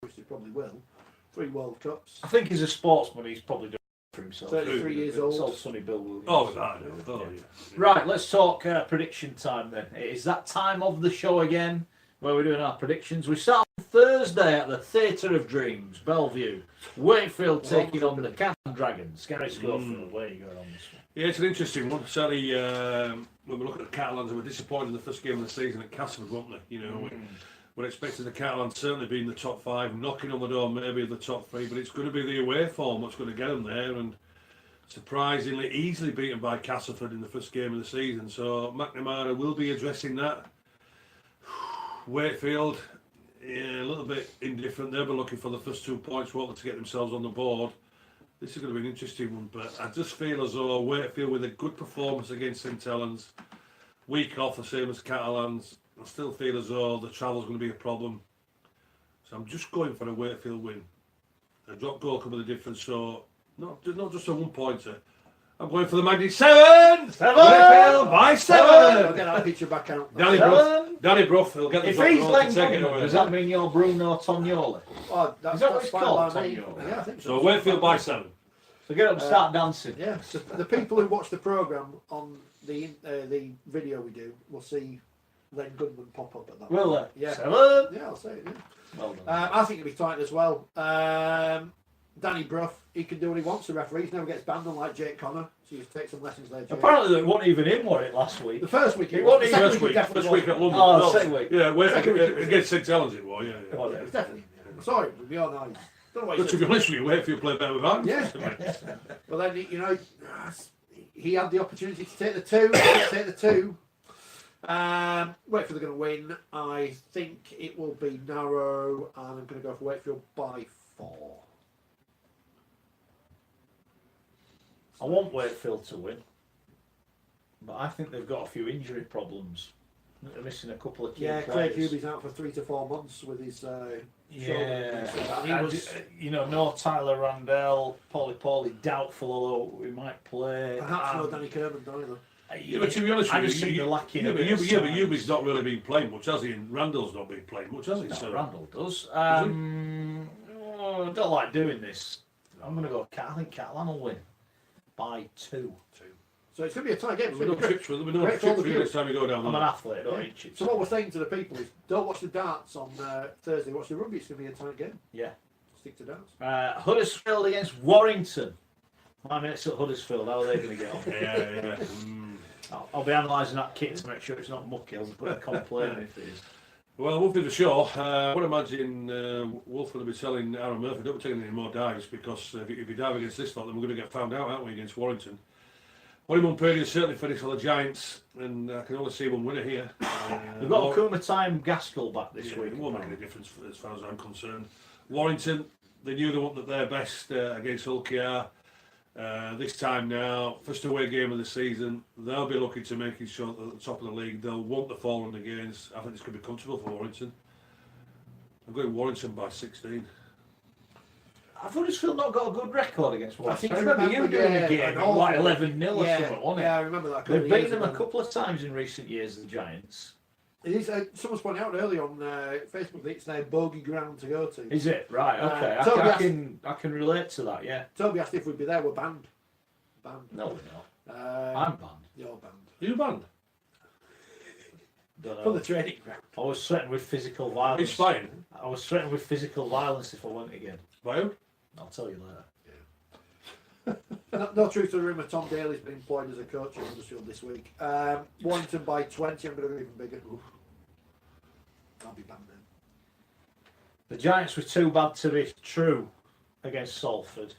Which he probably will. 3 World Cups. I think he's a sportsman. He's probably doing it for himself. 33 years old. It's all Sonny Bill Williams. Yeah. Right, let's talk prediction time then. It is that time of the show again where we're doing our predictions. We start on Thursday at the Theatre of Dreams, Bellevue. Wakefield taking on the Cannon Dragons. Gary Schofield, where are you going on this one? Yeah, it's an interesting one. Certainly, when we look at the Catalans, they were disappointed in the first game of the season at Castleford, weren't they? You know, we're expecting the Catalans certainly be in the top 5, knocking on the door maybe of the top 3, but it's going to be the away form that's going to get them there, and surprisingly easily beaten by Castleford in the first game of the season. So McNamara will be addressing that. Wakefield, a little bit indifferent. They'll be looking for the first 2 points, wanting to get themselves on the board. This is going to be an interesting one, but I just feel as though Wakefield, with a good performance against St Helens, week off the same as Catalans, I still feel as though the travel's going to be a problem. So I'm just going for a Wakefield win. A drop goal come with a difference, so not just a 1 pointer. I'm going for the Mighty 7! Wakefield by 7! I'll get that picture back out. Danny Brough, he'll get the If drop he's goal to take it Glenn, away. does that mean you're Bruno Tognoli? Oh, Is that what it's fine called, by me. Tognoli? Yeah, I think So Wakefield by 7. So get up and start dancing. Yeah, so the people who watch the programme on the video we do will see Len Goodman pop up at that Will point. they? Yeah. 7! Yeah, I'll say it, yeah. Well done. I think it'll be tight as well. Danny Brough, he can do what he wants, the referee. He never gets banned unlike Jake Connor, so you take some lessons there, Jake. Apparently they weren't even in, were it, last week? The first week It wasn't the even second First week week, definitely first week at London. Oh, the second week. Yeah, against St Helens it was, yeah. It was definitely. Sorry, we'll be all nice. Don't know what he But to said. be honest with you, Wakefield played better with Ireland. Yeah. Well, then, you know, he had the opportunity to take the 2. He didn't take the 2. Wakefield are going to win. I think it will be narrow, and I'm going to go for Wakefield by 4. I want Wakefield to win, but I think they've got a few injury problems. They're missing a couple of key Craig players. Hubie's out for 3 to 4 months with his shoulder. Yeah, He was no Tyler Randell, Paulie doubtful, although he might play. perhaps no Danny Kermond either. Yeah, but to be honest I with just you, think they're lacking. but Hubie's not really been playing much, has he? And Randall's not been playing much, has he? No, So, Randall does. I don't like doing this. I'm going to go. I think Catalan will win by 2. So it's going to be a tight game. There'll be no chips for you next time you go down I'm there. an athlete. I don't eat chips. So what we're saying to the people is, don't watch the darts on Thursday. Watch the rugby. It's going to be a tight game. Yeah. Stick to darts. Huddersfield against Warrington. My mates at Huddersfield. How are they going to get on? Yeah. I'll be analysing that kit to make sure it's not mucky. I'll put a complaint if it is. Well, Wolf did the show. I would imagine Wolf will be telling Aaron Murphy, don't be taking any more dives, because if you dive against this lot, then we're going to get found out, aren't we, against Warrington. Honeymoon period is certainly finished for the Giants, and I can only see one winner here. We've got Kuma Time Gaskell back this week. It won't make any difference as far as I'm concerned. Warrington, they knew they wanted their best against Hull KR. This time now, first away game of the season, they'll be looking to making sure that at the top of the league, they'll want the fallen games. I think this could be comfortable for Warrington. I'm going Warrington by 16. I've Huddersfield not got a good record against Warrington. I I remember you doing a game like 11-0 or yeah, something, wasn't it? Yeah, I remember that. They've beaten them a couple of times in recent years, the Giants. It is, someone's pointed out earlier on Facebook that it's their bogey ground to go to. Is it? Right, okay. I can relate to that, yeah. Toby asked if we'd be there, we're banned. No, we're not. I'm banned. You're banned. Are you banned? Don't know. For the training ground. I was threatened with physical violence. It's fine. I was threatened with physical violence if I went again. By who? I'll tell you later. No truth to the rumour, Tom Daly's been employed as a coach at Huddersfield this week. Warrington by 20, I'm going to go even bigger. Oof. I'll be banned then. The Giants were too bad to be true against Salford.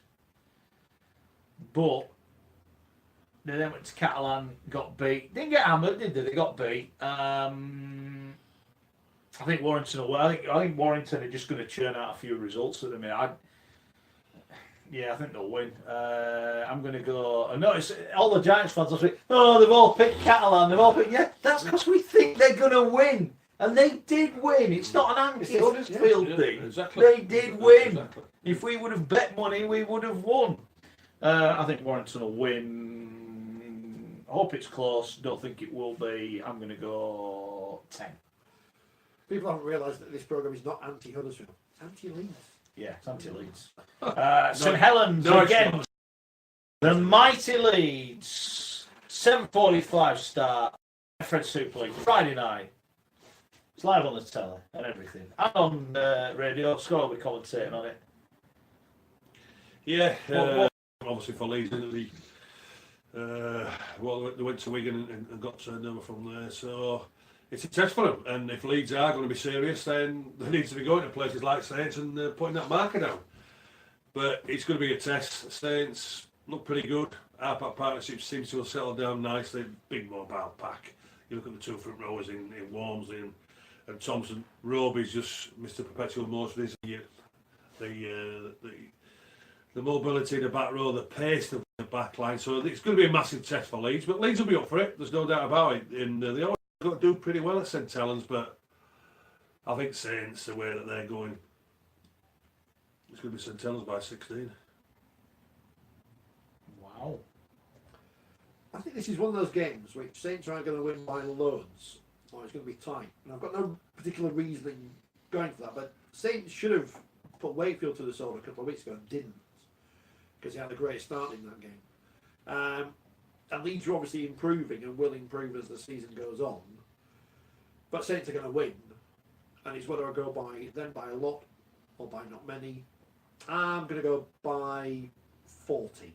But they then went to Catalan, got beat. Didn't get hammered, did they? They got beat. I think Warrington will win. I think Warrington are just going to churn out a few results at the minute. I think they'll win. I'm going to go. I notice all the Giants fans will say, "Oh, they've all picked Catalan. They've all picked." Yeah, that's because we think they're going to win, and they did win. It's not an anti-Huddersfield thing. Exactly. They did win. Exactly. If we would have bet money, we would have won. I think Warrington will win. I hope it's close. Don't think it will be. I'm going to go 10. People haven't realised that this programme is not anti-Huddersfield. It's anti-Leeds. Yeah, it's anti-Leeds. St Helens again. The mighty Leeds. 7:45 start. Fred Super League. Friday night. It's live on the telly and everything. And on radio. Schoey will be commentating on it. Yeah, obviously for Leeds, didn't they? They went to Wigan and got turned over from there. So it's a test for them. And if Leeds are going to be serious, then they need to be going to places like Saints and putting that marker down. But it's going to be a test. Saints look pretty good. Our partnership seems to have settled down nicely. Big mobile pack. You look at the two front rowers in Walmsley and Thompson. Roby's just Mr. Perpetual Motion. The mobility in the back row, the pace of the back line. So it's going to be a massive test for Leeds. But Leeds will be up for it. There's no doubt about it. And they always got to do pretty well at St Helens. But I think Saints, the way that they're going, it's going to be St Helens by 16. Wow. I think this is one of those games which Saints aren't going to win by loads, or it's going to be tight. And I've got no particular reasoning going for that, but Saints should have put Wakefield to the sword a couple of weeks ago and didn't, because he had a great start in that game. And Leeds are obviously improving and will improve as the season goes on. But Saints are going to win, and it's whether I go by a lot or by not many. I'm going to go by 14.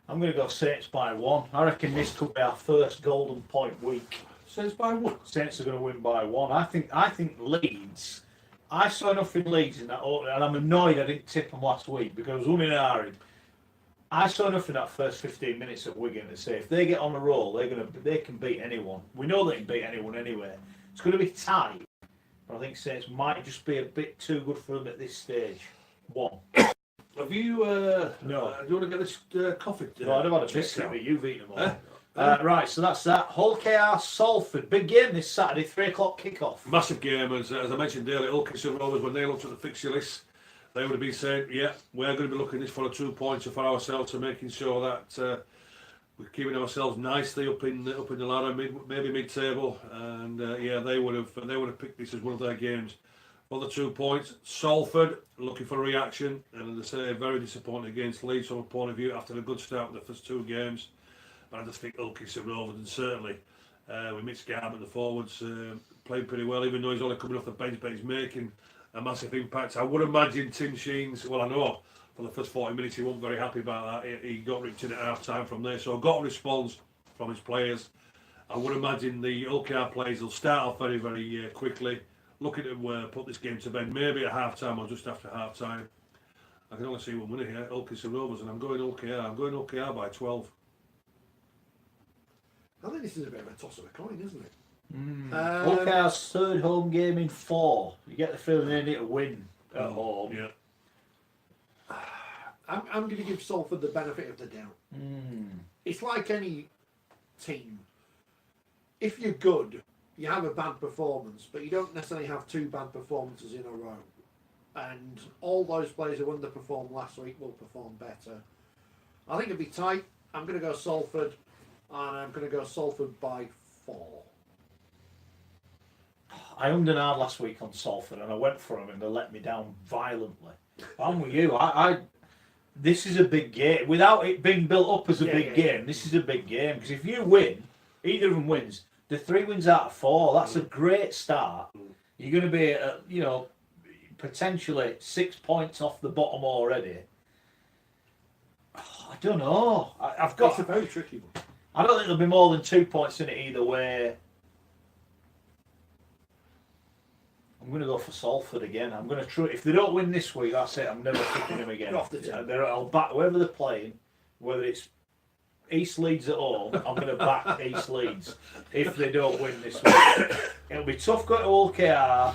I'm going to go Saints by 1. I reckon this could be our first golden point week. Saints by 1. Saints are going to win by 1. I think Leeds. I saw enough in Leeds in that opener, and I'm annoyed I didn't tip them last week because I was umming and ahhing. I saw enough in that first 15 minutes at Wigan to say if they get on a roll, they can beat anyone. We know they can beat anyone anyway. It's going to be tight, but I think Saints might just be a bit too good for them at this stage. 1. Have you? No. Do you want to get this coffee? No, I'd have had a biscuit, but you've eaten them all. Right, so that's that. Hull KR Salford. Big game this Saturday, 3 o'clock kickoff. Massive game, as I mentioned earlier. Hull Rovers, when they looked at the fixture list, they would have been saying, yeah, we're going to be looking this for a 2-pointer for ourselves, and making sure that we're keeping ourselves nicely up in the ladder, maybe mid-table, and they would have picked this as one of their games for the 2 points. Salford looking for a reaction, and as I say, very disappointed against Leeds from a point of view after a good start with the first 2 games. But I just think Ulkis and Rovers, and certainly with Mitch Garbutt, the forwards, playing pretty well, even though he's only coming off the bench, but he's making a massive impact. I would imagine Tim Sheen's, well, I know for the first 40 minutes he wasn't very happy about that. He got ripped in at half time from there, so I got a response from his players. I would imagine the OKR players will start off very, very quickly, looking to put this game to bed, maybe at half time or just after half time. I can only see one winner here, Ulkis and Rovers, and I'm going OKR. I'm going OKR by 12. I think this is a bit of a toss of a coin, isn't it? OKR's third home game in 4. You get the feeling they need to win at home. Yeah. I'm going to give Salford the benefit of the doubt. It's like any team. If you're good, you have a bad performance, but you don't necessarily have 2 bad performances in a row. And all those players who underperformed last week will perform better. I think it'll be tight. I'm going to go Salford, and I'm going to go Salford by 4. I ummed and ahed last week on Salford, and I went for them, and they let me down violently. I'm with you. This is a big game. Without it being built up as a big game, this is a big game. Because if you win, either of them wins, the 3 wins out of 4, that's a great start. You're going to be, potentially 6 points off the bottom already. I don't know. It's a very tricky one. I don't think there'll be more than 2 points in it either way. I'm going to go for Salford again. I'm going to try. If they don't win this week, that's it. I'm never picking them again. Off the table. I'll back whoever they're playing, whether it's East Leeds at home. I'm going to back East Leeds if they don't win this week. It'll be tough going to OKR,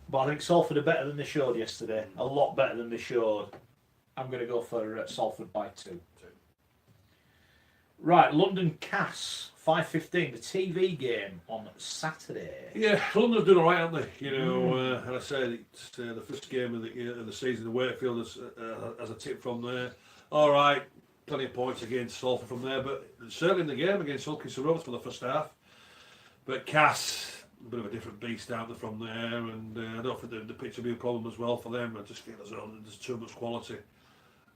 but I think Salford are better than they showed yesterday. A lot better than they showed. I'm going to go for Salford by 2. Right, London Cass, 5:15, the TV game on Saturday. Yeah, London have done all right, haven't they? You know, and I say it's the first game of the season. The Wakefield as a tip from there. All right, plenty of points against Salford from there, but certainly in the game against Ulkis and Rovers for the first half. But Cass, a bit of a different beast out there from there, and I don't think the pitch will be a problem as well for them. I just feel as though there's too much quality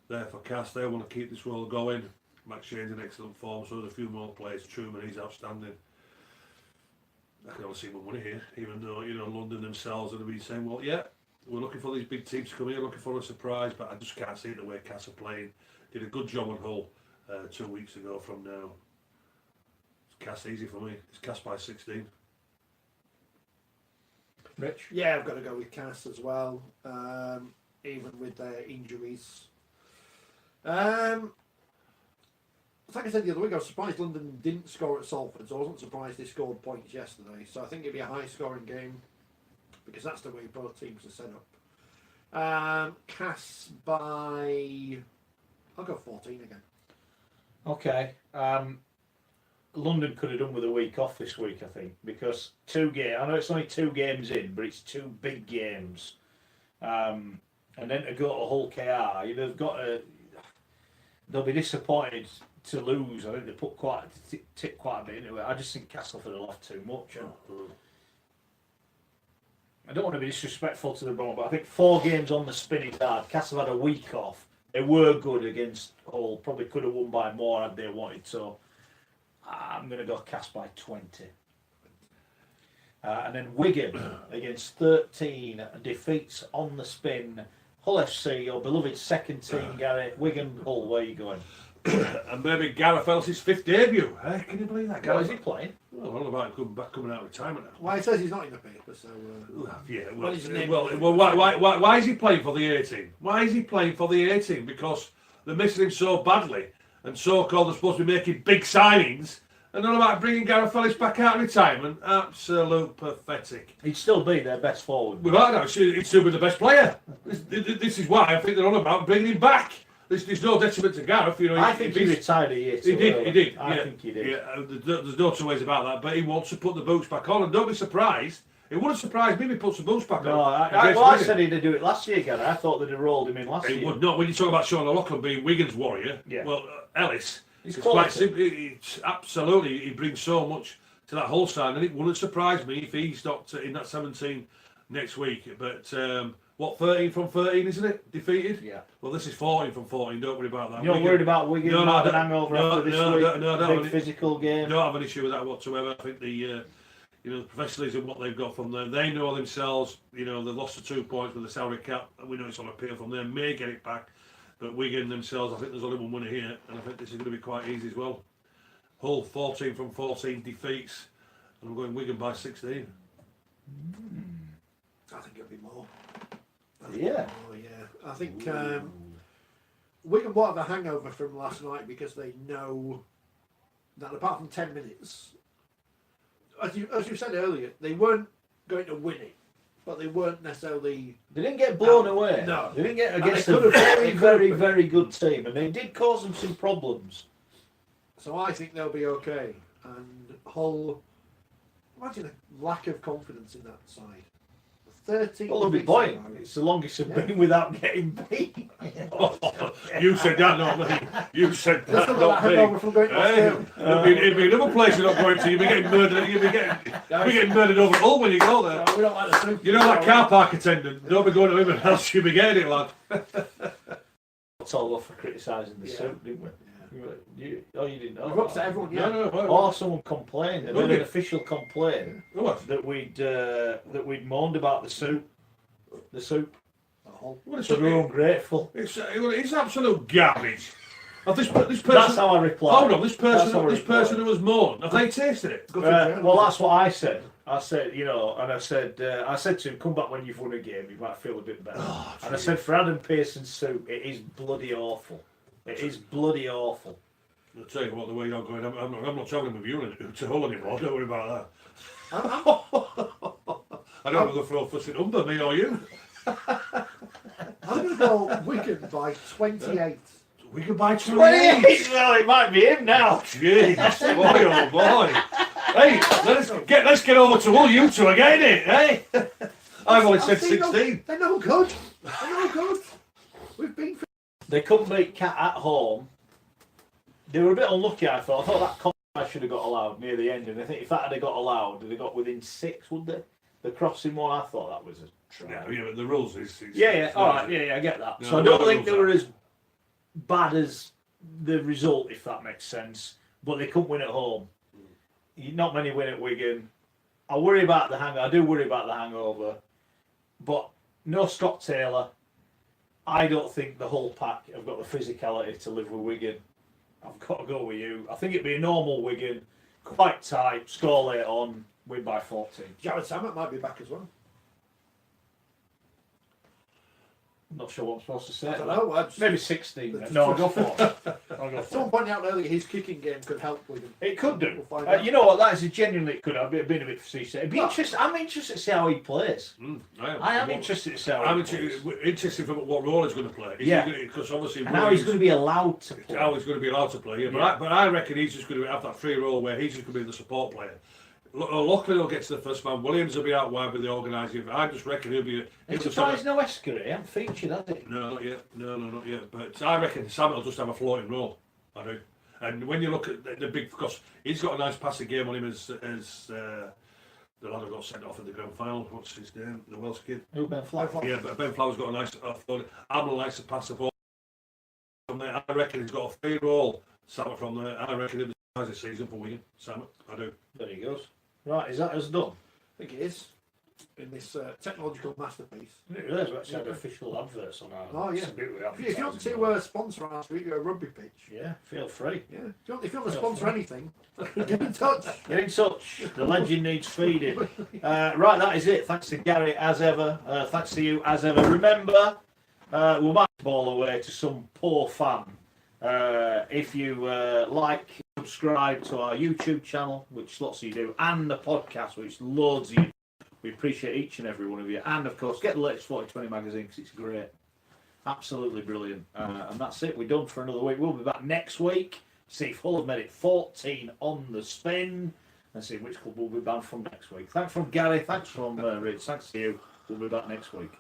there for Cass. They want to keep this roll going. Max Shane's in excellent form, so there's a few more players. Truman, he's outstanding. I can only see one winner here, even though, you know, London themselves are going to be saying, well, yeah, we're looking for these big teams to come here, looking for a surprise, but I just can't see it the way Cass are playing. Did a good job on Hull 2 weeks ago from now. It's Cass easy for me. It's Cass by 16. Rich? Yeah, I've got to go with Cass as well, even with their injuries. Like I said the other week, I was surprised London didn't score at Salford, so I wasn't surprised they scored points yesterday. So I think it'll be a high-scoring game, because that's the way both teams are set up. Cass by... I'll go 14 again. Okay. London could have done with a week off this week, I think, because 2 games. I know it's only 2 games in, but it's 2 big games. And then to go to Hull KR, they'll be disappointed to lose. I think they put tip quite a bit into it. I just think Castleford will have too much. I don't want to be disrespectful to the Brom, but I think 4 games on the spin is hard. Castle had a week off. They were good against Hull. Probably could have won by more had they wanted. So I'm going to go Cast by 20. And then Wigan against 13 defeats on the spin. Hull FC, your beloved second team, Gary. Wigan, Hull, where are you going? And maybe Gareth Ellis' 5th debut. Can you believe that? What is he playing? Well, I don't know about him coming out of retirement now. Well, it says he's not in the paper, so... yeah, well, why is he playing for the 18? Why is he playing for the 18? Because they're missing him so badly, and so-called they're supposed to be making big signings, and not about bringing Gareth Ellis back out of retirement. Absolute pathetic. He'd still be their best forward. Without that, he'd still be the best player. This is why I think they're on about bringing him back. There's no detriment to Gareth. You know, I think he retired a year too early. He did. I think he did. Yeah, there's no two ways about that. But he wants to put the boots back on, and don't be surprised. It wouldn't surprise me if he puts the boots back on. I said he'd do it last year, Gary. I thought they'd have rolled him in last year. He would not. When you talk about Sean O'Loughlin being Wigan's warrior, well, Ellis, it's quite simple. It's absolutely, he brings so much to that whole side, and it wouldn't surprise me if he's not in that 17 next week. But 13 from 13, isn't it? Defeated? Yeah. Well, this is 14 from 14. Don't worry about that. You're not worried about Wigan having an hangover after this week? No, big physical game. Don't have an issue with that whatsoever. I think the professionalism, what they've got from there, they know themselves. They've lost the 2 points with the salary cap. We know it's on appeal from them. May get it back. But Wigan themselves, I think there's only one winner here. And I think this is going to be quite easy as well. Hull 14 from 14 defeats. And I'm going Wigan by 16. I think it'll be more. Yeah. Oh yeah. I think Wigan will have a hangover from last night because they know that apart from 10 minutes, as you said earlier, they weren't going to win it, but they weren't necessarily. They didn't get blown away. No. They didn't get against a very good team, and they did cause them some problems. So I think they'll be okay. And Hull, imagine a lack of confidence in that side. 13. Well, they'll be buoyant. It's the longest they've been without getting beat. You said that, not me. You said that, Not not me. from going It'd be another place you're not going to. You'd be getting murdered. You'd be getting murdered over Hull when you go there. we don't like the soup. You know that car park attendant. Don't be going to him, else you'll be getting it, lad. It's all off for criticising the soup, didn't we? You didn't know. We've upset everyone, yeah. Or someone complained. There was an official complaint What? that we'd moaned about the soup. The soup. What is So we're ungrateful. It's absolute garbage. This person. That's how I replied. Hold on, this person who was mourned. Have they tasted it? Well, that's what I said. I said, I said to him, come back when you've won a game, you might feel a bit better. And I said, for Adam Pearson's soup, it is bloody awful. It is bloody awful. I'll tell you what, the way you're going, I'm not travelling with you to Hull anymore. Don't worry about that. I don't know the throw fussing under me or you. I'm going to go Wigan by 28. Wigan by 28. Well, it might be him now. Jeez, boy, oh boy. Hey, let's get over to Hull, you two are getting it, hey? I've only said 16. They're no good. We've been. They couldn't beat Cat at home. They were a bit unlucky, I thought. I thought that corner should have got allowed near the end, and I think if that had got allowed, they got within 6, would they? The crossing one, I thought that was a try. Yeah, but the rules is. Alright, I get that. No, so I don't think they were as bad as the result, if that makes sense. But they couldn't win at home. Not many win at Wigan. I worry about the hangover. I do worry about the hangover. But no Scott Taylor. I don't think the whole pack have got the physicality to live with Wigan. I've got to go with you. I think it'd be a normal Wigan, quite tight, score late on, win by 14. Jared Samet might be back as well. I'm not sure what I'm supposed to say. I don't know. Maybe 16. Then. No, I'll go for it. Someone pointed out earlier his kicking game could help Wigan. It could do. We'll find out. You know what? That is genuinely it could have been a bit facetious. It'd be interesting. I'm interested to see how he plays. I am interested to see how he plays. Interested for what role he's going to play. Because obviously. And how he's going to be allowed to play. How he's going to be allowed to play. Yeah. But I reckon he's just going to have that free role where he's just going to be the support player. Lockley will get to the first man. Williams will be out wide with the organising. I just reckon he'll be. It's surprised no Escary hasn't featured, has it? No, not yet. No, not yet. But I reckon Sam will just have a floating role. I do. And when you look at the big, because he's got a nice passing game on him as the lad who got sent off in the grand final. What's his name? The Welsh kid. Who, Ben Flower? Yeah, but Ben Flower's got a nice offload. Amel likes to pass the ball from there. I reckon he's got a free role. Sam from there. I reckon he'll be a nice season for Wigan. Sam, I do. There he goes. Right, is that us done? I think it is. In this technological masterpiece. I didn't realise we actually had official adverts on our. Oh yeah. If you want to sponsor our rugby pitch, yeah, feel free. Yeah. If you want to sponsor anything, get in touch. Get in touch. The legend needs feeding. Right, that is it. Thanks to Gary as ever. Thanks to you as ever. Remember, we'll back the ball away to some poor fan. If you subscribe to our YouTube channel, which lots of you do, and the podcast, which loads of you do. We appreciate each and every one of you. And, of course, get the latest 4020 magazine because it's great. Absolutely brilliant. And that's it. We're done for another week. We'll be back next week. See if Hull have made it 14 on the spin. And see which club will be banned from next week. Thanks from Gary. Thanks from Rich. Thanks to you. We'll be back next week.